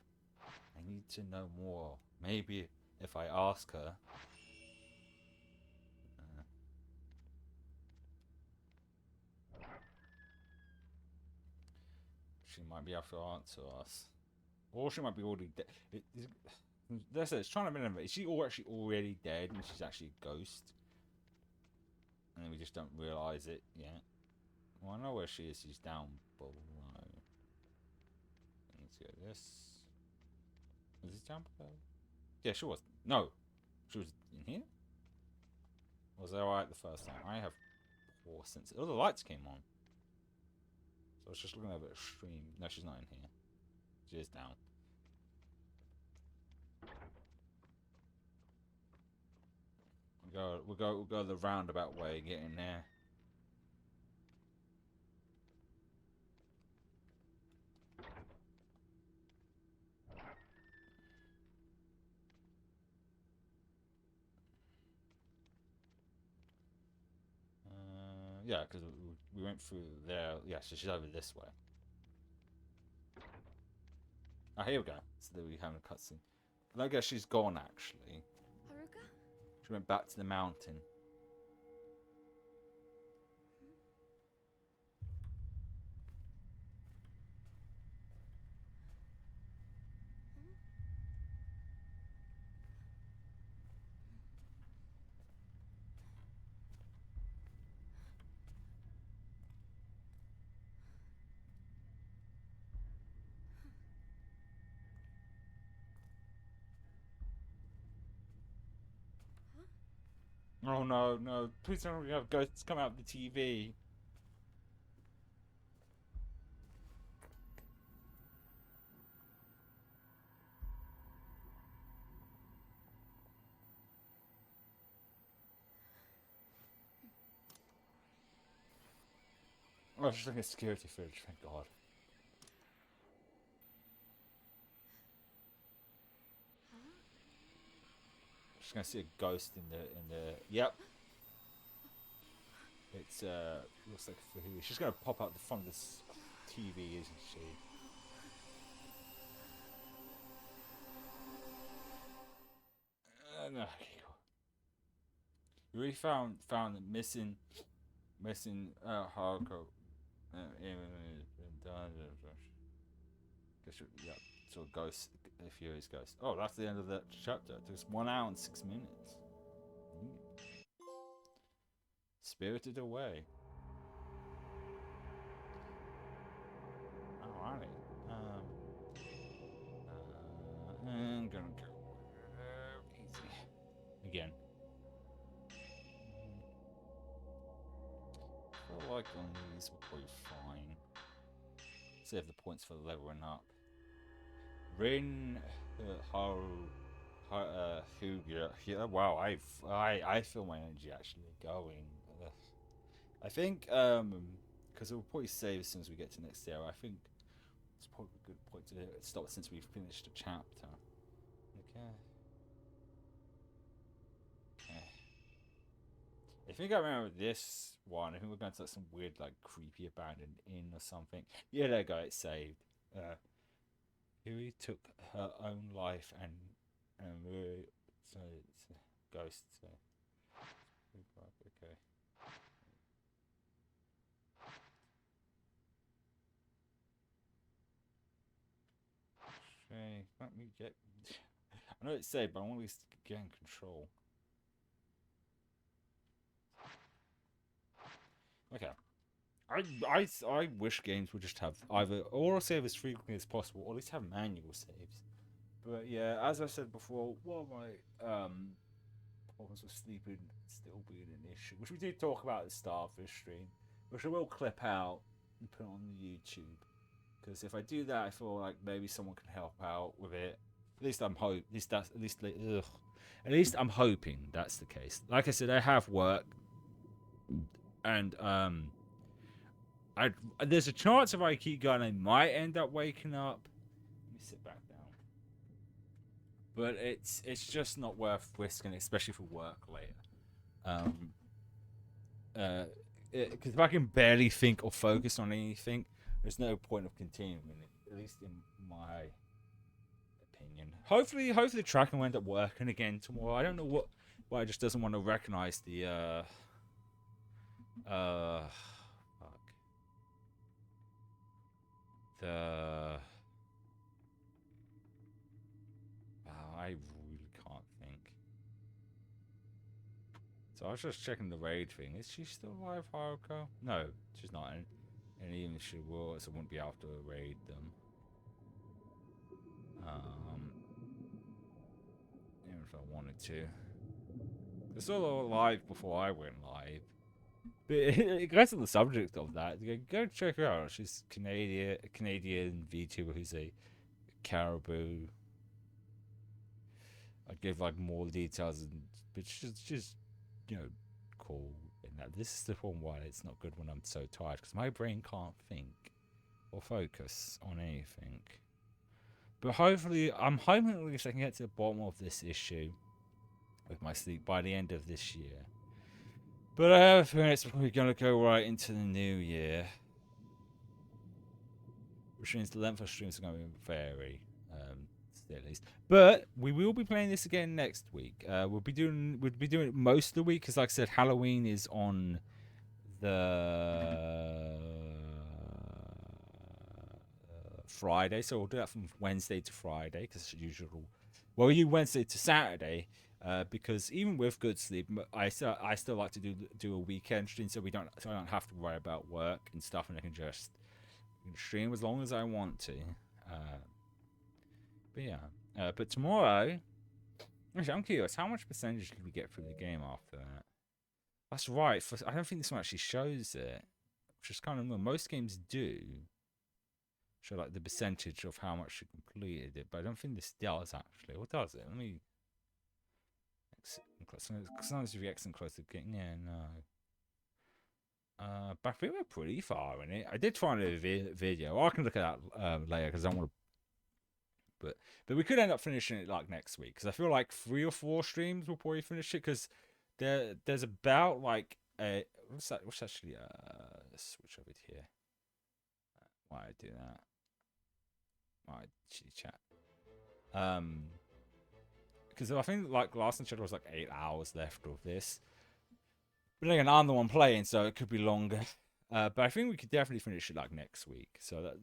I need to know more. Maybe if I ask her. She might be able to answer us. Or she might be already dead. That's it. It's trying to remember. Is she actually already dead and she's actually a ghost? And we just don't realise it yet. Well, I know where she is. She's down below. Let's get this. Is this down below? Yeah, she was. No. She was in here? Was that alright the first time? I have poor sense. Oh, the lights came on. So I was just looking over a stream. No, she's not in here. She is down. We'll go the roundabout way, get in there. Yeah, because we went through there. Yeah, so she's over this way. Oh, here we go. So there we have a cutscene. I guess she's gone, actually. Haruka? She went back to the mountain. Oh no, no. Please don't have ghosts come out of the TV. Oh, it's just like a security footage, thank God. Just gonna see a ghost in the yep. It's looks like Fahuli. She's gonna pop out the front of this TV, isn't she? No, okay, cool. You really found the missing Haruka. Yep, so a ghost, a Fury's ghost. Oh, that's the end of that chapter. It took 1 hour and 6 minutes. Spirited Away. Alrighty. I'm gonna go easy again. I feel like on these will probably fine. Save the points for leveling up. Rin Hugia. Wow, I feel my energy actually going. I think because we'll probably save as soon as we get to next area. I think it's probably a good point to stop since we've finished the chapter. Okay. I think I remember this one. I think we're going to like some weird, like creepy abandoned inn or something. Yeah, there you go. It's saved. Huey took her own life and so it's a ghost. So okay. Okay, let me get. I know it's saved, but I want to get in control. Okay. I wish games would just have either auto save as frequently as possible, or at least have manual saves. But yeah, as I said before, one of my problems with sleeping still being an issue, which we did talk about at the start of this stream, which I will clip out and put on the YouTube. Because if I do that, I feel like maybe someone can help out with it. At least I'm hope. At least that's at least. Ugh. At least I'm hoping that's the case. Like I said, I have work, and there's a chance if I keep going, I might end up waking up. Let me sit back down. But it's just not worth risking, especially for work later. Because if I can barely think or focus on anything, there's no point of continuing it. At least in my opinion. Hopefully the tracking will end up working again tomorrow. I don't know why it just doesn't want to recognize the fuck. I really can't think. So I was just checking the raid thing. Is she still alive, Haruko? No, she's not. And even if she was, I wouldn't be able to raid them. Even if I wanted to. They're still alive before I went live. But it gets on the subject of that. Go check her out. She's a Canadian VTuber who's a caribou. I'd give like more details, but she's cool. And that this is the one why it's not good when I'm so tired, because my brain can't think or focus on anything. But hopefully, I'm hoping at least I can get to the bottom of this issue with my sleep by the end of this year. But I have a feeling it's probably going to go right into the new year, which means the length of streams are going to vary, at least. But we will be playing this again next week. We'll be doing it most of the week because, like I said, Halloween is on the Friday, so we'll do that from Wednesday to Friday because it's usual. Well, we do Wednesday to Saturday. Because even with good sleep, I still like to do a weekend stream, so I don't have to worry about work and stuff, and I can just stream as long as I want to. But yeah, but tomorrow, actually, I'm curious, how much percentage did we get through the game after that? That's right. I don't think this one actually shows it, which is kind of annoying. Most games do show like the percentage of how much you completed it, but I don't think this does actually. What does it? Let me. Sometimes if you excellent close to getting, yeah, no. But I think we're pretty far in it. I did find a video. I can look at that later because I don't want to. But we could end up finishing it like next week because I feel like 3 or 4 streams will probably finish it because there's about like a what's actually switch over here. Why I do that? Why chat? Because I think like Last and Shadow was like 8 hours left of this. But again, I'm the one playing, so it could be longer. But I think we could definitely finish it like next week. So that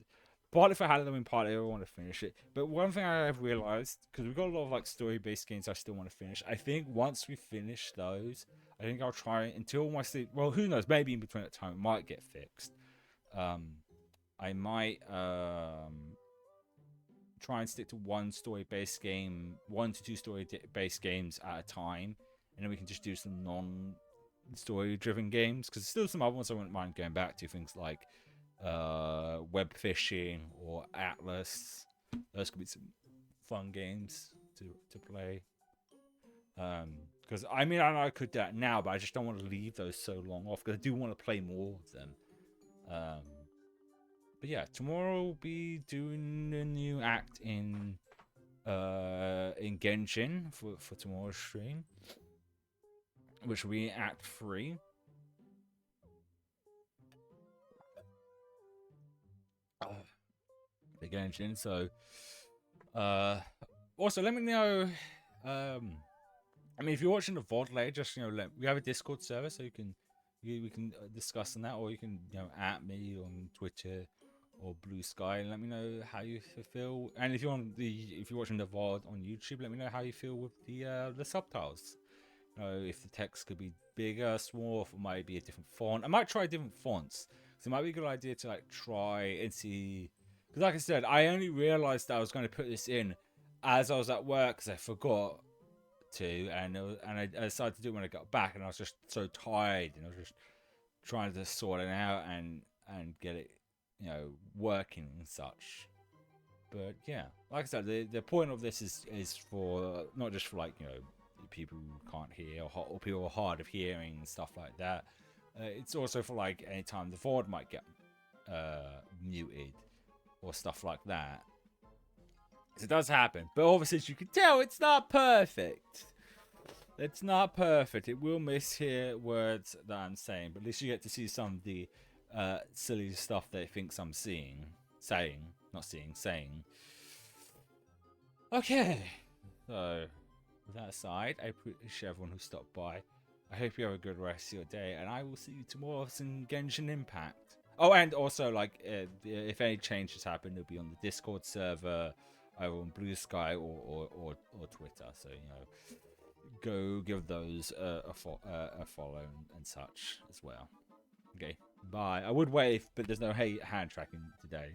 partly for Halloween, partly I want to finish it. But one thing I have realized, because we've got a lot of like story-based games I still want to finish. I think once we finish those, I think I'll try until my sleep. Well, who knows? Maybe in between that time, it might get fixed. I might try and stick to 1 story-based game, 1 to 2 story-based games at a time, and then we can just do some non-story-driven games. Because there's still some other ones I wouldn't mind going back to, things like web fishing or Atlas. Those could be some fun games to play. Because I mean, I know I could do that now, but I just don't want to leave those so long off because I do want to play more of them. But yeah, tomorrow we'll be doing a new act in Genshin for tomorrow's stream, which will be Act 3. The Genshin. So, also let me know. I mean, if you're watching the VOD later, just we have a Discord server, so we can discuss on that, or you can at me on Twitter or Blue Sky and let me know how you feel. And if you're watching the VOD on YouTube, let me know how you feel with the subtitles. if the text could be bigger, smaller, or might be a different font. I might try different fonts. So it might be a good idea to like try and see. Because like I said, I only realized that I was going to put this in as I was at work because I forgot to, and I decided to do it when I got back, and I was just so tired, and I was just trying to sort it out and get it, working and such. But yeah, like I said, the point of this is for not just for like people who can't hear or people who are hard of hearing and stuff like that. It's also for like anytime the VOD might get muted or stuff like that. It does happen, but obviously as you can tell, it's not perfect. It's not perfect. It will mishear words that I'm saying, but at least you get to see some of the silly stuff that it thinks I'm saying. Okay, so with that aside, I appreciate everyone who stopped by. I hope you have a good rest of your day, and I will see you tomorrow in Genshin Impact. Oh, and also, like, if any changes happen, it'll be on the Discord server, either on Blue Sky or Twitter. So go give those a follow and such as well. Okay, bye. I would wave, but there's no hand tracking today.